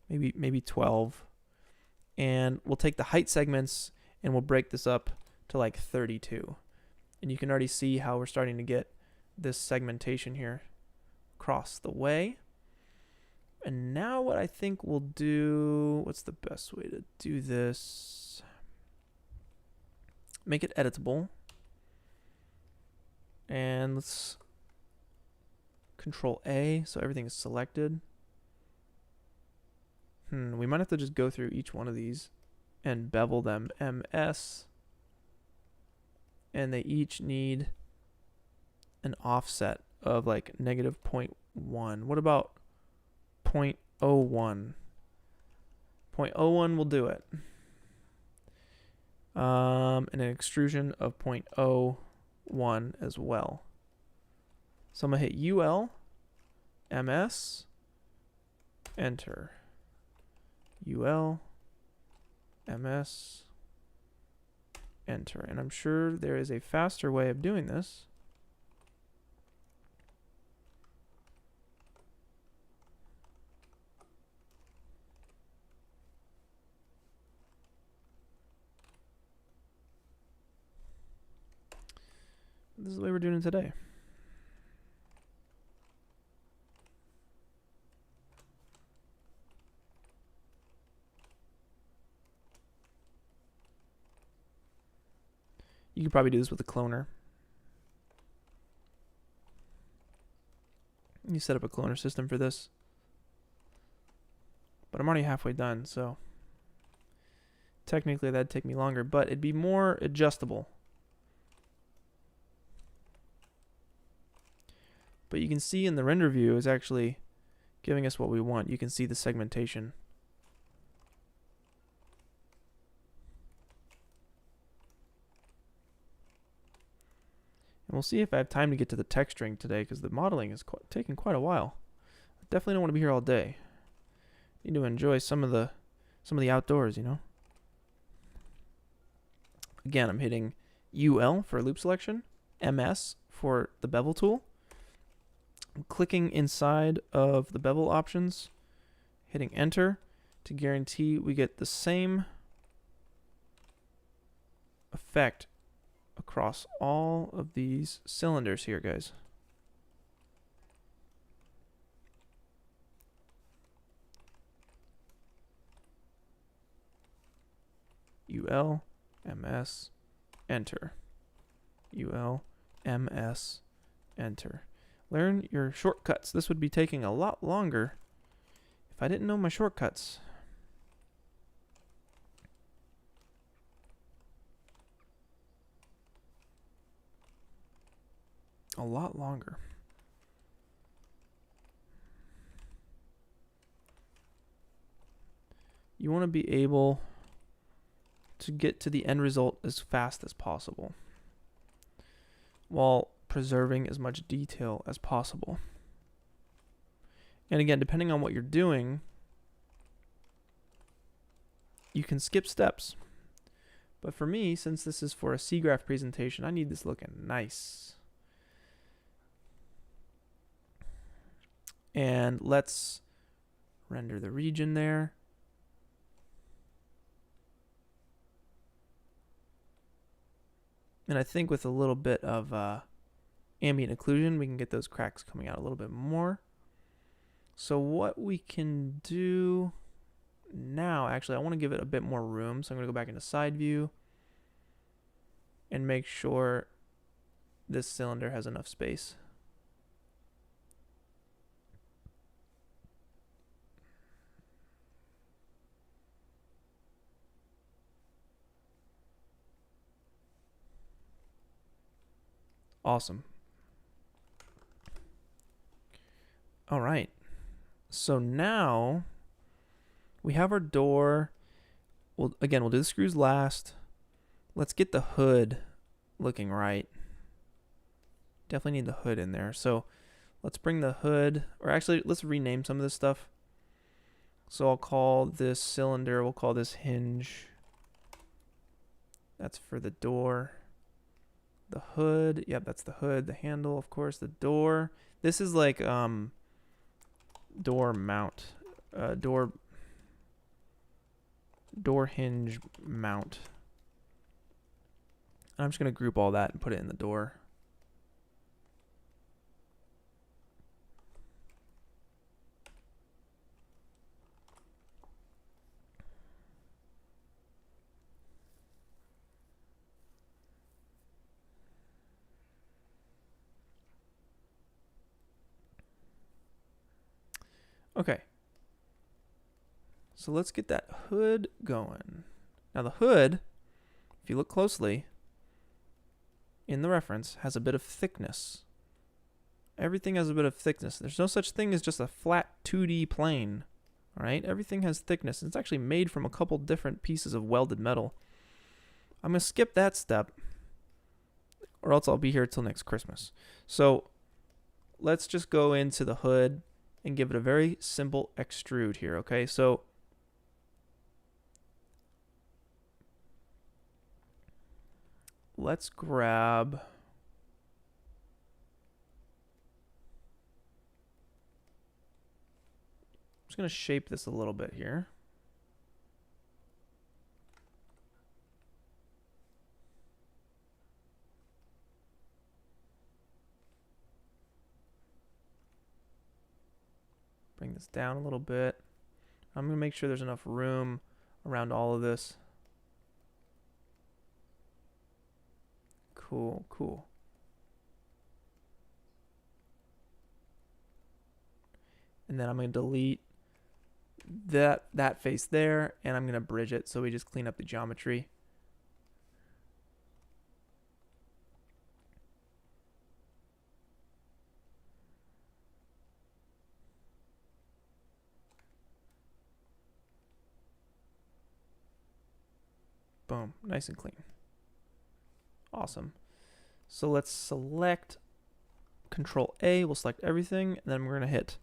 maybe 12. And we'll take the height segments and we'll break this up to like 32. And you can already see how we're starting to get this segmentation here across the way. And now what I think we'll do, what's the best way to do this? Make it editable. And let's Control A so everything is selected. We might have to just go through each one of these and bevel them. MS. And they each need an offset of like -0.1. What about 0.01? 0.01 will do it. And an extrusion of 0.01 as well. So I'm going to hit UL, MS, enter. UL, MS, enter. And I'm sure there is a faster way of doing this. This is the way we're doing it today. You could probably do this with a cloner. You set up a cloner system for this. But I'm already halfway done, so technically that'd take me longer, but it'd be more adjustable. But you can see in the render view is actually giving us what we want. You can see the segmentation. And we'll see if I have time to get to the texturing today because the modeling is taking quite a while. I definitely don't want to be here all day. Need to enjoy some of the outdoors, you know. Again, I'm hitting UL for loop selection, MS for the bevel tool. I'm clicking inside of the bevel options, hitting enter to guarantee we get the same effect across all of these cylinders here, guys. UL, MS, enter. UL, MS, enter. Learn your shortcuts. This would be taking a lot longer if I didn't know my shortcuts. A lot longer. You want to be able to get to the end result as fast as possible while preserving as much detail as possible. And again, depending on what you're doing, you can skip steps. But for me, since this is for a Siggraph presentation, I need this looking nice. And let's render the region there. And I think with a little bit of ambient occlusion, we can get those cracks coming out a little bit more. So what we can do now, actually, I want to give it a bit more room. So I'm going to go back into side view and make sure this cylinder has enough space. Awesome. All right. So now we have our door. We'll do the screws last. Let's get the hood looking right. Definitely need the hood in there. So let's bring the hood, or actually let's rename some of this stuff. So I'll call this cylinder, we'll call this hinge. That's for the door. The hood, yep, that's the hood. The handle, of course, the door. This is like door mount, door hinge mount. And I'm just gonna group all that and put it in the door. Okay. So let's get that hood going. Now the hood, if you look closely, in the reference, has a bit of thickness. Everything has a bit of thickness. There's no such thing as just a flat 2D plane. All right? Everything has thickness. It's actually made from a couple different pieces of welded metal. I'm going to skip that step, or else I'll be here till next Christmas. So let's just go into the hood and give it a very simple extrude here, okay? So let's grab, I'm just going to shape this a little bit here. Bring this down a little bit. I'm going to make sure there's enough room around all of this. Cool, cool. And then I'm going to delete that face there, and I'm going to bridge it so we just clean up the geometry. Boom, nice and clean. Awesome. So let's select Control A, we'll select everything, and then we're going to hit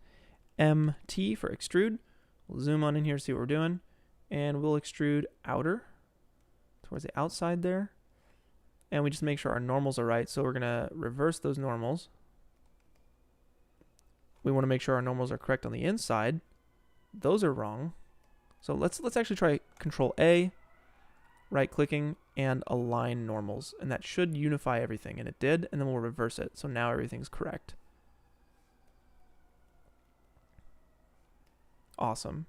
MT for extrude. We'll zoom on in here to see what we're doing, and we'll extrude outer towards the outside there. And we just make sure our normals are right, so we're going to reverse those normals. We want to make sure our normals are correct on the inside. Those are wrong. So let's actually try Control A, right clicking, and align normals, and that should unify everything, and it did, and then we'll reverse it. So now everything's correct. Awesome.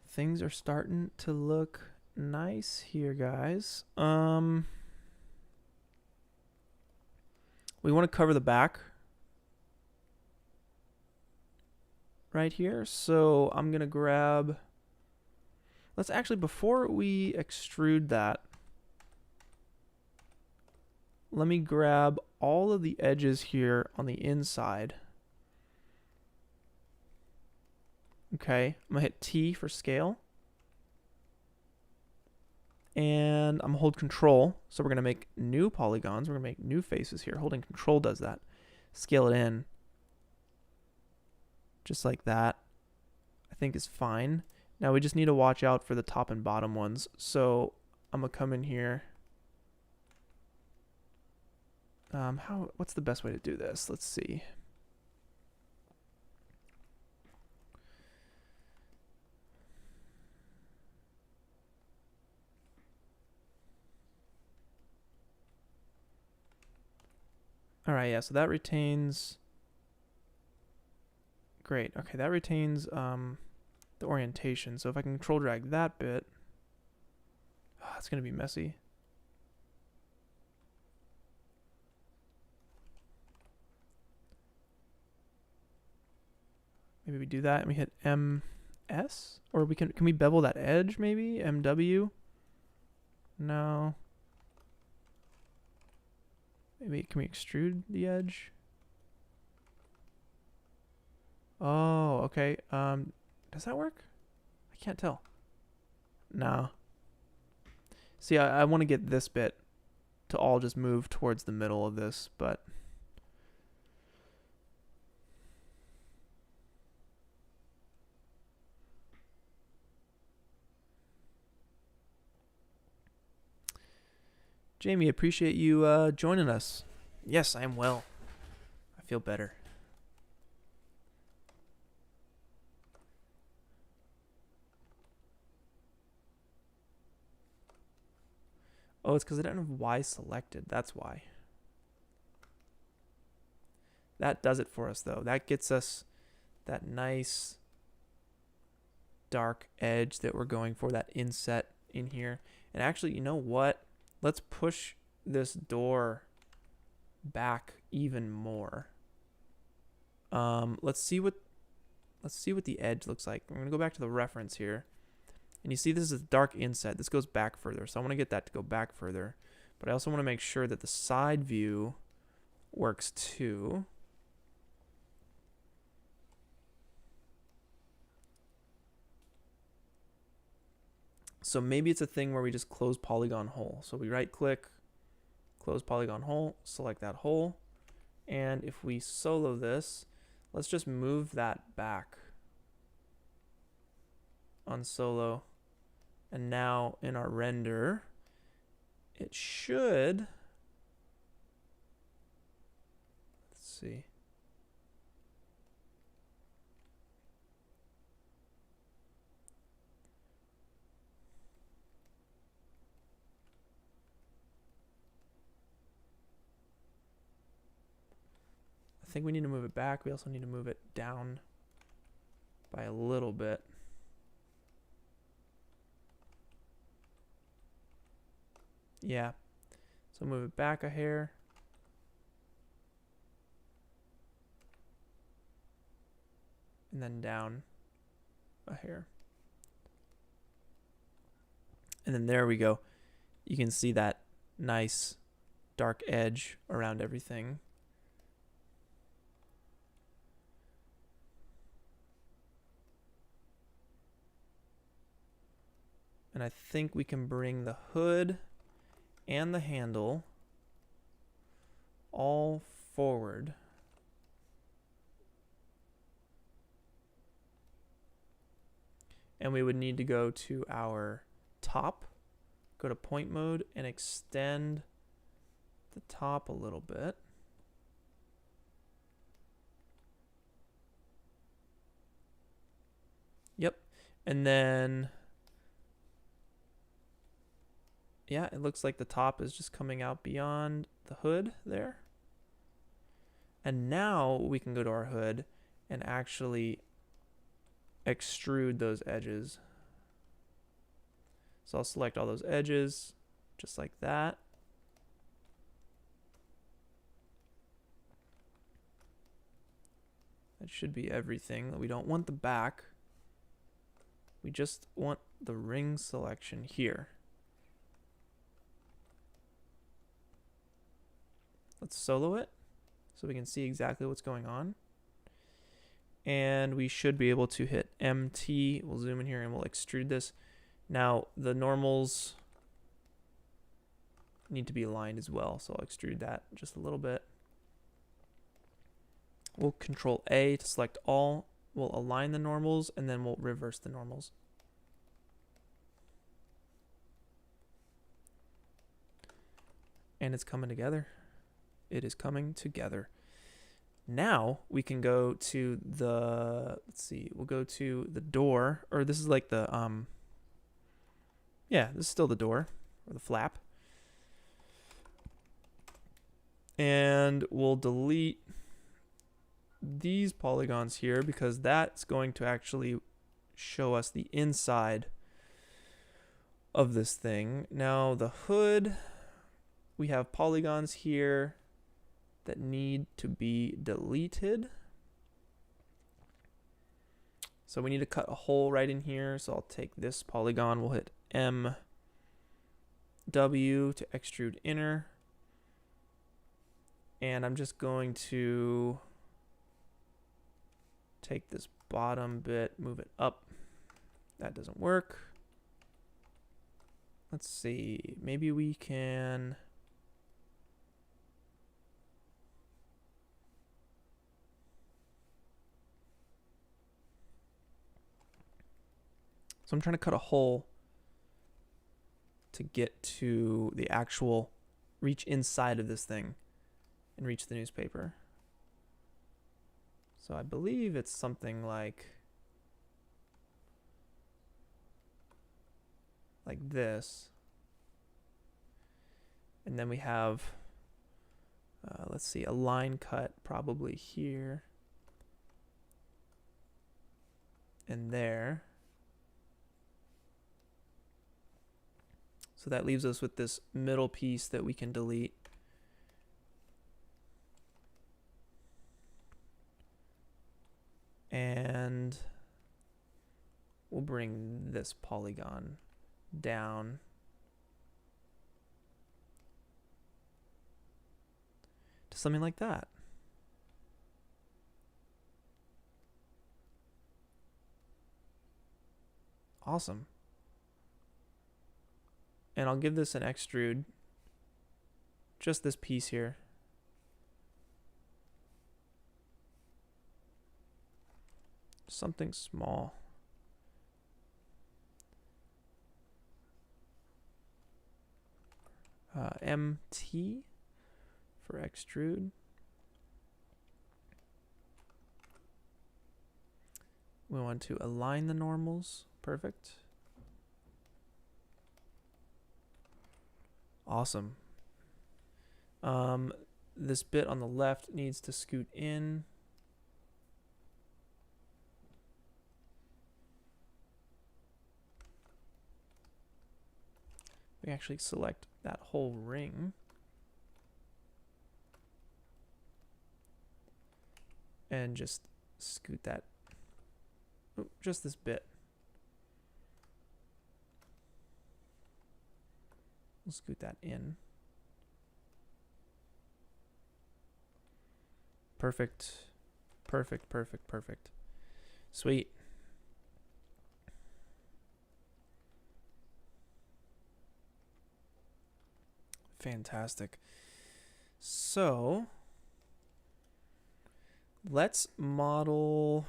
Things are starting to look nice here, guys. We want to cover the back right here. So I'm going to grab, let's actually, before we extrude that, let me grab all of the edges here on the inside. Okay, I'm going to hit T for scale. And I'm going to hold Control. So we're going to make new polygons. We're going to make new faces here. Holding Control does that. Scale it in. Just like that. I think is fine. Now we just need to watch out for the top and bottom ones. So I'm going to come in here. What's the best way to do this? Let's see. All right, yeah, so that retains, great. Okay, that retains the orientation. So if I can control drag that bit, it's gonna be messy. Maybe we do that and we hit MS, or can we bevel that edge maybe, MW? No. Maybe, can we extrude the edge? Oh, okay. Does that work? I can't tell. No. See, I want to get this bit to all just move towards the middle of this, but Jamie, appreciate you joining us. Yes, I am well. I feel better. Oh, it's because I don't have Y selected. That's why. That does it for us, though. That gets us that nice dark edge that we're going for, that inset in here. And actually, you know what? Let's push this door back even more. Let's see what the edge looks like. We're gonna go back to the reference here. And you see this is a dark inset. This goes back further. So I want to get that to go back further. But I also want to make sure that the side view works too. So maybe it's a thing where we just close polygon hole. So we right click, close polygon hole, select that hole. And if we solo this, let's just move that back on solo. And now in our render, it should, let's see. I think we need to move it back. We also need to move it down by a little bit. Yeah. So move it back a hair. And then down a hair. And then there we go. You can see that nice dark edge around everything. And I think we can bring the hood and the handle all forward. And we would need to go to our top, go to point mode, and extend the top a little bit. Yep. And then, yeah, it looks like the top is just coming out beyond the hood there. And now we can go to our hood and actually extrude those edges. So I'll select all those edges just like that. That should be everything. We don't want the back. We just want the ring selection here. Let's solo it so we can see exactly what's going on. And we should be able to hit MT. We'll zoom in here and we'll extrude this. Now, the normals need to be aligned as well, so I'll extrude that just a little bit. We'll Control A to select all. We'll align the normals, and then we'll reverse the normals. And it's coming together. It is coming together. Now we can go to the, let's see, we'll go to the door, or this is like the, yeah, this is still the door, or the flap. And we'll delete these polygons here because that's going to actually show us the inside of this thing. Now the hood, we have polygons here that need to be deleted. So we need to cut a hole right in here. So I'll take this polygon, we'll hit M, W to extrude inner. And I'm just going to take this bottom bit, move it up. That doesn't work. Let's see, maybe we can... So I'm trying to cut a hole to get to the actual, reach inside of this thing and reach the newspaper. So I believe it's something like this. And then we have, let's see, a line cut probably here and there. So that leaves us with this middle piece that we can delete. And we'll bring this polygon down. To something like that. Awesome. And I'll give this an extrude. Just this piece here. Something small. MT for extrude. We want to align the normals. Perfect. Awesome. This bit on the left needs to scoot in. We actually select that whole ring. And just scoot that, just this bit. We'll scoot that in. Perfect. Perfect, perfect, perfect. Sweet. Fantastic. So let's model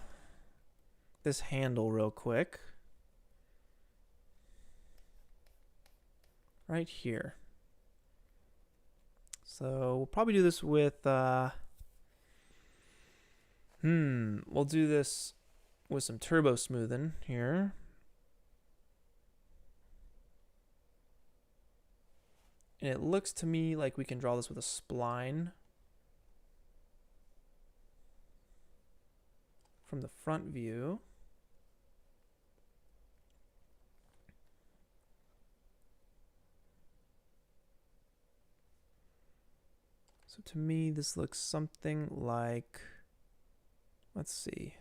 this handle real quick. Right here. So we'll probably do this with, we'll do this with some turbo smoothing here. And it looks to me like we can draw this with a spline from the front view. So to me, this looks something like, let's see.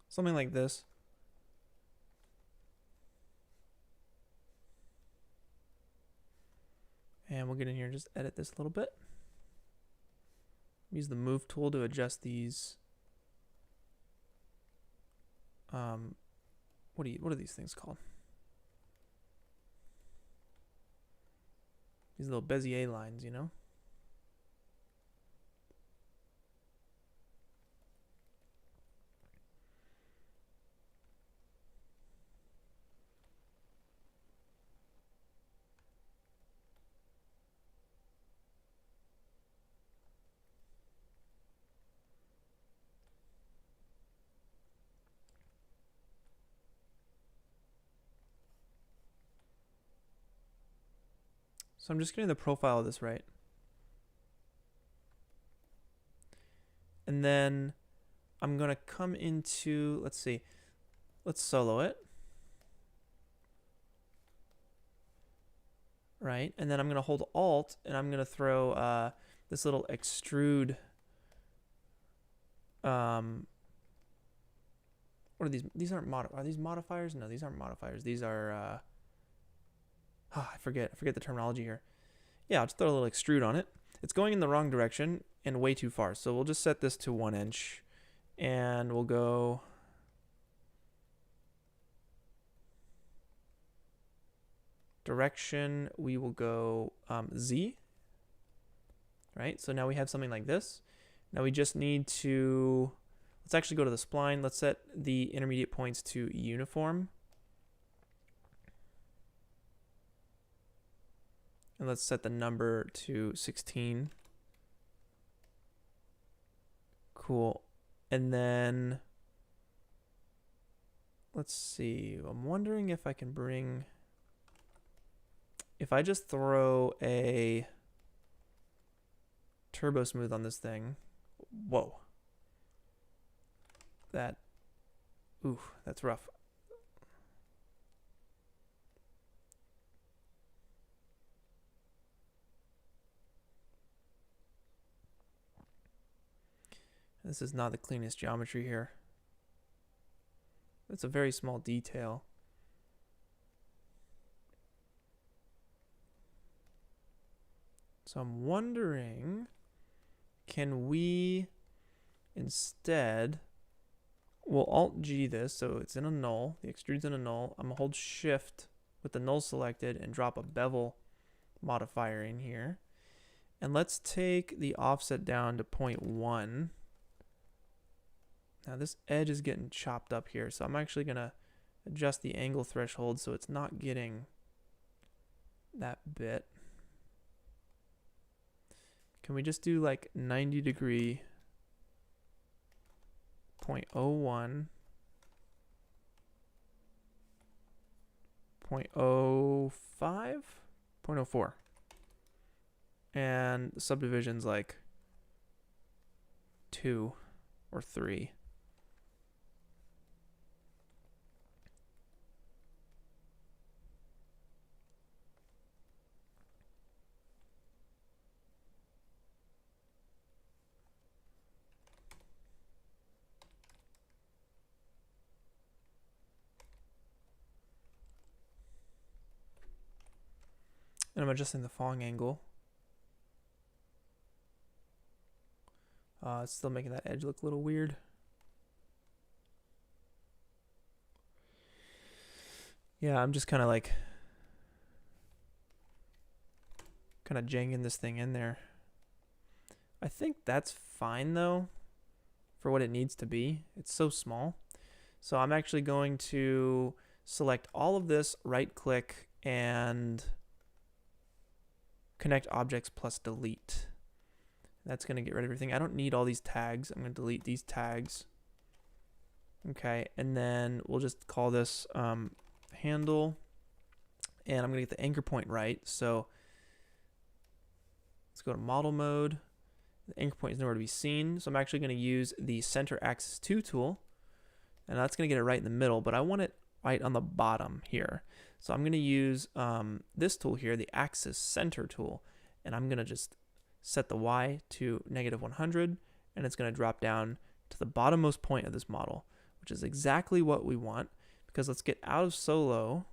Something like this. And we'll get in here and just edit this a little bit. Use the move tool to adjust these. What are these things called? These little Bezier lines, you know? So I'm just getting the profile of this right. And then I'm going to come into, let's see, let's solo it. Right, and then I'm going to hold Alt, and I'm going to throw this little extrude. What are these? These aren't are these modifiers? No, these aren't modifiers. These are I forget the terminology here. Yeah, I'll just throw a little extrude on it. It's going in the wrong direction and way too far. So we'll just set this to 1 inch, and we'll go direction. We will go Z. Right. So now we have something like this. Now we just need to, let's actually go to the spline. Let's set the intermediate points to uniform. And let's set the number to 16. Cool. And then let's see. I'm wondering if I can bring, if I just throw a turbo smooth on this thing. Whoa. Ooh, that's rough. This is not the cleanest geometry here. It's a very small detail. So I'm wondering, can we instead, we'll Alt-G this, so it's in a null, the extrude's in a null. I'm gonna hold Shift with the null selected and drop a bevel modifier in here. And let's take the offset down to 0.1. Now this edge is getting chopped up here, so I'm actually gonna adjust the angle threshold so it's not getting that bit. Can we just do like 90 degree 0.01, 0.05, 0.04, and the subdivision's like 2 or 3. And I'm adjusting the falling angle. It's still making that edge look a little weird. Yeah, I'm just kind of janging this thing in there. I think that's fine though for what it needs to be. It's so small. So I'm actually going to select all of this, right click, and connect objects plus delete. That's going to get rid of everything. I don't need all these tags. I'm going to delete these tags. Okay, and then we'll just call this handle, and I'm going to get the anchor point right. So let's go to model mode. The anchor point is nowhere to be seen, so I'm actually going to use the center axis 2 tool, and that's going to get it right in the middle, but I want it right on the bottom here. So I'm going to use this tool here, the axis center tool, and I'm going to just set the Y to -100, and it's going to drop down to the bottommost point of this model, which is exactly what we want, because let's get out of solo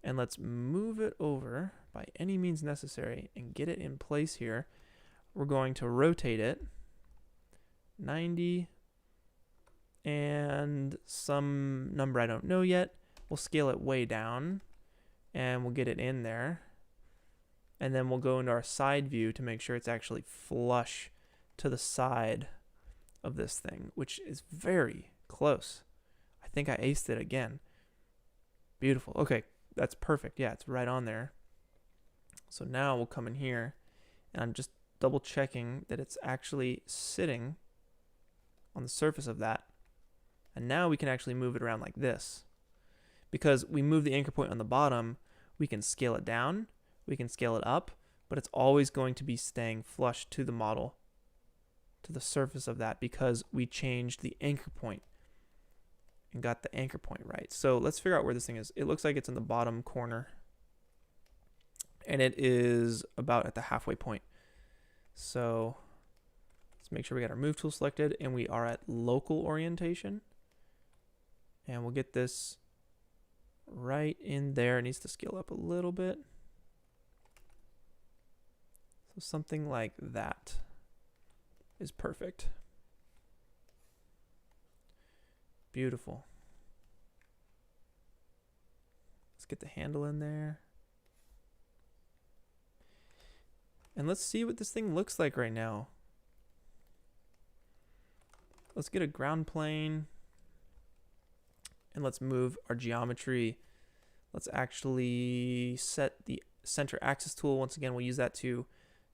and let's move it over by any means necessary and get it in place here. We're going to rotate it 90 and some number I don't know yet. We'll scale it way down and we'll get it in there. And then we'll go into our side view to make sure it's actually flush to the side of this thing, which is very close. I think I aced it again. Beautiful. Okay, that's perfect. Yeah, it's right on there. So now we'll come in here and I'm just double checking that it's actually sitting on the surface of that. And now we can actually move it around like this. Because we move the anchor point on the bottom, we can scale it down, we can scale it up, but it's always going to be staying flush to the model, to the surface of that, because we changed the anchor point and got the anchor point right. So let's figure out where this thing is. It looks like it's in the bottom corner, and it is about at the halfway point. So let's make sure we got our move tool selected, and we are at local orientation, and we'll get this right in there. It needs to scale up a little bit. So something like that is perfect. Beautiful. Let's get the handle in there. And let's see what this thing looks like right now. Let's get a ground plane. And let's move our geometry. Let's actually set the center axis tool. Once again, we'll use that to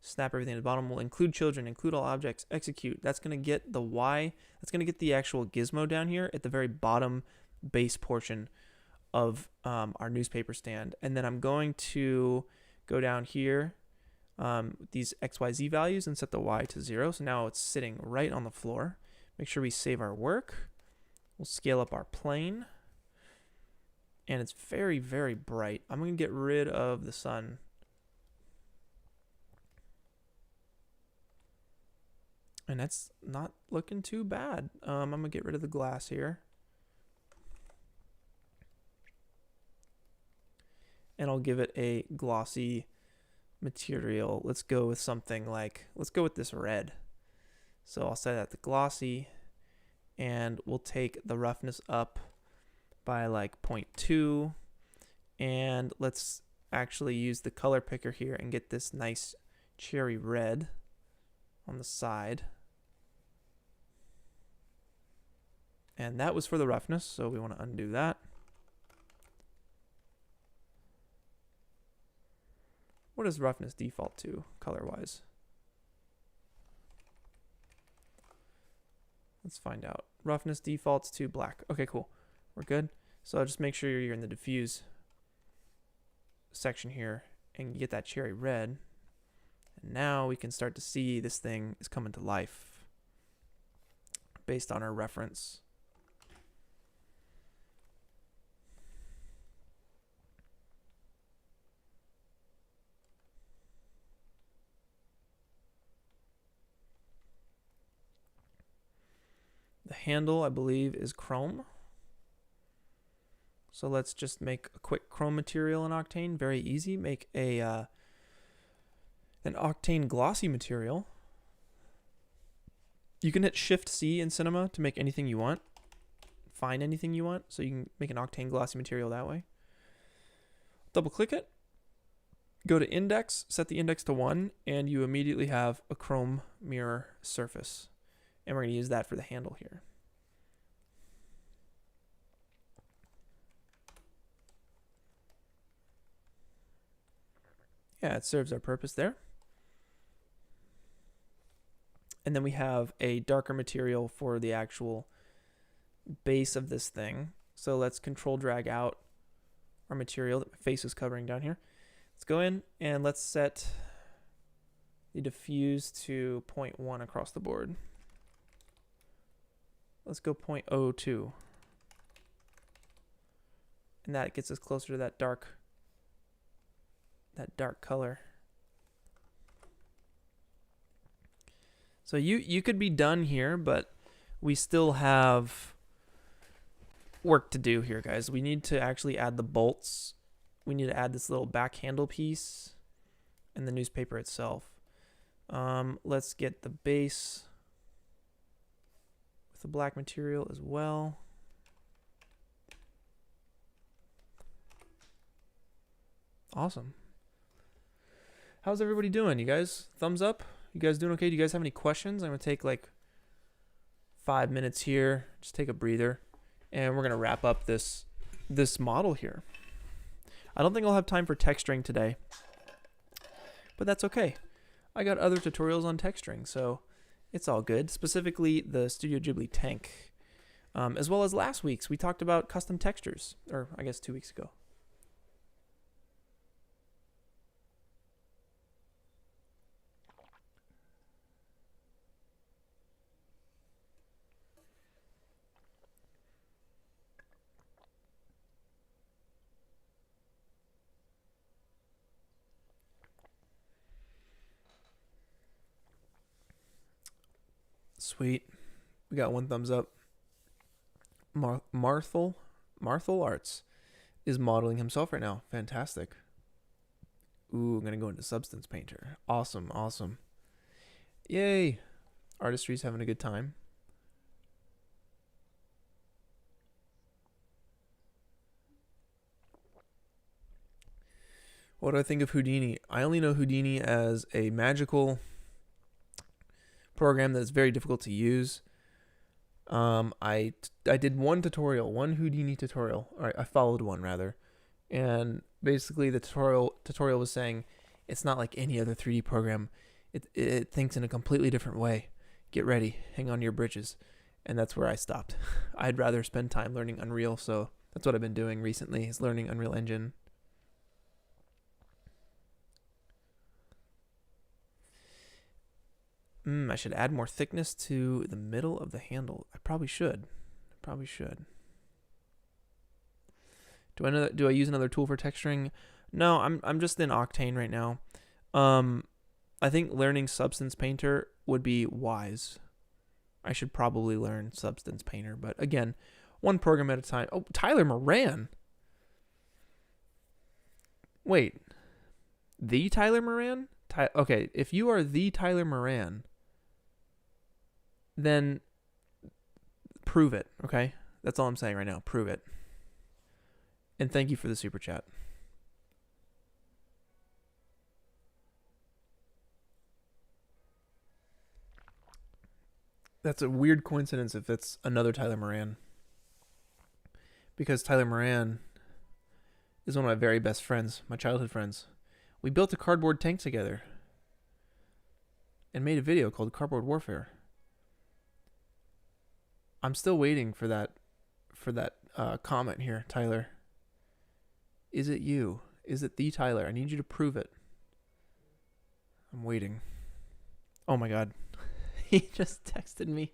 snap everything at the bottom. We'll include children, include all objects, execute. That's going to get the Y. That's going to get the actual gizmo down here at the very bottom base portion of our newspaper stand. And then I'm going to go down here, these XYZ values, and set the Y to 0. So now it's sitting right on the floor. Make sure we save our work. We'll scale up our plane. And it's very, very bright. I'm going to get rid of the sun. And that's not looking too bad. I'm going to get rid of the glass here. And I'll give it a glossy material. Let's go with something like, let's go with this red. So I'll set that to glossy, and we'll take the roughness up by like 0.2, and let's actually use the color picker here and get this nice cherry red on the side. And that was for the roughness, so we want to undo that. What does roughness default to color-wise? Let's find out. Roughness defaults to black. Okay, cool. We're good. So just make sure you're in the diffuse section here and get that cherry red. And now we can start to see this thing is coming to life based on our reference. The handle, I believe, is chrome. So let's just make a quick chrome material in Octane. Very easy. Make a an Octane glossy material. You can hit Shift-C in Cinema to make anything you want. Find anything you want. So you can make an Octane glossy material that way. Double click it. Go to index, set the index to 1, and you immediately have a chrome mirror surface. And we're going to use that for the handle here. Yeah, it serves our purpose there. And then we have a darker material for the actual base of this thing. So let's control drag out our material that my face is covering down here. Let's go in and let's set the diffuse to 0.1 across the board. Let's go 0.02. And that gets us closer to that dark color. So you could be done here, but we still have work to do here, guys. We need to actually add the bolts. We need to add this little back handle piece and the newspaper itself. Let's get the base with the black material as well. Awesome. How's everybody doing? You guys, thumbs up? You guys doing okay? Do you guys have any questions? I'm going to take like 5 minutes here, just take a breather, and we're going to wrap up this model here. I don't think I'll have time for texturing today, but that's okay. I got other tutorials on texturing, so it's all good. Specifically, the Studio Ghibli tank, as well as last week's. We talked about custom textures, or I guess 2 weeks ago. Sweet. We got 1 thumbs up. Marthel Arts is modeling himself right now. Fantastic. Ooh, I'm going to go into Substance Painter. Awesome, awesome. Yay. Artistry's having a good time. What do I think of Houdini? I only know Houdini as a magical program that is very difficult to use. I did one Houdini tutorial. All right, I followed one rather, and basically the tutorial was saying it's not like any other 3D program. It thinks in a completely different way. Get ready, hang on to your britches, and that's where I stopped. I'd rather spend time learning Unreal, so that's what I've been doing recently is learning Unreal Engine. I should add more thickness to the middle of the handle. I probably should. Do I use another tool for texturing? No, I'm just in Octane right now. I think learning Substance Painter would be wise. I should probably learn Substance Painter, but again, one program at a time. Oh, Tyler Moran. Wait. The Tyler Moran? Okay, if you are the Tyler Moran, then prove it, okay? That's all I'm saying right now. Prove it. And thank you for the super chat. That's a weird coincidence if it's another Tyler Moran. Because Tyler Moran is one of my very best friends, my childhood friends. We built a cardboard tank together and made a video called Cardboard Warfare. I'm still waiting for that comment here, Tyler. Is it you? Is it the Tyler? I need you to prove it. I'm waiting. Oh my god. He just texted me.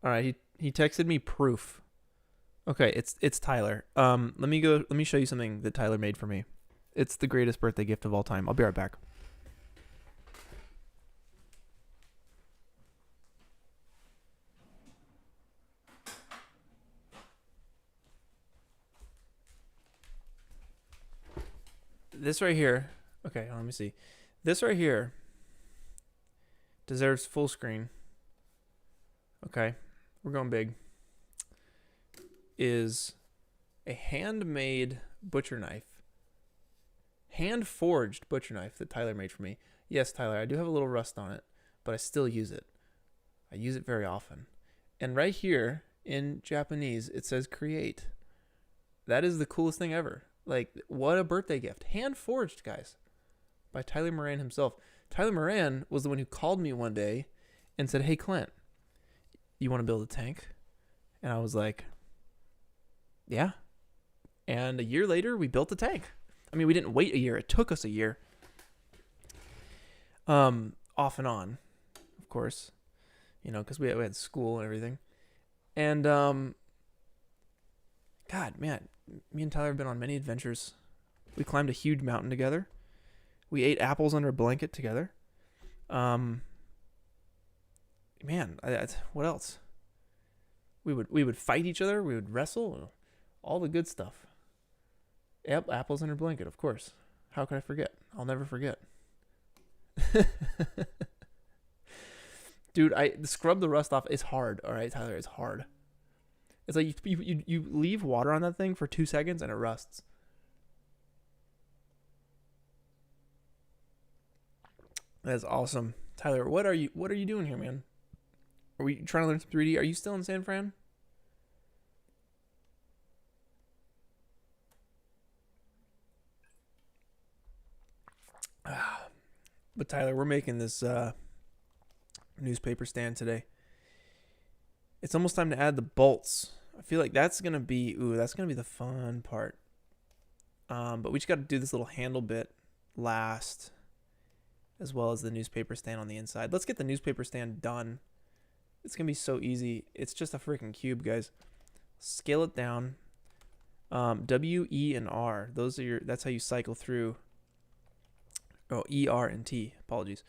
All right, he texted me proof. Okay, it's Tyler. Let me show you something that Tyler made for me. It's the greatest birthday gift of all time. I'll be right back. This right here. Okay, let me see. This right here deserves full screen. Okay, we're going big. Is a handmade butcher knife. Hand-forged butcher knife that Tyler made for me. Yes, Tyler, I do have a little rust on it, but I still use it. I use it very often. And right here in Japanese, it says create. That is the coolest thing ever. Like, what a birthday gift. Hand-forged, guys, by Tyler Moran himself. Tyler Moran was the one who called me one day and said, hey, Clint, you want to build a tank? And I was like, yeah. And a year later, we built a tank. I mean, we didn't wait a year. It took us a year. Off and on, of course. You know, because we had school and everything. And, God, man, me and Tyler have been on many adventures. We climbed a huge mountain together. We ate apples under a blanket together. Man, what else? We would fight each other. We would wrestle. All the good stuff. Yep, apples under a blanket, of course. How could I forget? I'll never forget. Dude, scrub the rust off. It's hard, all right, Tyler. It's hard. It's like you leave water on that thing for 2 seconds and it rusts. That's awesome, Tyler. What are you doing here, man? Are we trying to learn some 3D? Are you still in San Fran? But Tyler, we're making this newspaper stand today. It's almost time to add the bolts. I feel like that's gonna be the fun part. But we just got to do this little handle bit last, as well as the newspaper stand on the inside. Let's get the newspaper stand done. It's gonna be so easy. It's just a freaking cube, guys. Scale it down. W, E, and R. Those are that's how you cycle through. Oh, E, R, and T. Apologies.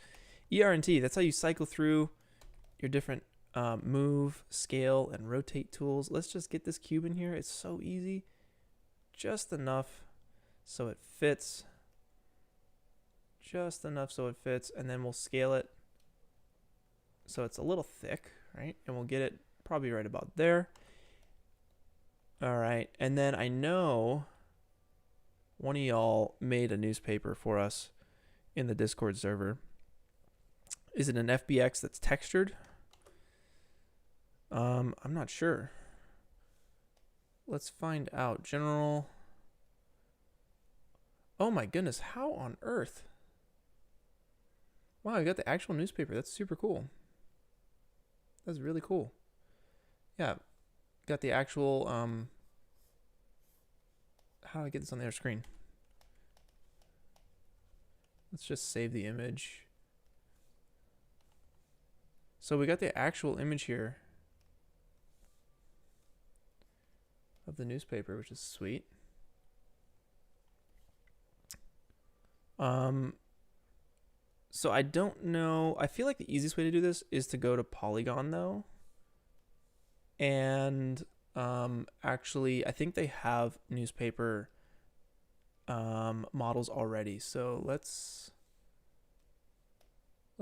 E, R, and T. That's how you cycle through your different move, scale, and rotate tools. Let's just get this cube in here. It's so easy. Just enough so it fits. Just enough so it fits. And then we'll scale it so it's a little thick, right? And we'll get it probably right about there. All right. And then I know one of y'all made a newspaper for us in the Discord server. Is it an FBX that's textured? I'm not sure. Let's find out. General. Oh my goodness, how on earth? Wow, I got the actual newspaper. That's super cool. That's really cool. Yeah, got the actual, how do I get this on their screen? Let's just save the image. So we got the actual image here of the newspaper, which is sweet. So I don't know. I feel like the easiest way to do this is to go to Polygon though. And actually, I think they have newspaper models already. So let's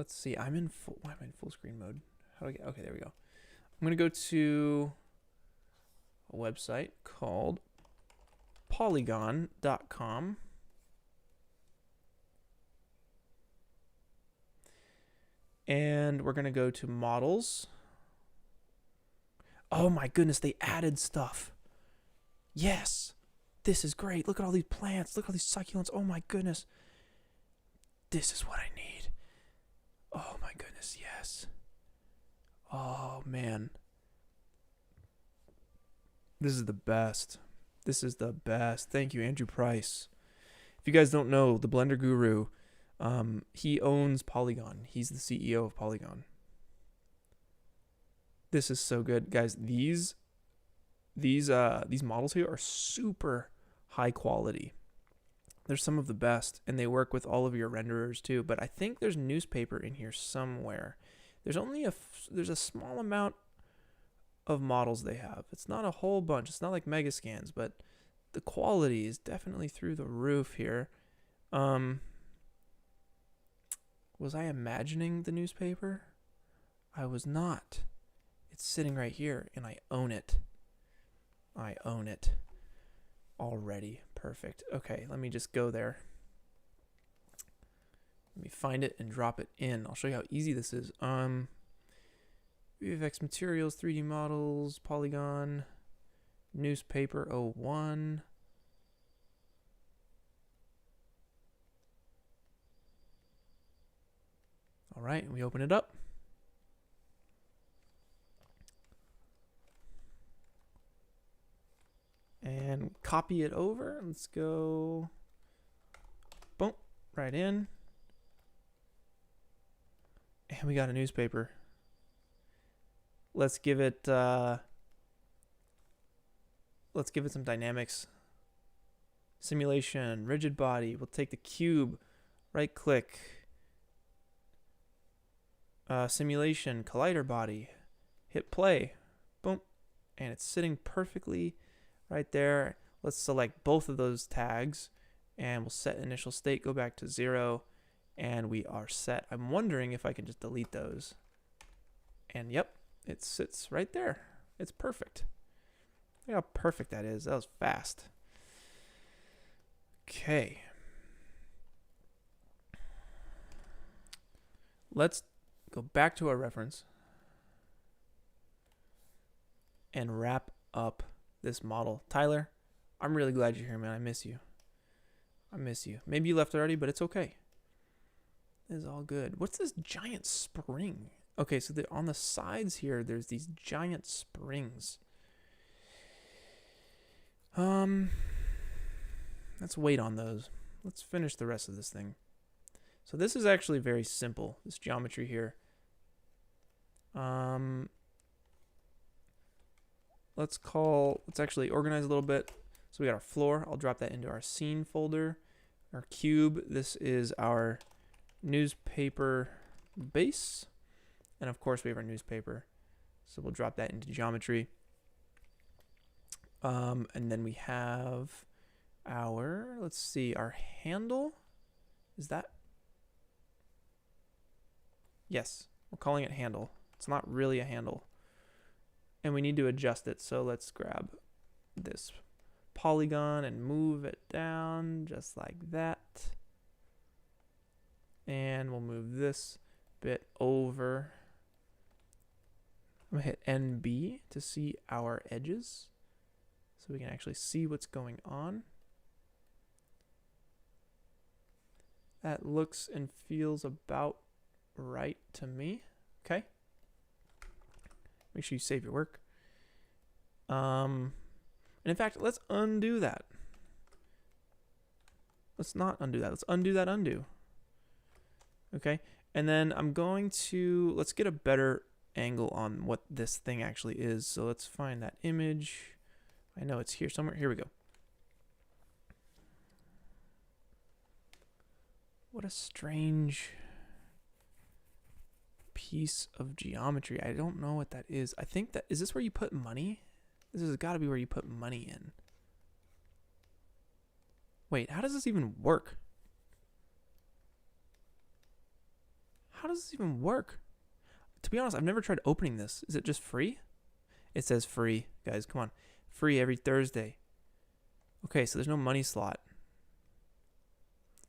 see. Why am I in full screen mode? How do I get? Okay, there we go. I'm gonna go to a website called polygon.com. And we're gonna go to models. Oh my goodness, they added stuff. Yes, this is great. Look at all these plants. Look at all these succulents. Oh my goodness. This is what I need. Oh my goodness, yes. Oh man. This is the best. This is the best. Thank you, Andrew Price. If you guys don't know, the Blender Guru, he owns Polygon. He's the CEO of Polygon. This is so good, guys. These models here are super high quality. They're some of the best, and they work with all of your renderers too. But I think there's newspaper in here somewhere. There's a small amount of models they have. It's not a whole bunch. It's not like Megascans, but the quality is definitely through the roof here. Was I imagining the newspaper? I was not. It's sitting right here, and I own it. I own it already. Perfect. Okay, let me just go there. Let me find it and drop it in. I'll show you how easy this is. VFX materials, 3D models, Polygon, newspaper 01. All right, we open it up. And copy it over. Let's go. Boom, right in. And we got a newspaper. Let's give it some dynamics. Simulation, rigid body. We'll take the cube, right click. Simulation, collider body. Hit play. Boom. And it's sitting perfectly right there. Let's select both of those tags and we'll set initial state, go back to 0, and we are set. I'm wondering if I can just delete those. And yep, it sits right there. It's perfect. Look how perfect that is. That was fast. Okay. Let's go back to our reference and wrap up this model. Tyler, I'm really glad you're here, man. I miss you. I miss you. Maybe you left already, but it's okay. It's all good. What's this giant spring? Okay, so on the sides here, there's these giant springs. Let's wait on those. Let's finish the rest of this thing. So this is actually very simple, this geometry here. Let's actually organize a little bit. So we got our floor. I'll drop that into our scene folder. Our cube, this is our newspaper base. And of course we have our newspaper. So we'll drop that into geometry. And then we have our, let's see, our handle. Is that? Yes, we're calling it handle. It's not really a handle. And we need to adjust it. So let's grab this polygon and move it down just like that. And we'll move this bit over. I'm gonna hit NB to see our edges so we can actually see what's going on. That looks and feels about right to me. Okay. Make sure you save your work. And in fact, let's undo that. Let's not undo that. Let's undo that undo. Okay. And then I'm going to, let's get a better angle on what this thing actually is. So let's find that image. I know it's here somewhere. Here we go. What a strange piece of geometry. I don't know what that is. I think that, is this where you put money? This has got to be where you put money in. Wait, how does this even work? How does this even work? To be honest, I've never tried opening this. Is it just free? It says free, guys. Come on. Free every Thursday. Okay, so there's no money slot.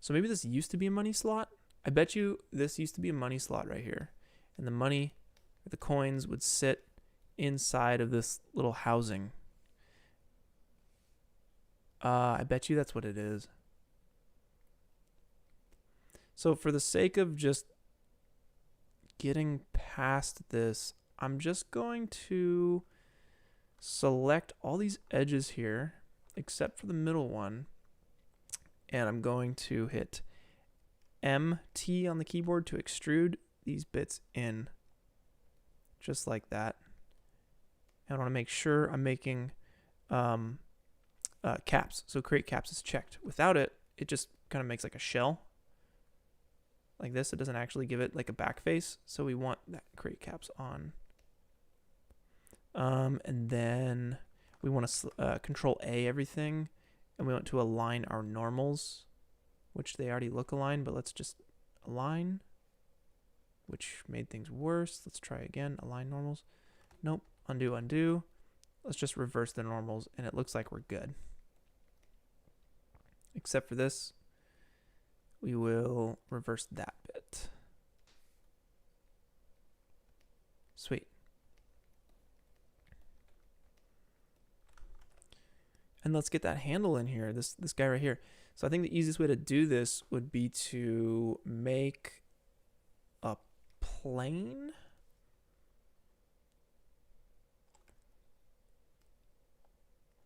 So maybe this used to be a money slot. I bet you this used to be a money slot right here. And the money, the coins would sit inside of this little housing. I bet you that's what it is. So for the sake of just getting past this, I'm just going to select all these edges here, except for the middle one. And I'm going to hit MT on the keyboard to extrude these bits in, just like that. And I want to make sure I'm making caps. So create caps is checked. Without it, it just kind of makes like a shell. Like this, it doesn't actually give it like a back face. So we want that create caps on. And then we want to control A everything. And we want to align our normals, which they already look aligned, but let's just align, which made things worse. Let's try again, align normals. Nope, undo, undo. Let's just reverse the normals, and it looks like we're good. Except for this, we will reverse that bit. Sweet. And let's get that handle in here, this guy right here. So I think the easiest way to do this would be to make a plane.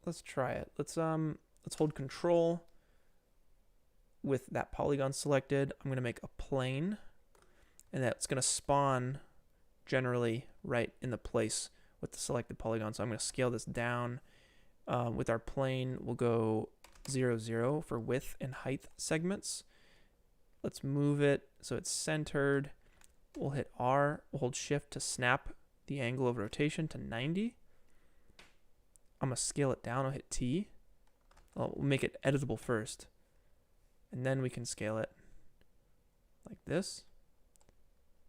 Let's try it. Let's hold control with that polygon selected. I'm going to make a plane, and that's going to spawn generally right in the place with the selected polygon. So I'm going to scale this down. With our plane, we'll go 0, 0 for width and height segments. Let's move it so it's centered. We'll hit R. We'll hold shift to snap the angle of rotation to 90. I'm going to scale it down. I'll hit T. We'll make it editable first. And then we can scale it like this.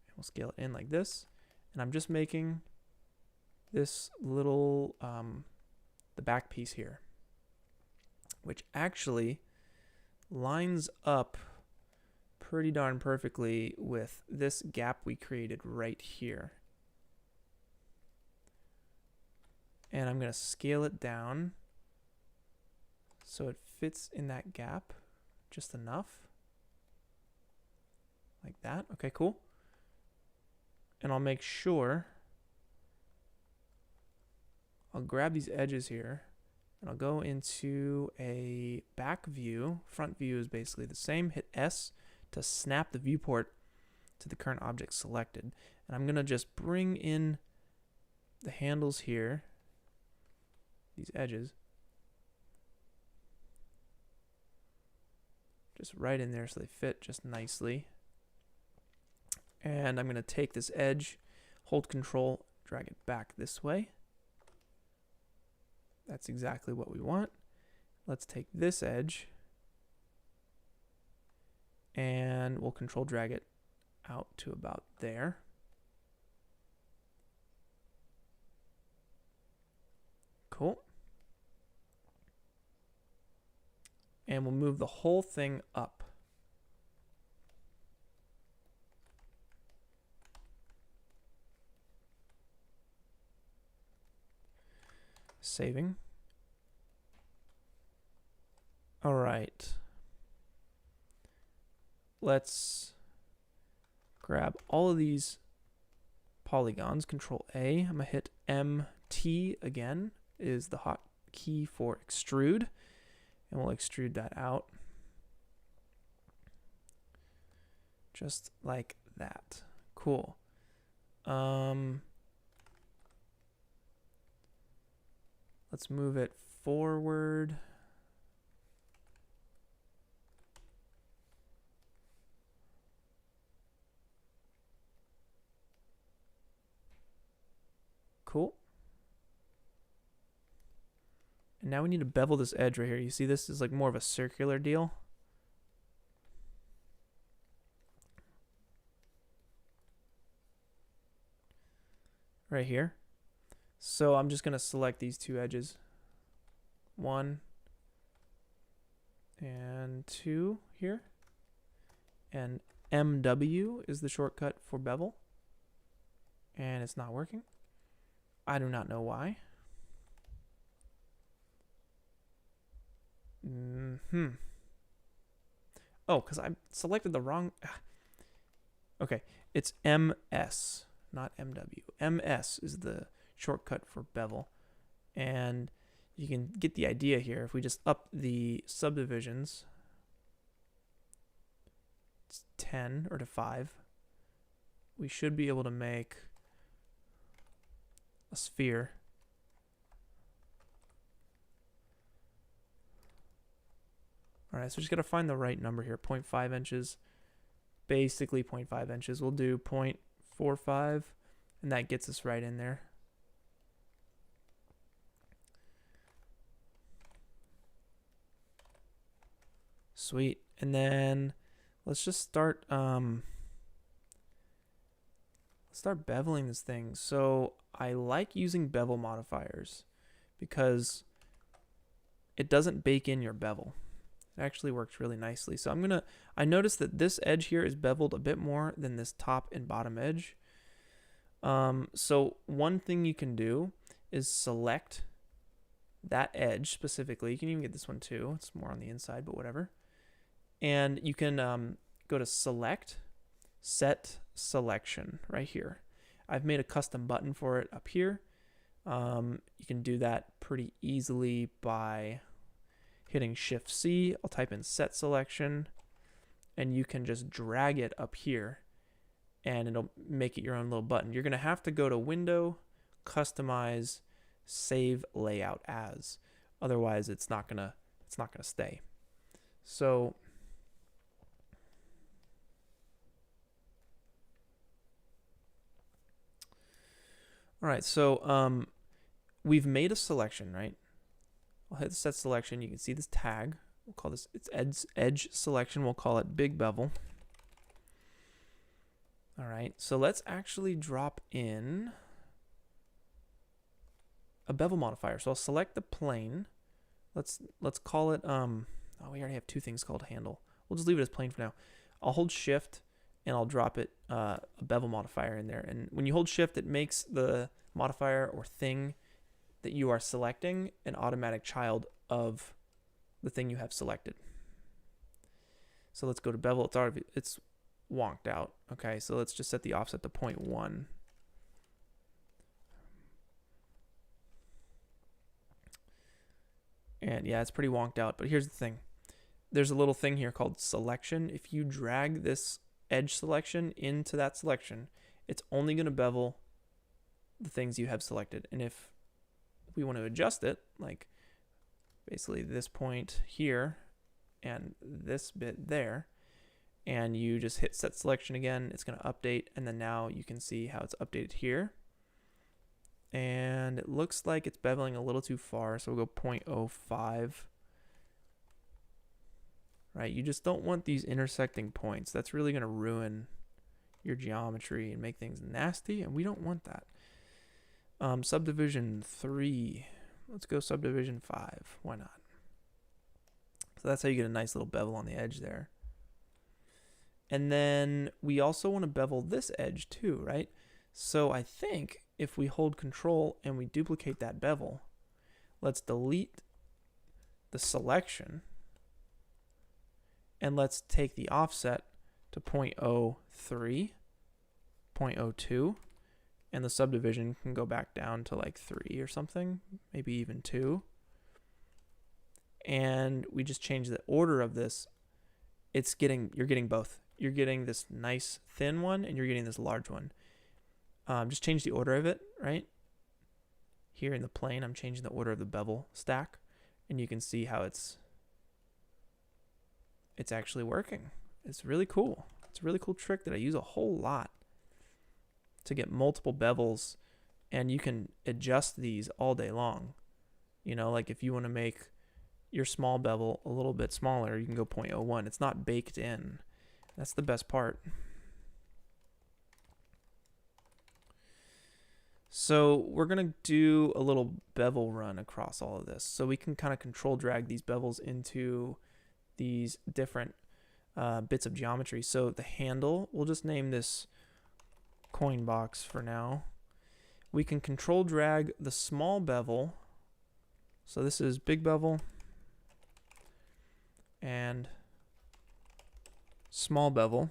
And we'll scale it in like this. And I'm just making this little the back piece here, which actually lines up pretty darn perfectly with this gap we created right here. And I'm going to scale it down so it fits in that gap just enough. Like that. Okay, cool. And I'll make sure I'll grab these edges here and I'll go into a back view. Front view is basically the same. Hit S to snap the viewport to the current object selected. And I'm going to just bring in the handles here, these edges, just right in there so they fit just nicely. And I'm going to take this edge, hold control, drag it back this way. That's exactly what we want. Let's take this edge and we'll control drag it out to about there. Cool. And we'll move the whole thing up. Saving. All right. Let's grab all of these polygons, Control A. I'm gonna hit MT again, is the hot key for extrude, and we'll extrude that out. Just like that. Cool. Let's move it forward. Cool. And now we need to bevel this edge right here. You see this is like more of a circular deal. Right here. So I'm just going to select these two edges. 1 and 2 here. And MW is the shortcut for bevel. And it's not working. I do not know why. Oh, because I selected the wrong... Okay, it's MS, not MW. MS is the shortcut for bevel. And you can get the idea here. If we just up the subdivisions, it's 10 or to 5, we should be able to make a sphere. All right, so just got to find the right number here. 0.5 inches, basically 0.5 inches. We'll do 0.45, and that gets us right in there. Sweet. And then let's just start beveling this thing. So I like using bevel modifiers because it doesn't bake in your bevel. It actually works really nicely. So I noticed that this edge here is beveled a bit more than this top and bottom edge. So one thing you can do is select that edge specifically. You can even get this one too. It's more on the inside, but whatever. And you can go to select, set selection right here. I've made a custom button for it up here. You can do that pretty easily by hitting Shift C. I'll type in set selection, and you can just drag it up here and it'll make it your own little button. You're gonna have to go to Window, Customize, Save Layout As. Otherwise it's not gonna stay. So all right, so we've made a selection, right? I'll hit the set selection. You can see this tag. We'll call this, it's edge selection. We'll call it big bevel. All right, so let's actually drop in a bevel modifier. So I'll select the plane. Let's call it, oh, we already have two things called handle. We'll just leave it as plane for now. I'll hold Shift and I'll drop it, a bevel modifier in there. And when you hold Shift, it makes the modifier or thing that you are selecting an automatic child of the thing you have selected. So let's go to bevel. It's wonked out. Okay, so let's just set the offset to 0.1. And yeah, it's pretty wonked out, but here's the thing. There's a little thing here called selection. If you drag this edge selection into that selection, it's only going to bevel the things you have selected. And if we want to adjust it, like basically this point here, and this bit there, and you just hit set selection again, it's going to update, and then now you can see how it's updated here. And it looks like it's beveling a little too far, so we'll go 0.05. Right, you just don't want these intersecting points. That's really going to ruin your geometry and make things nasty, and we don't want that. Subdivision 3. Let's go subdivision 5. Why not? So that's how you get a nice little bevel on the edge there. And then we also want to bevel this edge too, right? So I think if we hold control and we duplicate that bevel, let's delete the selection and let's take the offset to 0.03, 0.02, and the subdivision can go back down to like 3 or something, maybe even 2. And we just change the order of this. You're getting both. You're getting this nice thin one and you're getting this large one. Just change the order of it, right? Here in the plane, I'm changing the order of the bevel stack, and you can see how it's actually working. It's really cool. It's a really cool trick that I use a whole lot to get multiple bevels, and you can adjust these all day long. You know, like if you want to make your small bevel a little bit smaller, you can go 0.01. It's not baked in. That's the best part. So we're going to do a little bevel run across all of this. So we can kind of control drag these bevels into these different bits of geometry. So the handle, we'll just name this coin box for now. We can control drag the small bevel. So this is big bevel and small bevel.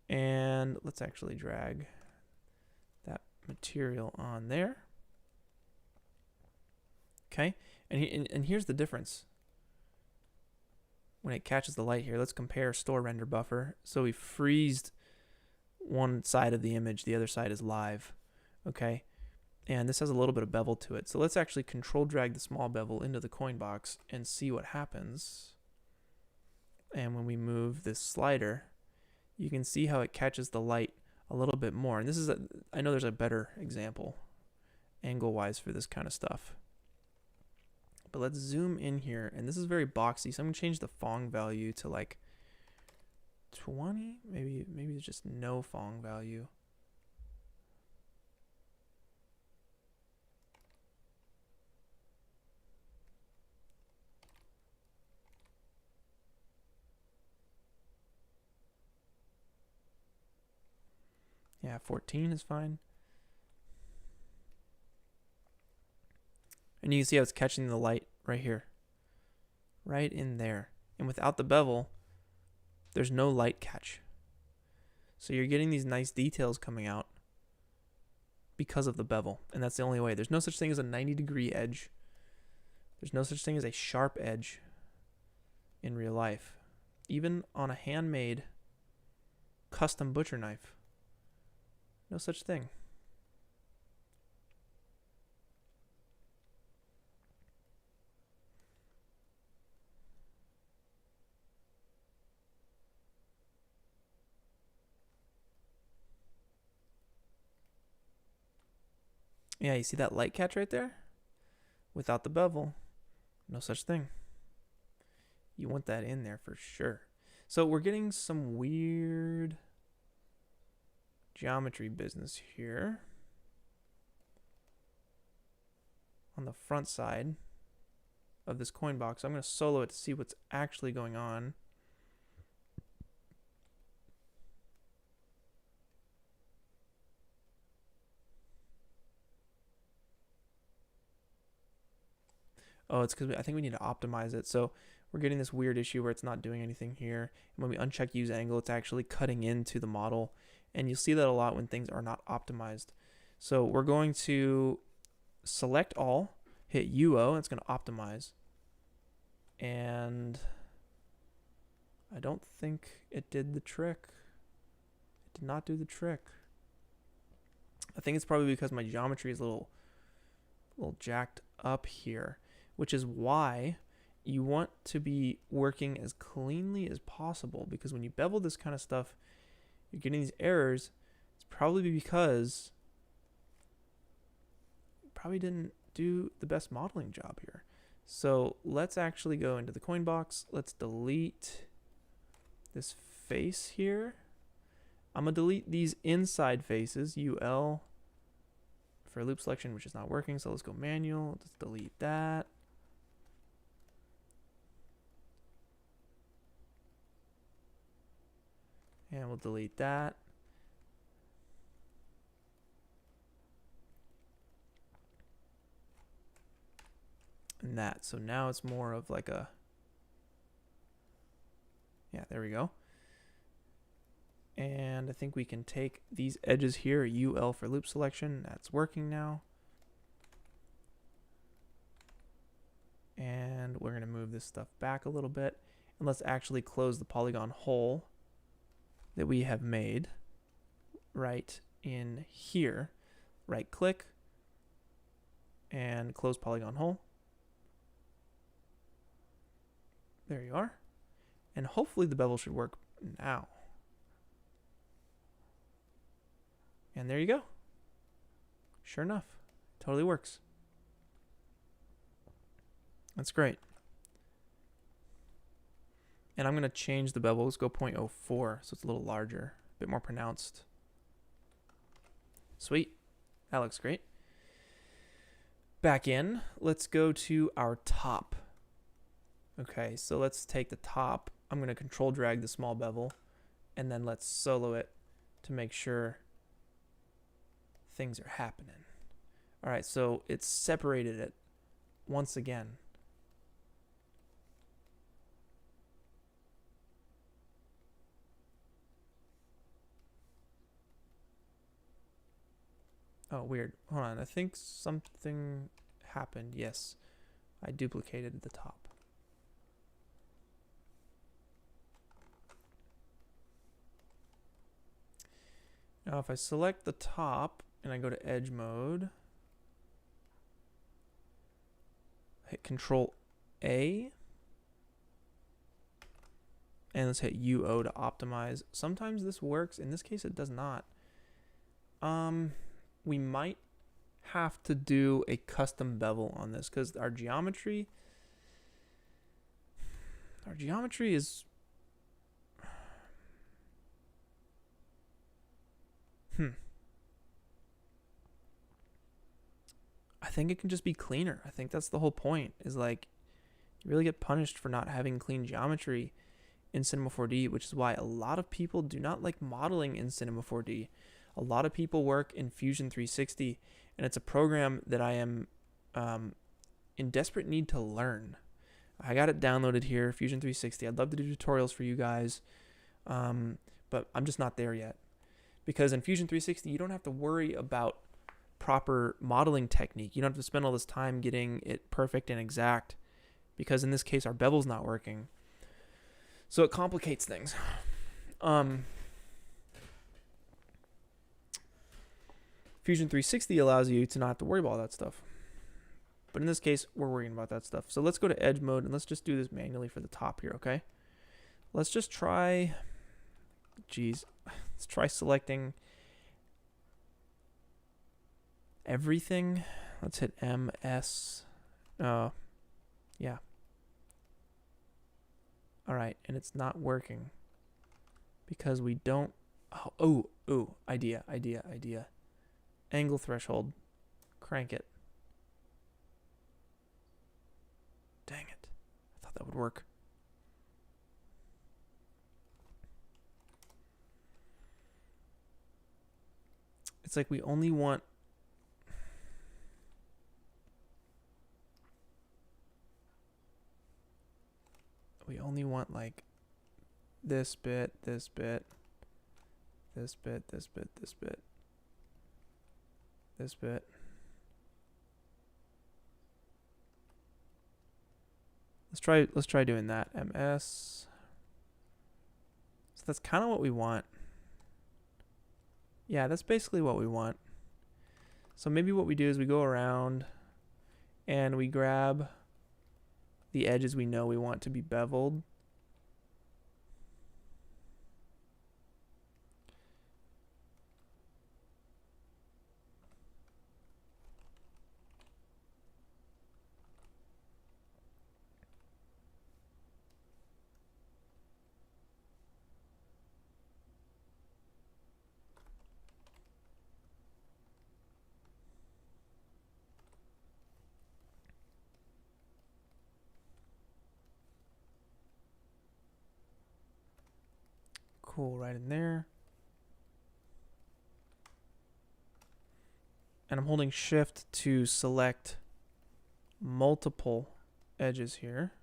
And let's actually drag that material on there. Okay, and here's the difference. When it catches the light here, let's compare store render buffer. So we freezed one side of the image, the other side is live. Okay, and this has a little bit of bevel to it. So let's actually control drag the small bevel into the coin box and see what happens. And when we move this slider, you can see how it catches the light a little bit more. And this is, I know there's a better example angle-wise for this kind of stuff. But let's zoom in here, and this is very boxy, so I'm gonna change the Phong value to like 20, maybe there's just no Phong value. Yeah, 14 is fine. And you can see how it's catching the light right here. Right in there. And without the bevel, there's no light catch. So you're getting these nice details coming out because of the bevel. And that's the only way. There's no such thing as a 90-degree edge. There's no such thing as a sharp edge in real life. Even on a handmade custom butcher knife. No such thing. Yeah, you see that light catch right there? Without the bevel, no such thing. You want that in there for sure. So we're getting some weird geometry business here on the front side of this coin box. I'm going to solo it to see what's actually going on. Oh, it's because I think we need to optimize it. So we're getting this weird issue where it's not doing anything here. And when we uncheck use angle, it's actually cutting into the model. And you'll see that a lot when things are not optimized. So we're going to select all, hit UO, and it's going to optimize. And I don't think it did the trick. It did not do the trick. I think it's probably because my geometry is a little jacked up here, which is why you want to be working as cleanly as possible, because when you bevel this kind of stuff, you're getting these errors. It's probably because you probably didn't do the best modeling job here. So let's actually go into the coin box. Let's delete this face here. I'm going to delete these inside faces, UL, for loop selection, which is not working. So let's go manual. Let's delete that. And we'll delete that. And that. So now it's more of like a, yeah, there we go. And I think we can take these edges here, UL for loop selection. That's working now. And we're going to move this stuff back a little bit. And let's actually close the polygon hole that we have made right in here. Right click and close polygon hole. There you are. And hopefully the bevel should work now. And there you go. Sure enough, totally works. That's great. And I'm going to change the bevel. Let's go 0.04 so it's a little larger, a bit more pronounced. Sweet. That looks great. Back in, let's go to our top. Okay, so let's take the top. I'm going to control drag the small bevel, and then let's solo it to make sure things are happening. All right, so it's separated it once again. Oh, weird. Hold on, I think something happened. Yes, I duplicated the top. Now if I select the top and I go to edge mode, hit Control A, and let's hit UO to optimize. Sometimes this works. In this case, it does not. We might have to do a custom bevel on this because our geometry is I think it can just be cleaner. I think that's the whole point, is like you really get punished for not having clean geometry in Cinema4D, which is why a lot of people do not like modeling in Cinema4D. A lot of people work in Fusion 360, and it's a program that I am in desperate need to learn. I got it downloaded here, Fusion 360. I'd love to do tutorials for you guys, but I'm just not there yet. Because in Fusion 360, you don't have to worry about proper modeling technique. You don't have to spend all this time getting it perfect and exact, because in this case, our bevel's not working. So it complicates things. Fusion 360 allows you to not have to worry about all that stuff. But in this case, we're worrying about that stuff. So let's go to edge mode and let's just do this manually for the top here, okay? Let's just try, let's try selecting everything. Let's hit MS. Yeah. All right, and it's not working because we don't, idea. Angle threshold, crank it. Dang it, I thought that would work. It's like we only want like this bit, this bit, this bit, this bit, this bit, this bit. Let's try doing that. MS. So that's kind of what we want. Yeah, that's basically what we want. So maybe what we do is we go around and we grab the edges we know we want to be beveled. Cool, right in there. And I'm holding shift to select multiple edges here.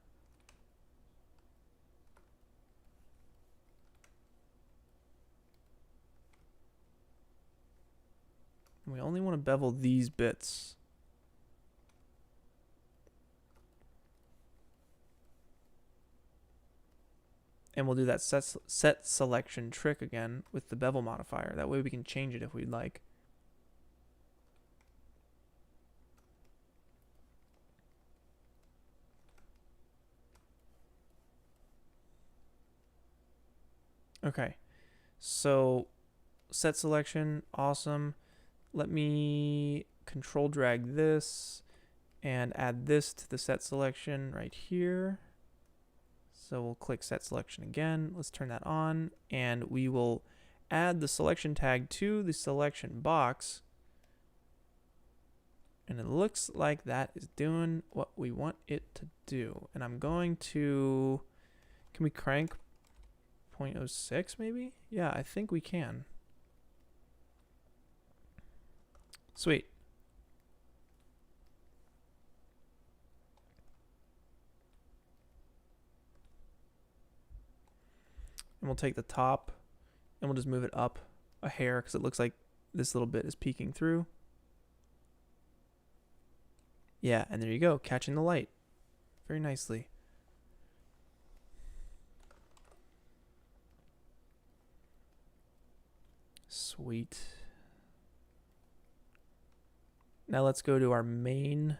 We only want to bevel these bits. And we'll do that set selection trick again with the bevel modifier. That way we can change it if we'd like. Okay, so set selection, awesome. Let me control drag this and add this to the set selection right here. So we'll click set selection again. Let's turn that on, and we will add the selection tag to the selection box. And it looks like that is doing what we want it to do. And I'm going to, can we crank 0.06 maybe? Yeah, I think we can. Sweet. And we'll take the top and we'll just move it up a hair because it looks like this little bit is peeking through. Yeah, and there you go, catching the light very nicely. Sweet. Now let's go to our main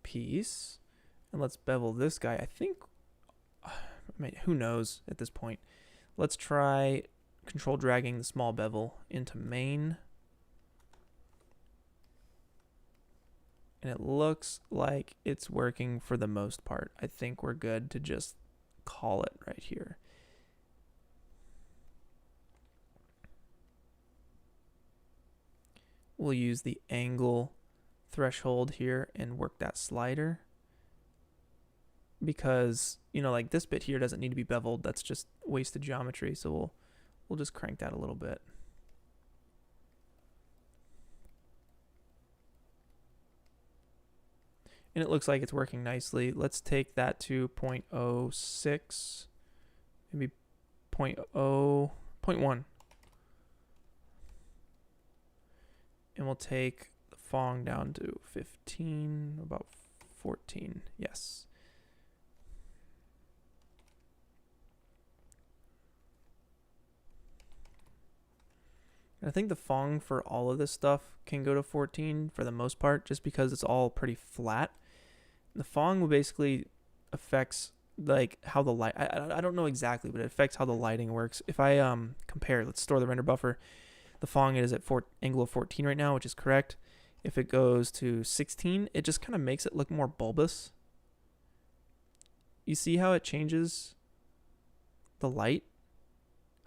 piece and let's bevel this guy. I think, I mean, who knows at this point. Let's try control dragging the small bevel into main. And it looks like it's working for the most part. I think we're good to just call it right here. We'll use the angle threshold here and work that slider. Because, you know, like this bit here doesn't need to be beveled. That's just wasted geometry. So we'll just crank that a little bit. And it looks like it's working nicely. Let's take that to 0.06, maybe 0.1. And we'll take the Fong down to 15, about 14, yes. And I think the Fong for all of this stuff can go to 14 for the most part, just because it's all pretty flat. The Fong will basically affects like how the light, I don't know exactly, but it affects how the lighting works. If I compare, let's store the render buffer. The Fong is at angle of 14 right now, which is correct. If it goes to 16, it just kind of makes it look more bulbous. You see how it changes the light?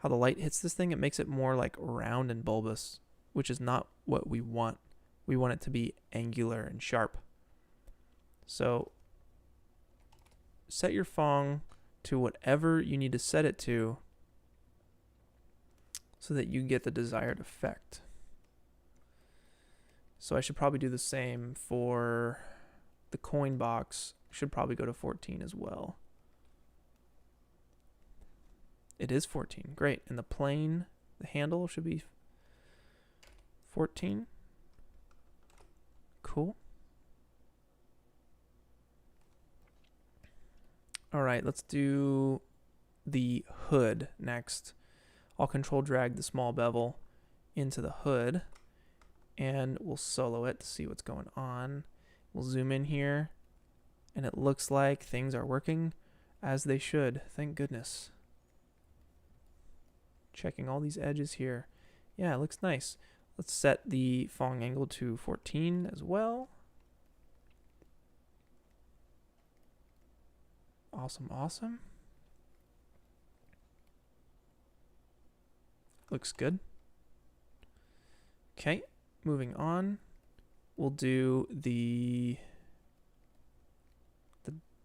How the light hits this thing, it makes it more like round and bulbous, which is not what we want. We want it to be angular and sharp. So set your Fong to whatever you need to set it to so that you get the desired effect. So I should probably do the same for the coin box. Should probably go to 14 as well. It is 14, great. And the plane, the handle should be 14. Cool. All right, let's do the hood next. I'll control drag the small bevel into the hood and we'll solo it to see what's going on. We'll zoom in here And it looks like things are working as they should. Thank goodness. Checking all these edges here. Yeah, it looks nice. Let's set the falling angle to 14 as well. Awesome, awesome. Looks good. Okay, moving on. We'll do the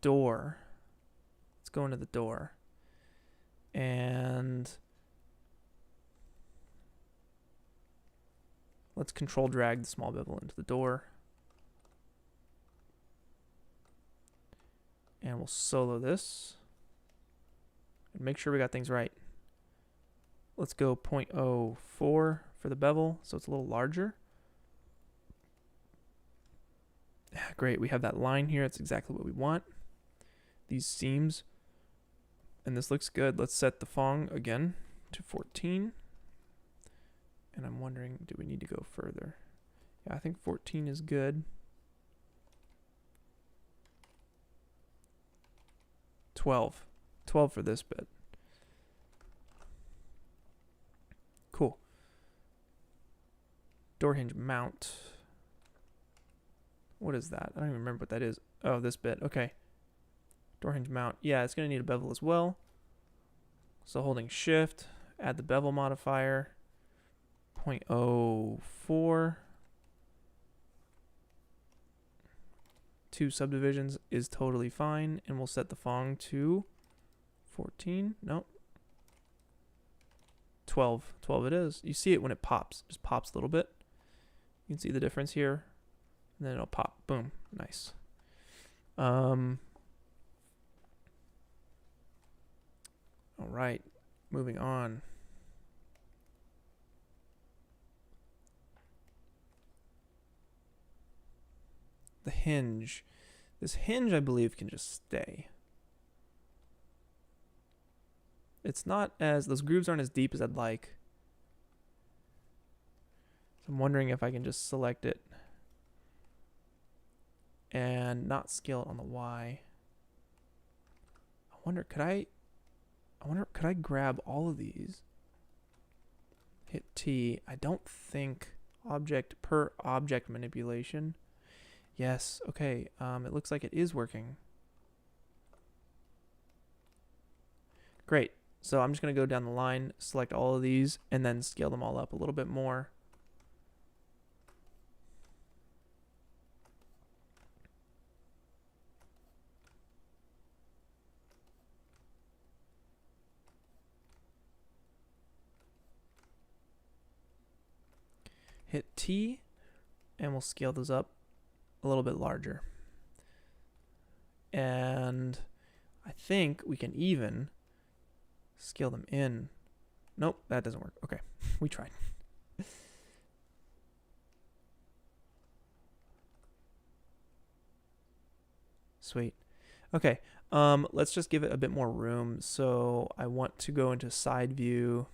door. Let's go into the door. And let's control drag the small bevel into the door. And we'll solo this. And make sure we got things right. Let's go 0.04 for the bevel, so it's a little larger. Great, we have that line here. It's exactly what we want. These seams. And this looks good. Let's set the Fong again to 14. And I'm wondering, do we need to go further? Yeah, I think 14 is good. 12. 12 for this bit. Cool. Door hinge mount. What is that? I don't even remember what that is. Oh, this bit. Okay. Door hinge mount. Yeah, it's going to need a bevel as well. So holding shift, add the bevel modifier. 0.04. 2 subdivisions is totally fine. And we'll set the Fong to 14. Nope. 12. 12 it is. You see it when it pops. Just pops a little bit. You can see the difference here. And then it'll pop. Boom. Nice. All right. Moving on. The hinge. This hinge, I believe, can just stay. It's not as... Those grooves aren't as deep as I'd like. So I'm wondering if I can just select it and not scale it on the Y. I wonder, could I grab all of these? Hit T. I don't think object per object manipulation. Yes, okay. It looks like it is working. Great. So I'm just going to go down the line, select all of these, and then scale them all up a little bit more. Hit T, and we'll scale those up a little bit larger. And I think we can even scale them in. Nope, that doesn't work. Okay, we tried. Sweet. Okay, let's just give it a bit more room. So I want to go into side view.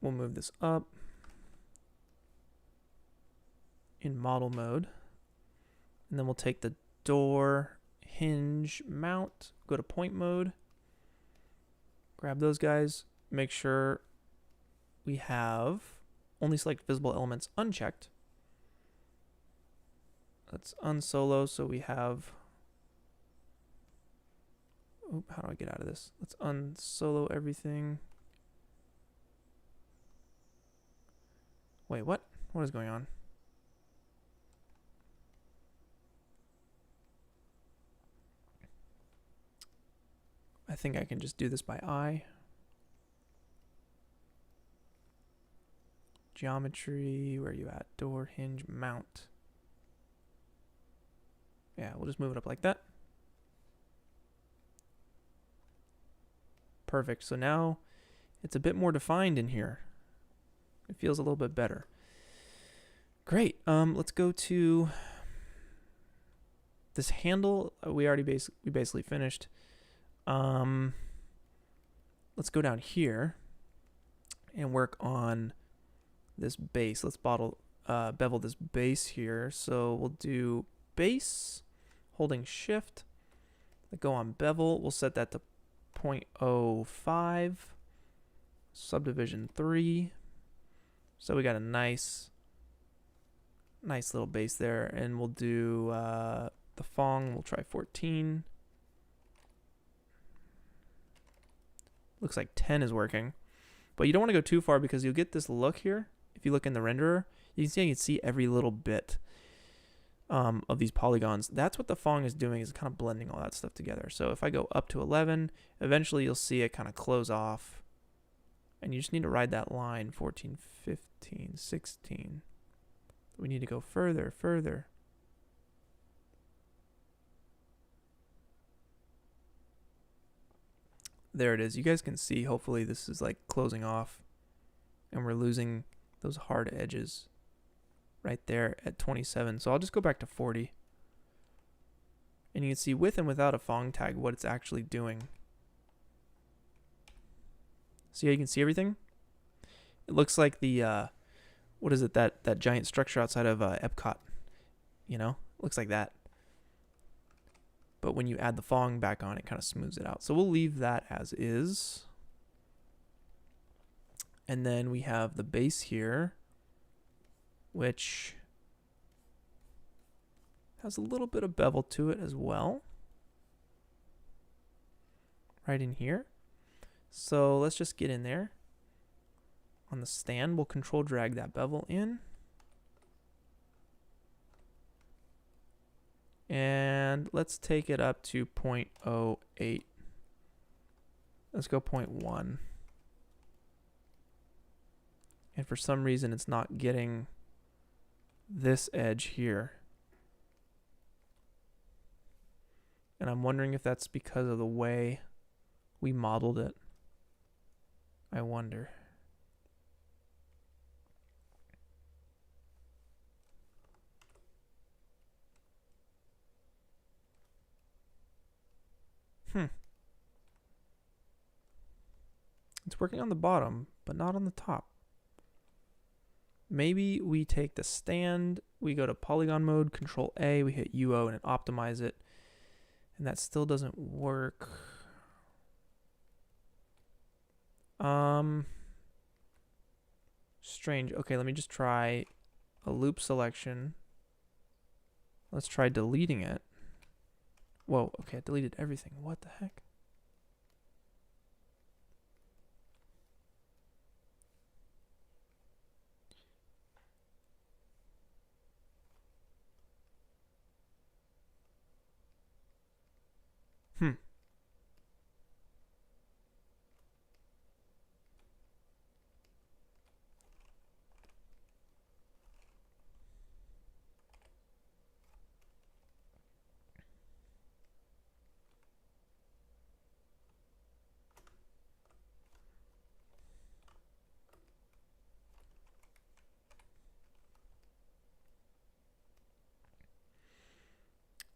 We'll move this up in model mode. And then we'll take the door hinge mount, go to point mode, grab those guys, make sure we have only select visible elements unchecked. Let's unsolo so we have... Oop, how do I get out of this? Let's unsolo everything. Wait, what? What is going on? I think I can just do this by eye. Geometry, where are you at? Door, hinge, mount. Yeah, we'll just move it up like that. Perfect. So now it's a bit more defined in here. It feels a little bit better. Great. Let's go to this handle. We basically finished. Let's go down here and work on this base. Let's bevel this base here. So we'll do base, holding shift, go on bevel. We'll set that to 0.05, subdivision 3. So we got a nice little base there. And we'll do the Fong, we'll try 14. Looks like 10 is working. But you don't want to go too far because you'll get this look here. If you look in the renderer, you can see every little bit of these polygons. That's what the Fong is doing, is kind of blending all that stuff together. So if I go up to 11, eventually you'll see it kind of close off. And you just need to ride that line, 14, 15, 16. We need to go further. There it is. You guys can see, hopefully this is like closing off and we're losing those hard edges right there at 27. So I'll just go back to 40. And you can see with and without a Fong tag what it's actually doing. See how you can see everything? It looks like the, what is it, that giant structure outside of Epcot, you know? Looks like that. But when you add the Fong back on, it kind of smooths it out. So we'll leave that as is. And then we have the base here, which has a little bit of bevel to it as well. Right in here. So let's just get in there. On the stand, we'll control drag that bevel in. And let's take it up to 0.08. Let's go 0.1. And for some reason, it's not getting this edge here. And I'm wondering if that's because of the way we modeled it. I wonder. It's working on the bottom, but not on the top. Maybe we take the stand, we go to polygon mode, Control A, we hit UO and it optimize it. And that still doesn't work. Strange. Okay, let me just try a loop selection. Let's try deleting it. Whoa, okay, I deleted everything. What the heck?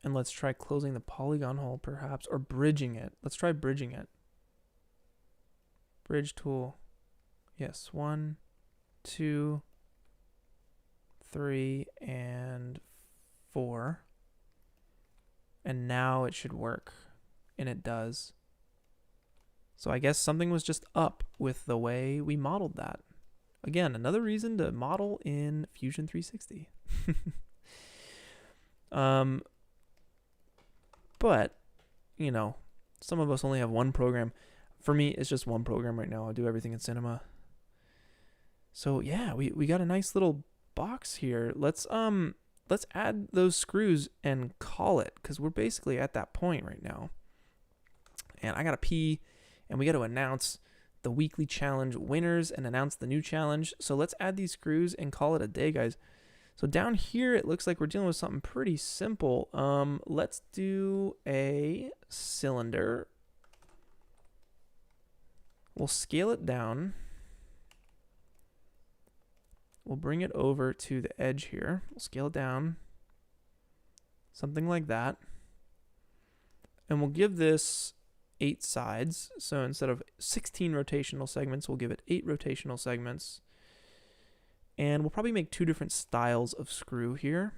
And let's try closing the polygon hole perhaps, or bridging it. Let's try bridging it. Bridge tool. Yes, 1, 2, 3, and 4. And now it should work. And it does. So I guess something was just up with the way we modeled that. Again, another reason to model in Fusion 360. But, you know, some of us only have one program. For me, it's just one program right now. I do everything in Cinema. So yeah, we got a nice little box here. Let's add those screws and call it, because we're basically at that point right now. And I gotta pee, and we gotta announce the weekly challenge winners and announce the new challenge. So let's add these screws and call it a day, guys. So down here, it looks like we're dealing with something pretty simple. Let's do a cylinder. We'll scale it down. We'll bring it over to the edge here. We'll scale it down. Something like that. And we'll give this 8 sides. So instead of 16 rotational segments, we'll give it 8 rotational segments. And we'll probably make 2 different styles of screw here.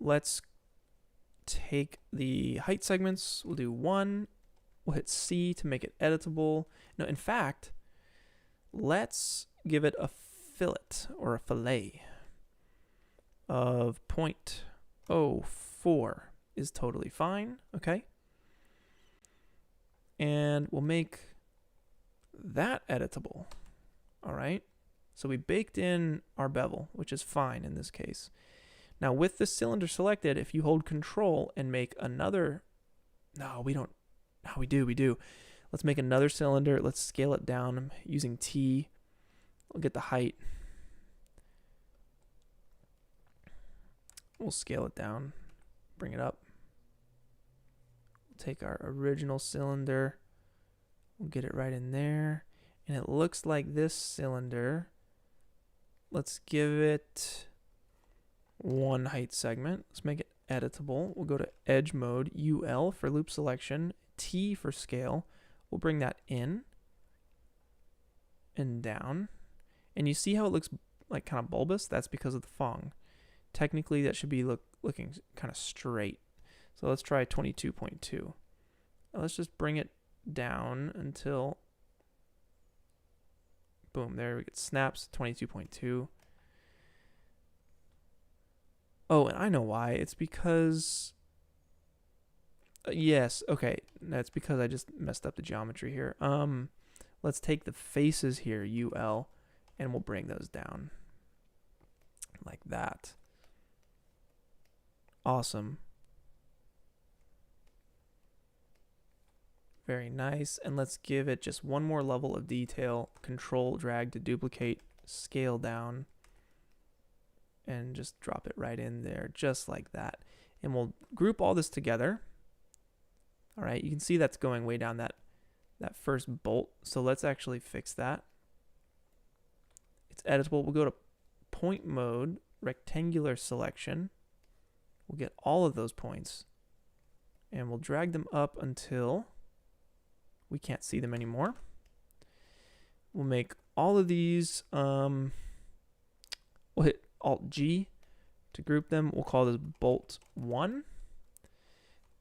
Let's take the height segments. We'll do 1. We'll hit C to make it editable. No, in fact, let's give it a fillet or a fillet of 0.04 is totally fine. Okay. And we'll make that editable. All right. So we baked in our bevel, which is fine in this case. Now with this cylinder selected, if you hold Control and make another, no, we don't. No, we do. Let's make another cylinder. Let's scale it down. I'm using T. We'll get the height. We'll scale it down, bring it up. We'll take our original cylinder. We'll get it right in there. And it looks like this cylinder. Let's give it 1 height segment. Let's make it editable. We'll go to edge mode, UL for loop selection, T for scale. We'll bring that in and down. And you see how it looks like kind of bulbous? That's because of the Fong. Technically, that should be looking kind of straight. So let's try 22.2. Let's just bring it down until, boom, there we get snaps, 22.2. Oh, and I know why. It's because, yes, okay, that's because I just messed up the geometry here. Let's take the faces here, UL, and we'll bring those down like that. Awesome. Very nice. And let's give it just 1 more level of detail. Control, drag to duplicate, scale down, and just drop it right in there, just like that. And we'll group all this together. All right, you can see that's going way down that first bolt. So let's actually fix that. It's editable. We'll go to point mode, rectangular selection. We'll get all of those points and we'll drag them up until we can't see them anymore. We'll make all of these, we'll hit Alt G to group them. We'll call this bolt 1.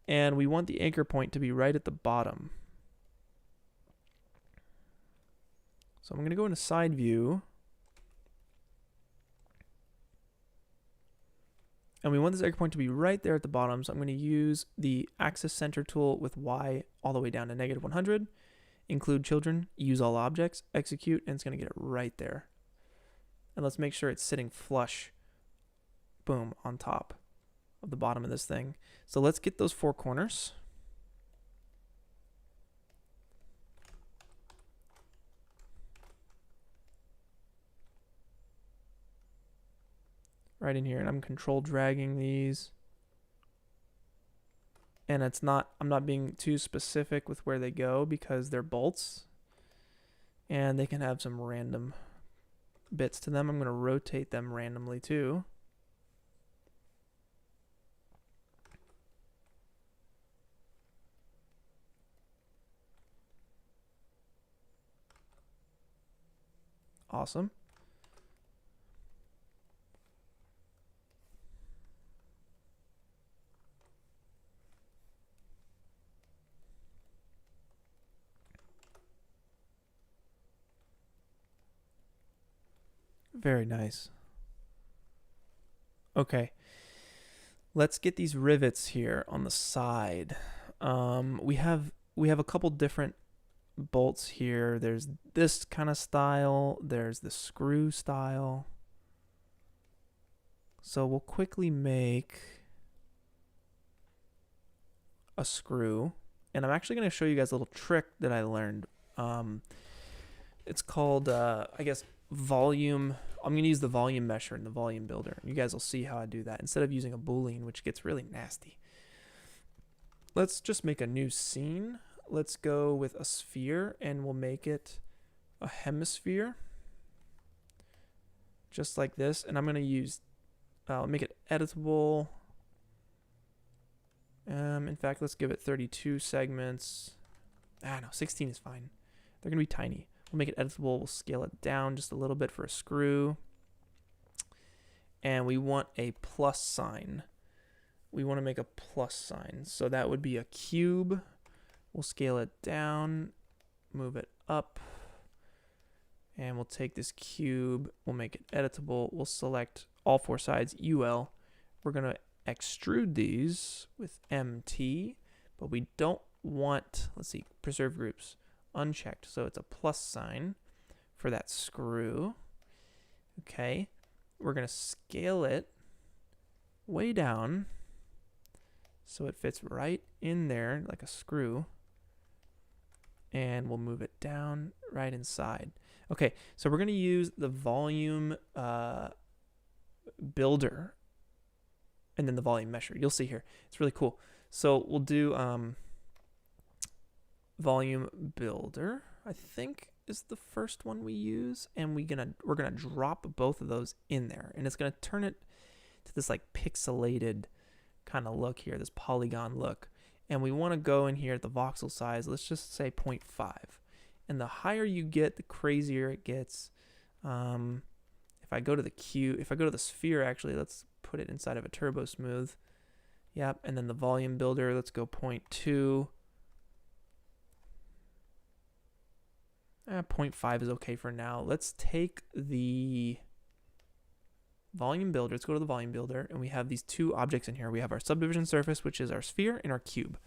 And we want the anchor point to be right at the bottom. So I'm going to go into side view. And we want this anchor point to be right there at the bottom. So I'm going to use the axis center tool with Y all the way down to -100. Include children, use all objects, execute, and it's going to get it right there. And let's make sure it's sitting flush, boom, on top of the bottom of this thing. So let's get those 4 corners. Right in here, and I'm control dragging these. And I'm not being too specific with where they go because they're bolts. And they can have some random bits to them. I'm going to rotate them randomly too. Awesome. Very nice. Okay. Let's get these rivets here on the side. We have a couple different bolts here. There's this kind of style. There's the screw style. So we'll quickly make a screw. And I'm actually going to show you guys a little trick that I learned. It's called, I guess, volume. I'm going to use the volume mesher and the volume builder. You guys will see how I do that instead of using a boolean, which gets really nasty. Let's just make a new scene. Let's go with a sphere and we'll make it a hemisphere. Just like this. And I'm going to use, make it editable. In fact, let's give it 32 segments. No, 16 is fine. They're going to be tiny. We'll make it editable. We'll scale it down just a little bit for a screw. And we want a plus sign. We want to make a plus sign. So that would be a cube. We'll scale it down, move it up. And we'll take this cube. We'll make it editable. We'll select all four sides, UL. We're going to extrude these with MT. But we don't want, let's see, preserve groups. Unchecked. So it's a plus sign for that screw. Okay. We're going to scale it way down so it fits right in there like a screw. And we'll move it down right inside. Okay, so we're going to use the volume builder and then the volume mesher. You'll see here. It's really cool. So we'll do volume builder, I think is the first one we use, and we're gonna drop both of those in there, and it's gonna turn it to this like pixelated kind of look here, this polygon look. And we want to go in here at the voxel size, let's just say 0.5. And the higher you get, the crazier it gets. If I go to the cube, if I go to the sphere, actually, let's put it inside of a turbo smooth. Yep, and then the volume builder, let's go 0.2. 0.5 is okay for now. Let's take the volume builder. Let's go to the volume builder, and we have these two objects in here. We have our subdivision surface, which is our sphere, and our cube.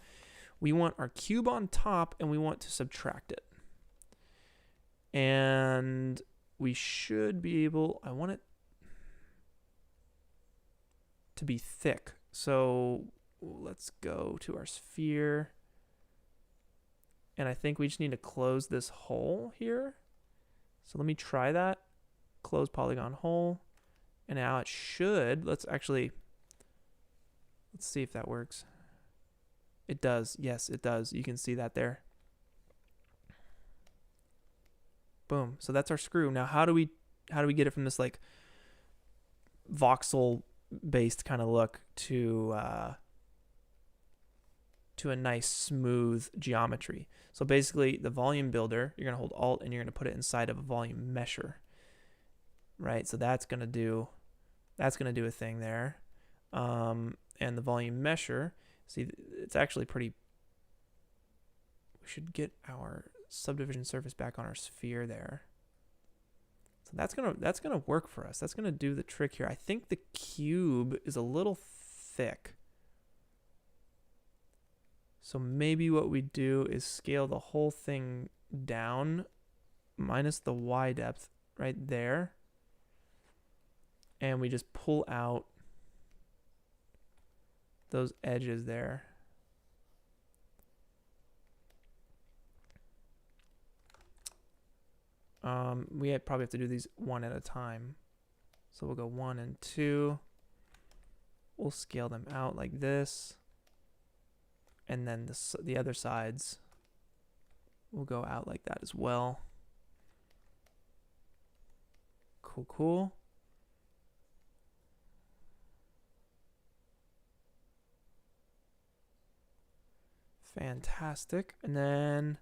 We want our cube on top, and we want to subtract it. And we should be able, I want it to be thick. So let's go to our sphere. And I think we just need to close this hole here. So let me try that. Close polygon hole. And now it should, let's see if that works. It does. Yes, it does. You can see that there. Boom. So that's our screw. Now how do we get it from this like voxel based kind of look to a nice smooth geometry? So basically the volume builder, you're going to hold Alt and you're going to put it inside of a volume mesher. Right? So that's going to do a thing there. And the volume mesher, see, it's actually pretty, we should get our subdivision surface back on our sphere there. So that's gonna work for us. That's gonna do the trick here. I think the cube is a little thick. So maybe what we do is scale the whole thing down minus the Y depth right there. And we just pull out those edges there. We probably have to do these one at a time. So we'll go 1 and 2. We'll scale them out like this. And then the other sides will go out like that as well. Cool, cool. Fantastic. And then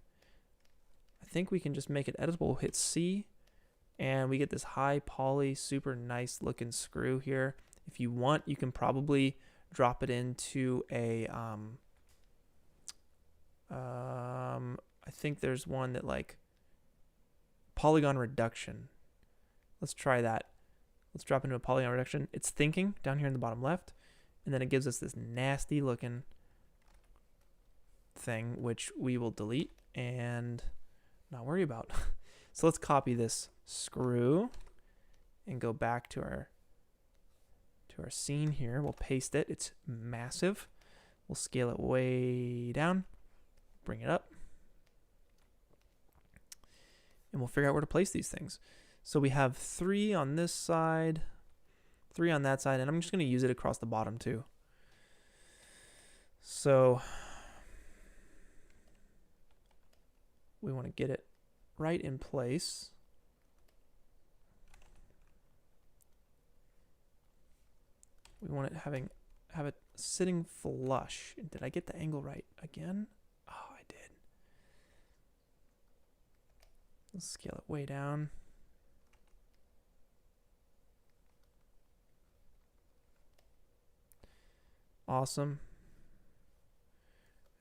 I think we can just make it editable. We'll hit C and we get this high poly, super nice looking screw here. If you want, you can probably drop it into a, I think there's one that like polygon reduction. Let's try that. Let's drop into a polygon reduction. It's thinking down here in the bottom left. And then it gives us this nasty looking thing, which we will delete and not worry about. So let's copy this screw and go back to our scene here. We'll paste it. It's massive. We'll scale it way down, bring it up, and we'll figure out where to place these things. So we have 3 on this side, 3 on that side, and I'm just going to use it across the bottom too. So we want to get it right in place. We want it have it sitting flush. Did I get the angle right again? Oh, I did. Let's scale it way down. Awesome.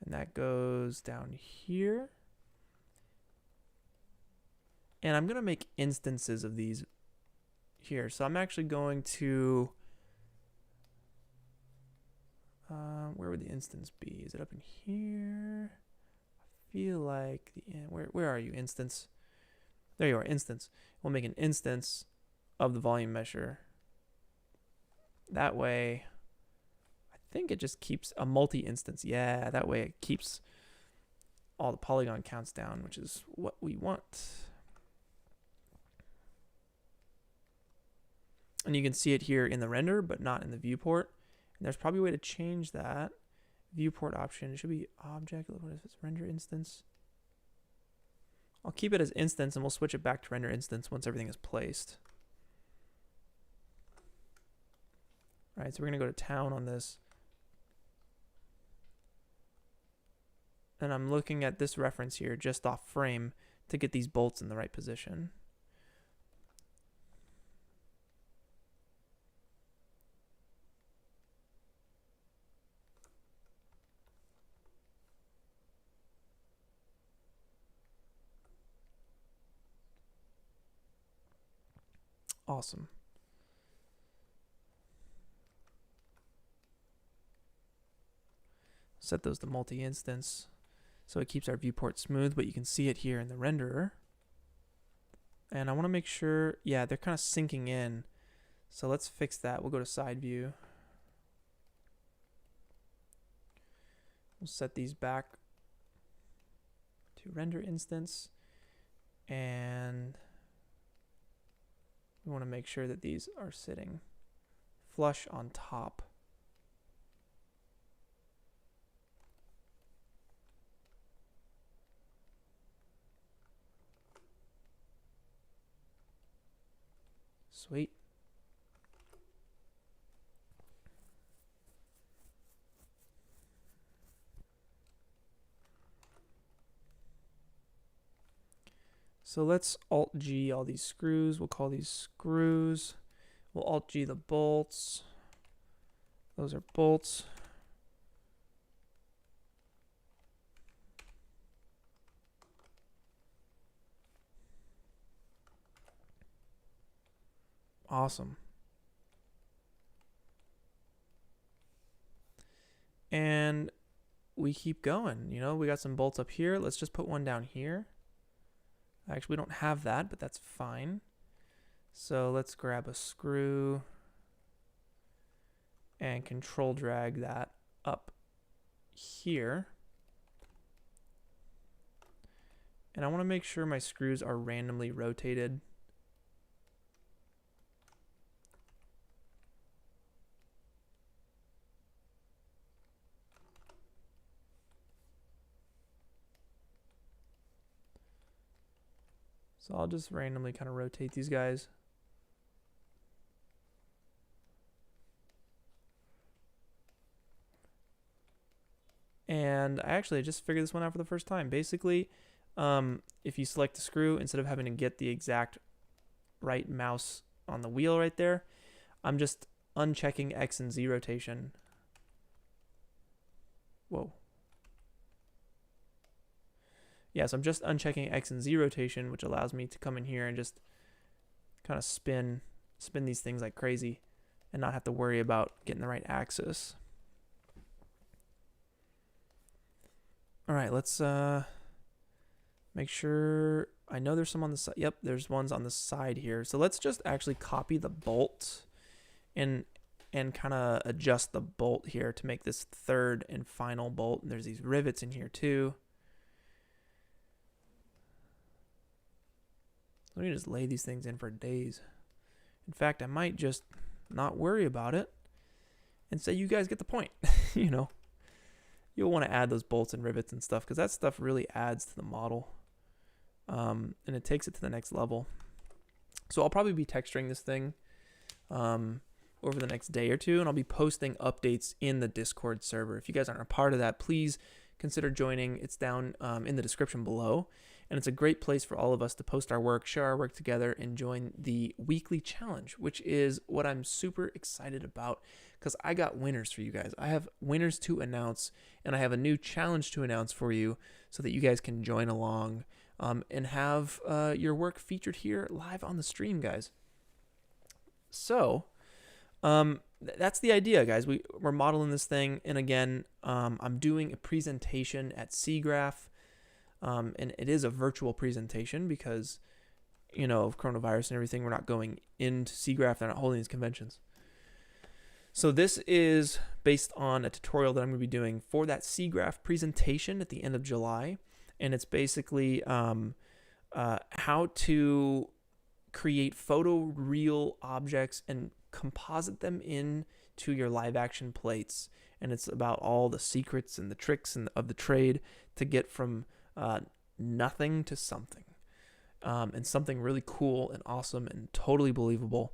And that goes down here. And I'm going to make instances of these here. So I'm actually going to, where would the instance be? Is it up in here? I feel like, where are you, instance? There you are, instance. We'll make an instance of the volume measure. That way, I think it just keeps a multi-instance. Yeah, that way it keeps all the polygon counts down, which is what we want. And you can see it here in the render, but not in the viewport. And there's probably a way to change that. Viewport option, it should be object, what is this, render instance? I'll keep it as instance and we'll switch it back to render instance once everything is placed. All right, so we're gonna go to town on this. And I'm looking at this reference here just off frame to get these bolts in the right position. Awesome. Set those to multi-instance so it keeps our viewport smooth, but you can see it here in the renderer. And I want to make sure, yeah, they're kind of sinking in. So let's fix that. We'll go to side view. We'll set these back to render instance. And we want to make sure that these are sitting flush on top. Sweet. So let's Alt-G all these screws. We'll call these screws. We'll Alt-G the bolts. Those are bolts. Awesome. And we keep going. You know, we got some bolts up here. Let's just put one down here. Actually, we don't have that, but that's fine. So let's grab a screw and control drag that up here. And I want to make sure my screws are randomly rotated. So I'll just randomly kind of rotate these guys. And I actually just figured this one out for the first time. Basically, if you select the screw, instead of having to get the exact right mouse on the wheel right there, I'm just unchecking X and Z rotation. Whoa. Yeah, so I'm just unchecking X and Z rotation, which allows me to come in here and just kind of spin these things like crazy and not have to worry about getting the right axis. All right, let's make sure. I know there's some on the side. Yep, there's ones on the side here. So let's just actually copy the bolt and kind of adjust the bolt here to make this third and final bolt. And there's these rivets in here too. Let me just lay these things in for days. In fact, I might just not worry about it and say you guys get the point. You know, you'll want to add those bolts and rivets and stuff because that stuff really adds to the model. And it takes it to the next level. So I'll probably be texturing this thing over the next day or two, and I'll be posting updates in the Discord server. If you guys aren't a part of that, please consider joining. It's down in the description below. And it's a great place for all of us to post our work, share our work together, and join the weekly challenge, which is what I'm super excited about because I got winners for you guys. I have winners to announce, and I have a new challenge to announce for you so that you guys can join along and have your work featured here live on the stream, guys. So that's the idea, guys. We're modeling this thing, and again, I'm doing a presentation at Siggraph. And it is a virtual presentation because, of coronavirus and everything. We're not going into Siggraph. They're not holding these conventions. So this is based on a tutorial that I'm going to be doing for that Siggraph presentation at the end of July. And it's basically how to create photoreal objects and composite them into your live action plates. And it's about all the secrets and the tricks of the trade to get from nothing to something, and something really cool and awesome and totally believable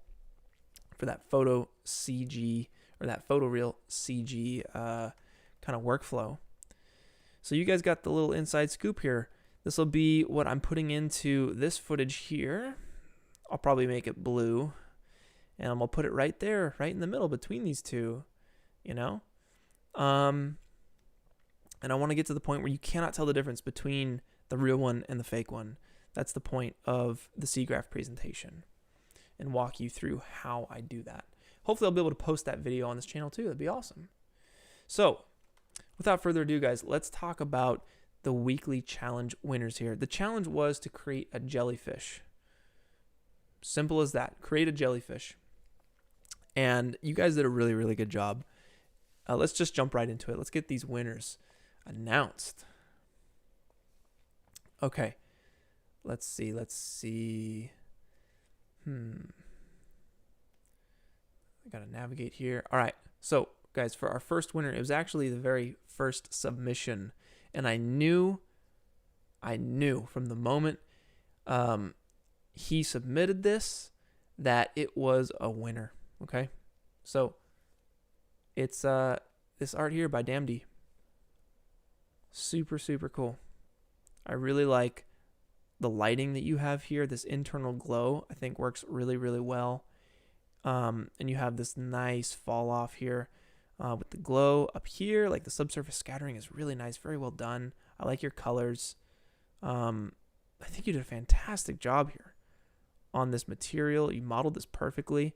for that photo CG or that photoreal CG kind of workflow. So you guys got the little inside scoop here. This will be what I'm putting into this footage here. I'll probably make it blue, and I'm gonna put it right there, right in the middle between these two, And I want to get to the point where you cannot tell the difference between the real one and the fake one. That's the point of the Siggraph presentation, and walk you through how I do that. Hopefully I'll be able to post that video on this channel too. That'd be awesome. So without further ado, guys, let's talk about the weekly challenge winners here. The challenge was to create a jellyfish. Simple as that. Create a jellyfish. And you guys did a really, really good job. Let's just jump right into it. Let's get these winners announced. Okay. Let's see. I gotta navigate here. All right. So, guys, for our first winner, it was actually the very first submission. And I knew from the moment he submitted this that it was a winner. Okay. So, it's this art here by Damned. Super, super cool. I really like the lighting that you have here. This internal glow, I think, works really, really well. And you have this nice fall off here with the glow up here. Like the subsurface scattering is really nice. Very well done. I like your colors. I think you did a fantastic job here on this material. You modeled this perfectly.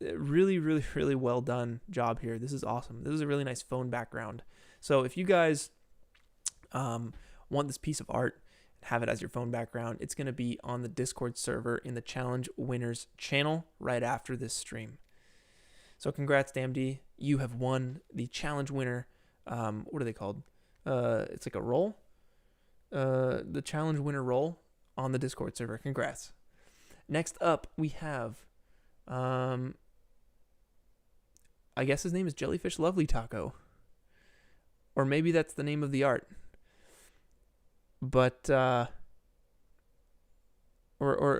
Really, really, really well done job here. This is awesome. This is a really nice phone background. So if you guys want this piece of art and have it as your phone background, it's going to be on the Discord server in the challenge winners channel right after this stream. So congrats, Damned. You have won the challenge winner. What are they called? It's like a role. The challenge winner role on the Discord server. Congrats. Next up, we have, I guess his name is Jellyfish Lovely Taco. Or maybe that's the name of the art. But, or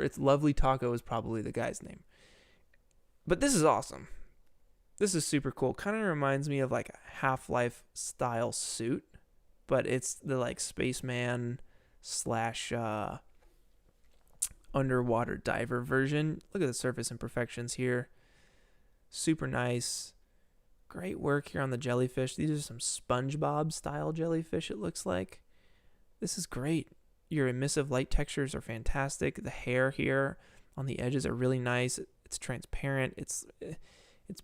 it's Lovely Taco is probably the guy's name. But this is awesome. This is super cool. Kind of reminds me of like a Half-Life style suit. But it's the like spaceman / underwater diver version. Look at the surface imperfections here. Super nice. Great work here on the jellyfish. These are some SpongeBob style jellyfish, it looks like. This is great. Your emissive light textures are fantastic. The hair here on the edges are really nice. It's transparent. It's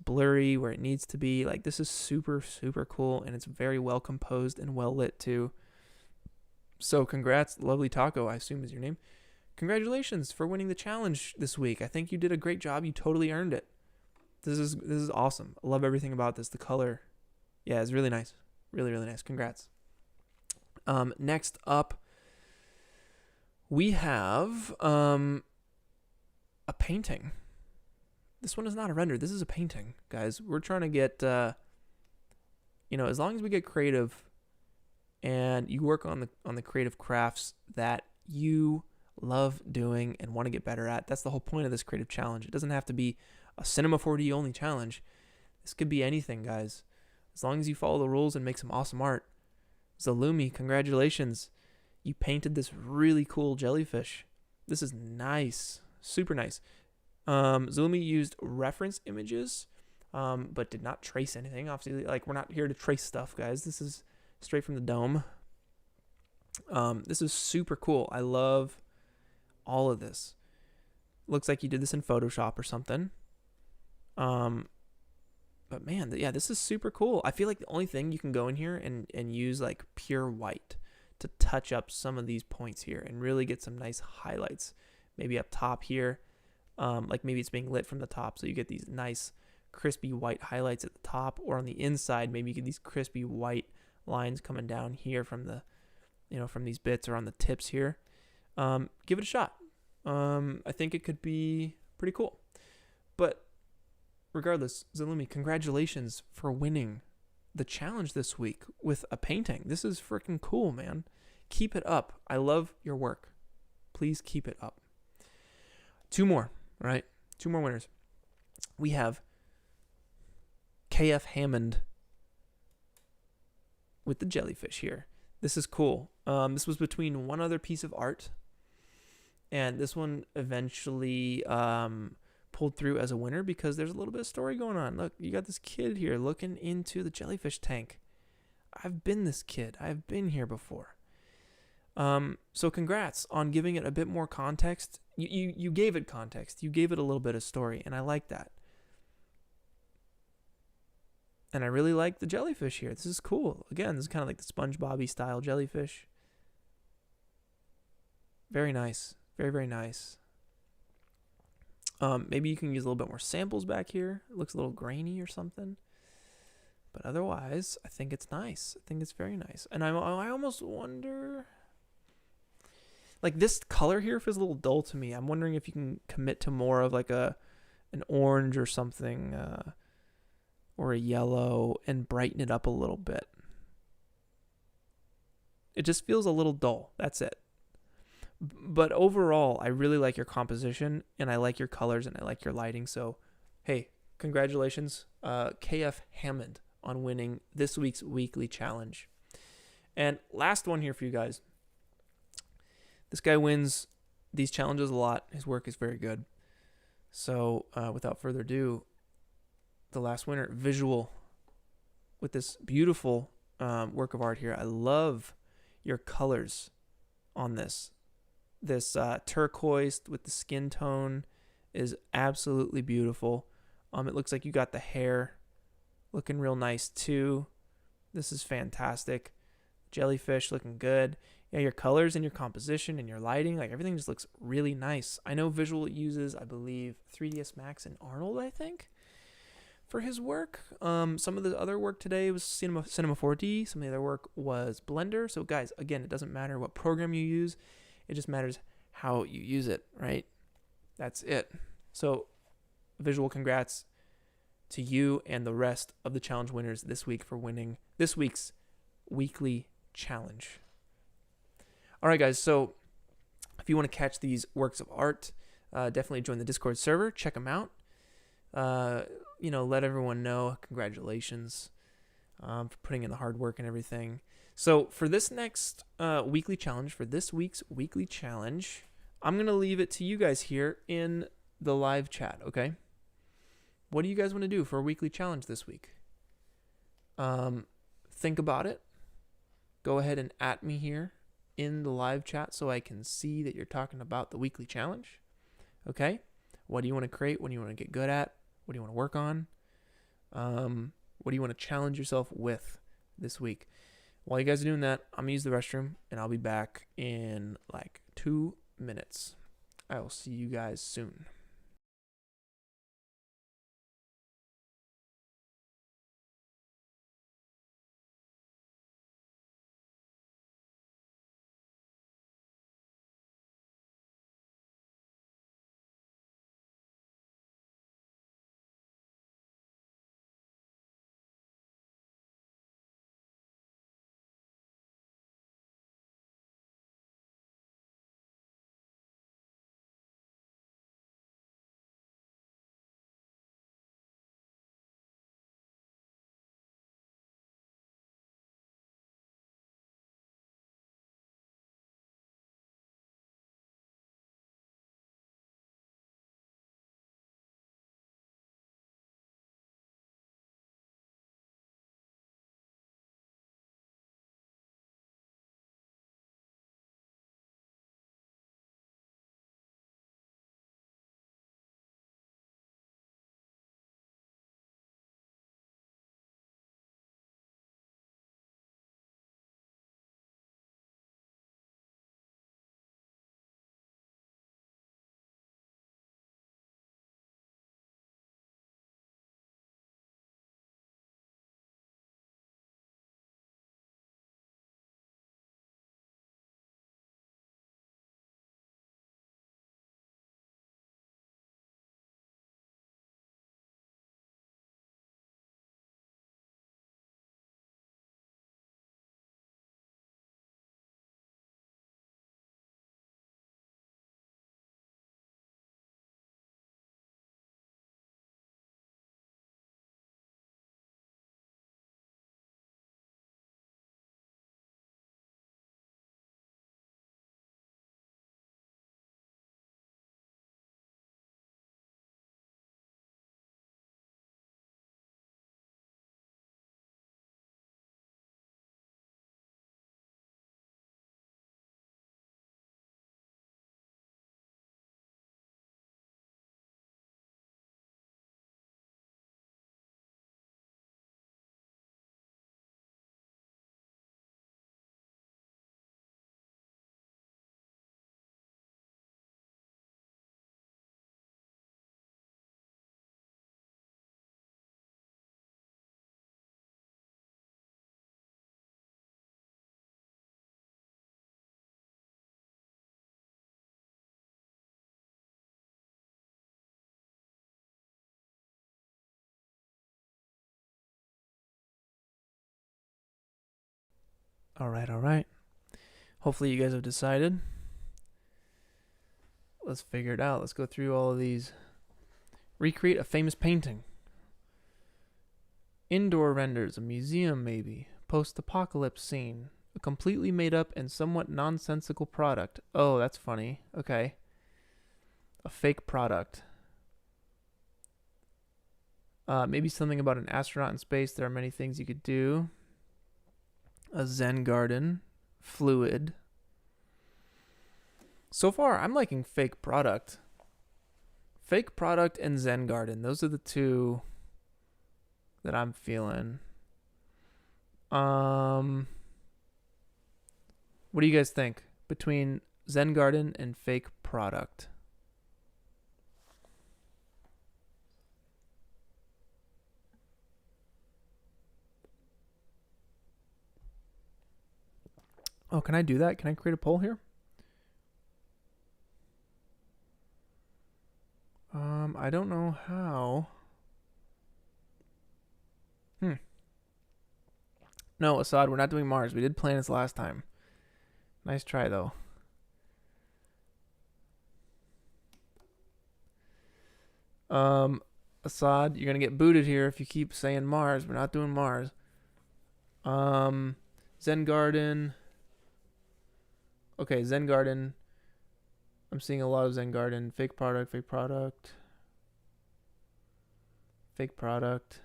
blurry where it needs to be. Like, this is super, super cool, and it's very well composed and well lit too. So congrats, Lovely Taco, I assume is your name. Congratulations for winning the challenge this week. I think you did a great job. You totally earned it. This is awesome. I love everything about this. The color, yeah, it's really nice. Really, really nice. Congrats. Next up, we have a painting. This one is not a render. This is a painting, guys. We're trying to get, as long as we get creative and you work on the creative crafts that you love doing and want to get better at. That's the whole point of this creative challenge. It doesn't have to be a Cinema4D only challenge. This could be anything, guys. As long as you follow the rules and make some awesome art. Zalumi, congratulations. you painted this really cool jellyfish. This is nice, super nice. Zulumi used reference images, but did not trace anything. Obviously, like, we're not here to trace stuff, guys. This is straight from the dome. This is super cool. I love all of this. Looks like you did this in Photoshop or something. But man, yeah, this is super cool. I feel like the only thing you can go in here and use like pure white to touch up some of these points here and really get some nice highlights. Maybe up top here, like maybe it's being lit from the top, so you get these nice crispy white highlights at the top, or on the inside, maybe you get these crispy white lines coming down here from the, from these bits or on the tips here. Give it a shot. I think it could be pretty cool. But regardless, Zulumi, congratulations for winning the challenge this week with a painting. This is freaking cool, man. Keep it up. I love your work. Please keep it up. 2 more, right? 2 more winners. We have KF Hammond with the jellyfish here. This is cool. This was between one other piece of art, and this one eventually pulled through as a winner because there's a little bit of story going on. Look, you got this kid here looking into the jellyfish tank. I've been this kid. I've been here before. So congrats on giving it a bit more context. You gave it context. You gave it a little bit of story, and I like that. And I really like the jellyfish here. This is cool. Again, this is kind of like the SpongeBob-y style jellyfish. Very nice. Very, very nice. Maybe you can use a little bit more samples back here. It looks a little grainy or something. But otherwise, I think it's nice. I think it's very nice. And I almost wonder, like, this color here feels a little dull to me. I'm wondering if you can commit to more of like an orange or something, or a yellow, and brighten it up a little bit. It just feels a little dull. That's it. But overall, I really like your composition, and I like your colors, and I like your lighting. So, hey, congratulations, KF Hammond, on winning this week's weekly challenge. And last one here for you guys. This guy wins these challenges a lot. His work is very good. So, without further ado, the last winner, Visual, with this beautiful work of art here. I love your colors on this. This turquoise with the skin tone is absolutely beautiful. It looks like you got the hair looking real nice too. This is fantastic. Jellyfish looking good. Yeah, your colors and your composition and your lighting, like, everything just looks really nice. I know Visual uses, I believe, 3ds Max and Arnold, I think, for his work. Some of the other work today was Cinema4D. Some of the other work was Blender. So guys, again, it doesn't matter what program you use. It just matters how you use it, right? That's it. So, Visual, congrats to you and the rest of the challenge winners this week for winning this week's weekly challenge. All right, guys. So, if you want to catch these works of art, definitely join the Discord server. Check them out. Let everyone know. Congratulations for putting in the hard work and everything. So for this next weekly challenge, for this week's weekly challenge, I'm going to leave it to you guys here in the live chat, okay? What do you guys want to do for a weekly challenge this week? Think about it. Go ahead and @ me here in the live chat so I can see that you're talking about the weekly challenge, okay? What do you want to create? What do you want to get good at? What do you want to work on? What do you want to challenge yourself with this week? While you guys are doing that, I'm going to use the restroom, and I'll be back in like 2 minutes. I will see you guys soon. All right. Hopefully you guys have decided. Let's figure it out. Let's go through all of these. Recreate a famous painting. Indoor renders, a museum maybe. Post-apocalypse scene. A completely made up and somewhat nonsensical product. Oh, that's funny. Okay. A fake product. Maybe something about an astronaut in space. There are many things you could do. A Zen garden. Fluid. So far, I'm liking fake product. Fake product and Zen garden. Those are the two that I'm feeling. What do you guys think between Zen garden and fake product? Oh, can I do that? Can I create a poll here? I don't know how. No, Assad, we're not doing Mars. We did planets last time. Nice try, though. Assad, you're gonna get booted here if you keep saying Mars. We're not doing Mars. Zen garden. Okay, Zen garden. I'm seeing a lot of Zen garden. Fake product, fake product. Fake product.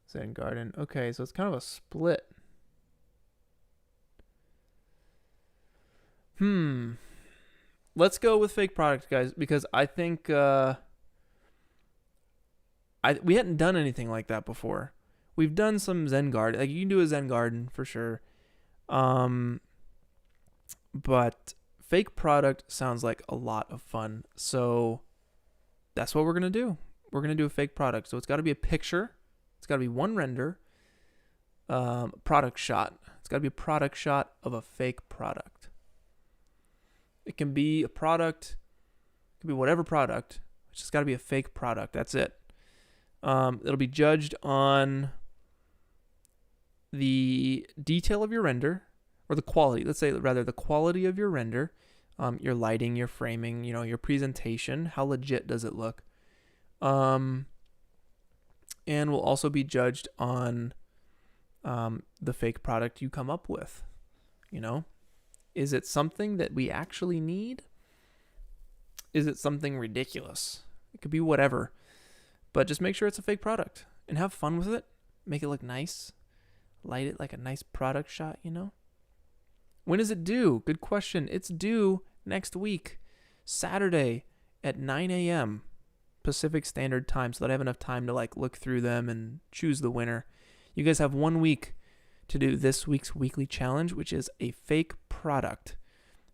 Zen garden. Okay, so it's kind of a split. Let's go with fake product, guys, because I think we hadn't done anything like that before. We've done some Zen garden. Like, you can do a Zen garden for sure. But fake product sounds like a lot of fun. So that's what we're going to do. We're going to do a fake product. So it's got to be a picture. It's got to be one render. Product shot. It's got to be a product shot of a fake product. It can be a product. It can be whatever product. It's just got to be a fake product. That's it. It'll be judged on the detail of your render, or the quality. Let's say rather the quality of your render, your lighting, your framing, your presentation. How legit does it look? And will also be judged on the fake product you come up with. Is it something that we actually need? Is it something ridiculous? It could be whatever. But just make sure it's a fake product and have fun with it. Make it look nice. Light it like a nice product shot, When is it due? Good question. It's due next week, Saturday at 9 a.m. Pacific Standard Time, so that I have enough time to look through them and choose the winner. You guys have 1 week to do this week's weekly challenge, which is a fake product.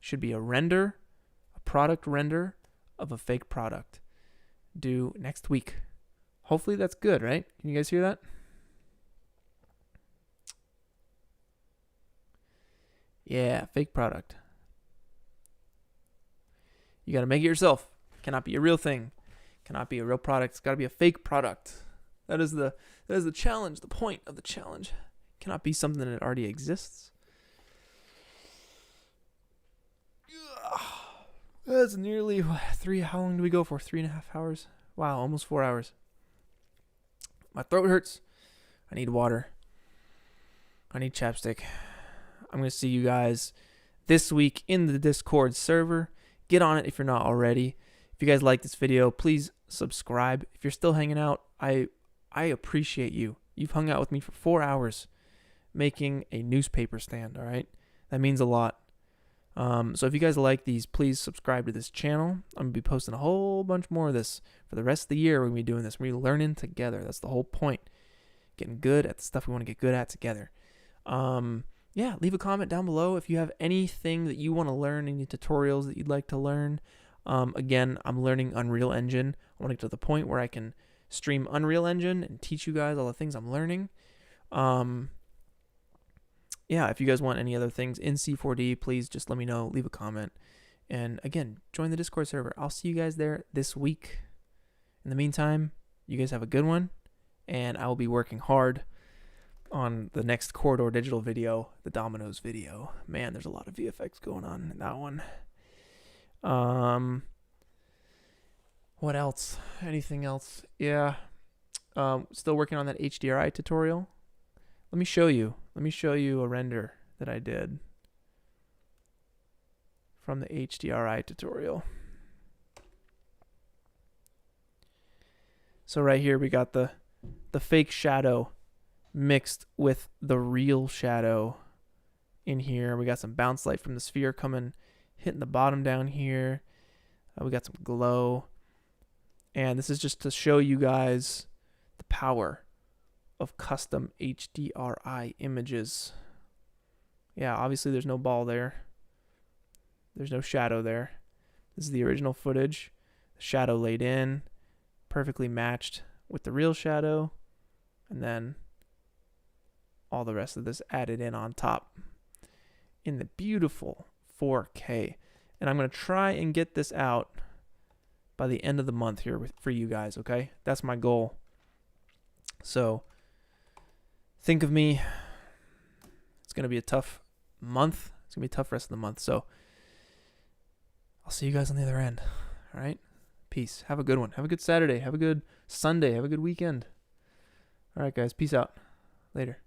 Should be a render, a product render of a fake product. Due next week. Hopefully that's good, right? Can you guys hear that? Yeah, fake product. You got to make it yourself. Cannot be a real thing. Cannot be a real product. It's got to be a fake product. That is the challenge, the point of the challenge. Cannot be something that already exists. That's nearly how long do we go for? 3.5 hours? Wow, almost 4 hours. My throat hurts. I need water. I need chapstick. I'm going to see you guys this week in the Discord server. Get on it if you're not already. If you guys like this video, please subscribe. If you're still hanging out, I appreciate you. You've hung out with me for 4 hours making a newspaper stand, all right? That means a lot. So if you guys like these, please subscribe to this channel. I'm going to be posting a whole bunch more of this for the rest of the year. We're going to be doing this. We're going to be learning together. That's the whole point. Getting good at the stuff we want to get good at together. Yeah, leave a comment down below if you have anything that you want to learn, any tutorials that you'd like to learn. Again, I'm learning Unreal Engine. I want to get to the point where I can stream Unreal Engine and teach you guys all the things I'm learning. Yeah, if you guys want any other things in C4D, please just let me know. Leave a comment. And again, join the Discord server. I'll see you guys there this week. In the meantime, you guys have a good one. And I will be working hard on the next Corridor Digital video, the Dominoes video. Man, there's a lot of VFX going on in that one. What else? Anything else? Yeah. Still working on that HDRI tutorial. Let me show you. Let me show you a render that I did from the HDRI tutorial. So right here we got the fake shadow mixed with the real shadow in here. We got some bounce light from the sphere coming, hitting the bottom down here. We got some glow. And this is just to show you guys the power of custom HDRI images. Yeah, obviously there's no ball there. There's no shadow there. This is the original footage. The shadow laid in, perfectly matched with the real shadow. And then all the rest of this added in on top in the beautiful 4K. And I'm going to try and get this out by the end of the month here for you guys, okay? That's my goal. So think of me. It's going to be a tough month. It's going to be a tough rest of the month. So I'll see you guys on the other end. All right? Peace. Have a good one. Have a good Saturday. Have a good Sunday. Have a good weekend. All right, guys. Peace out. Later.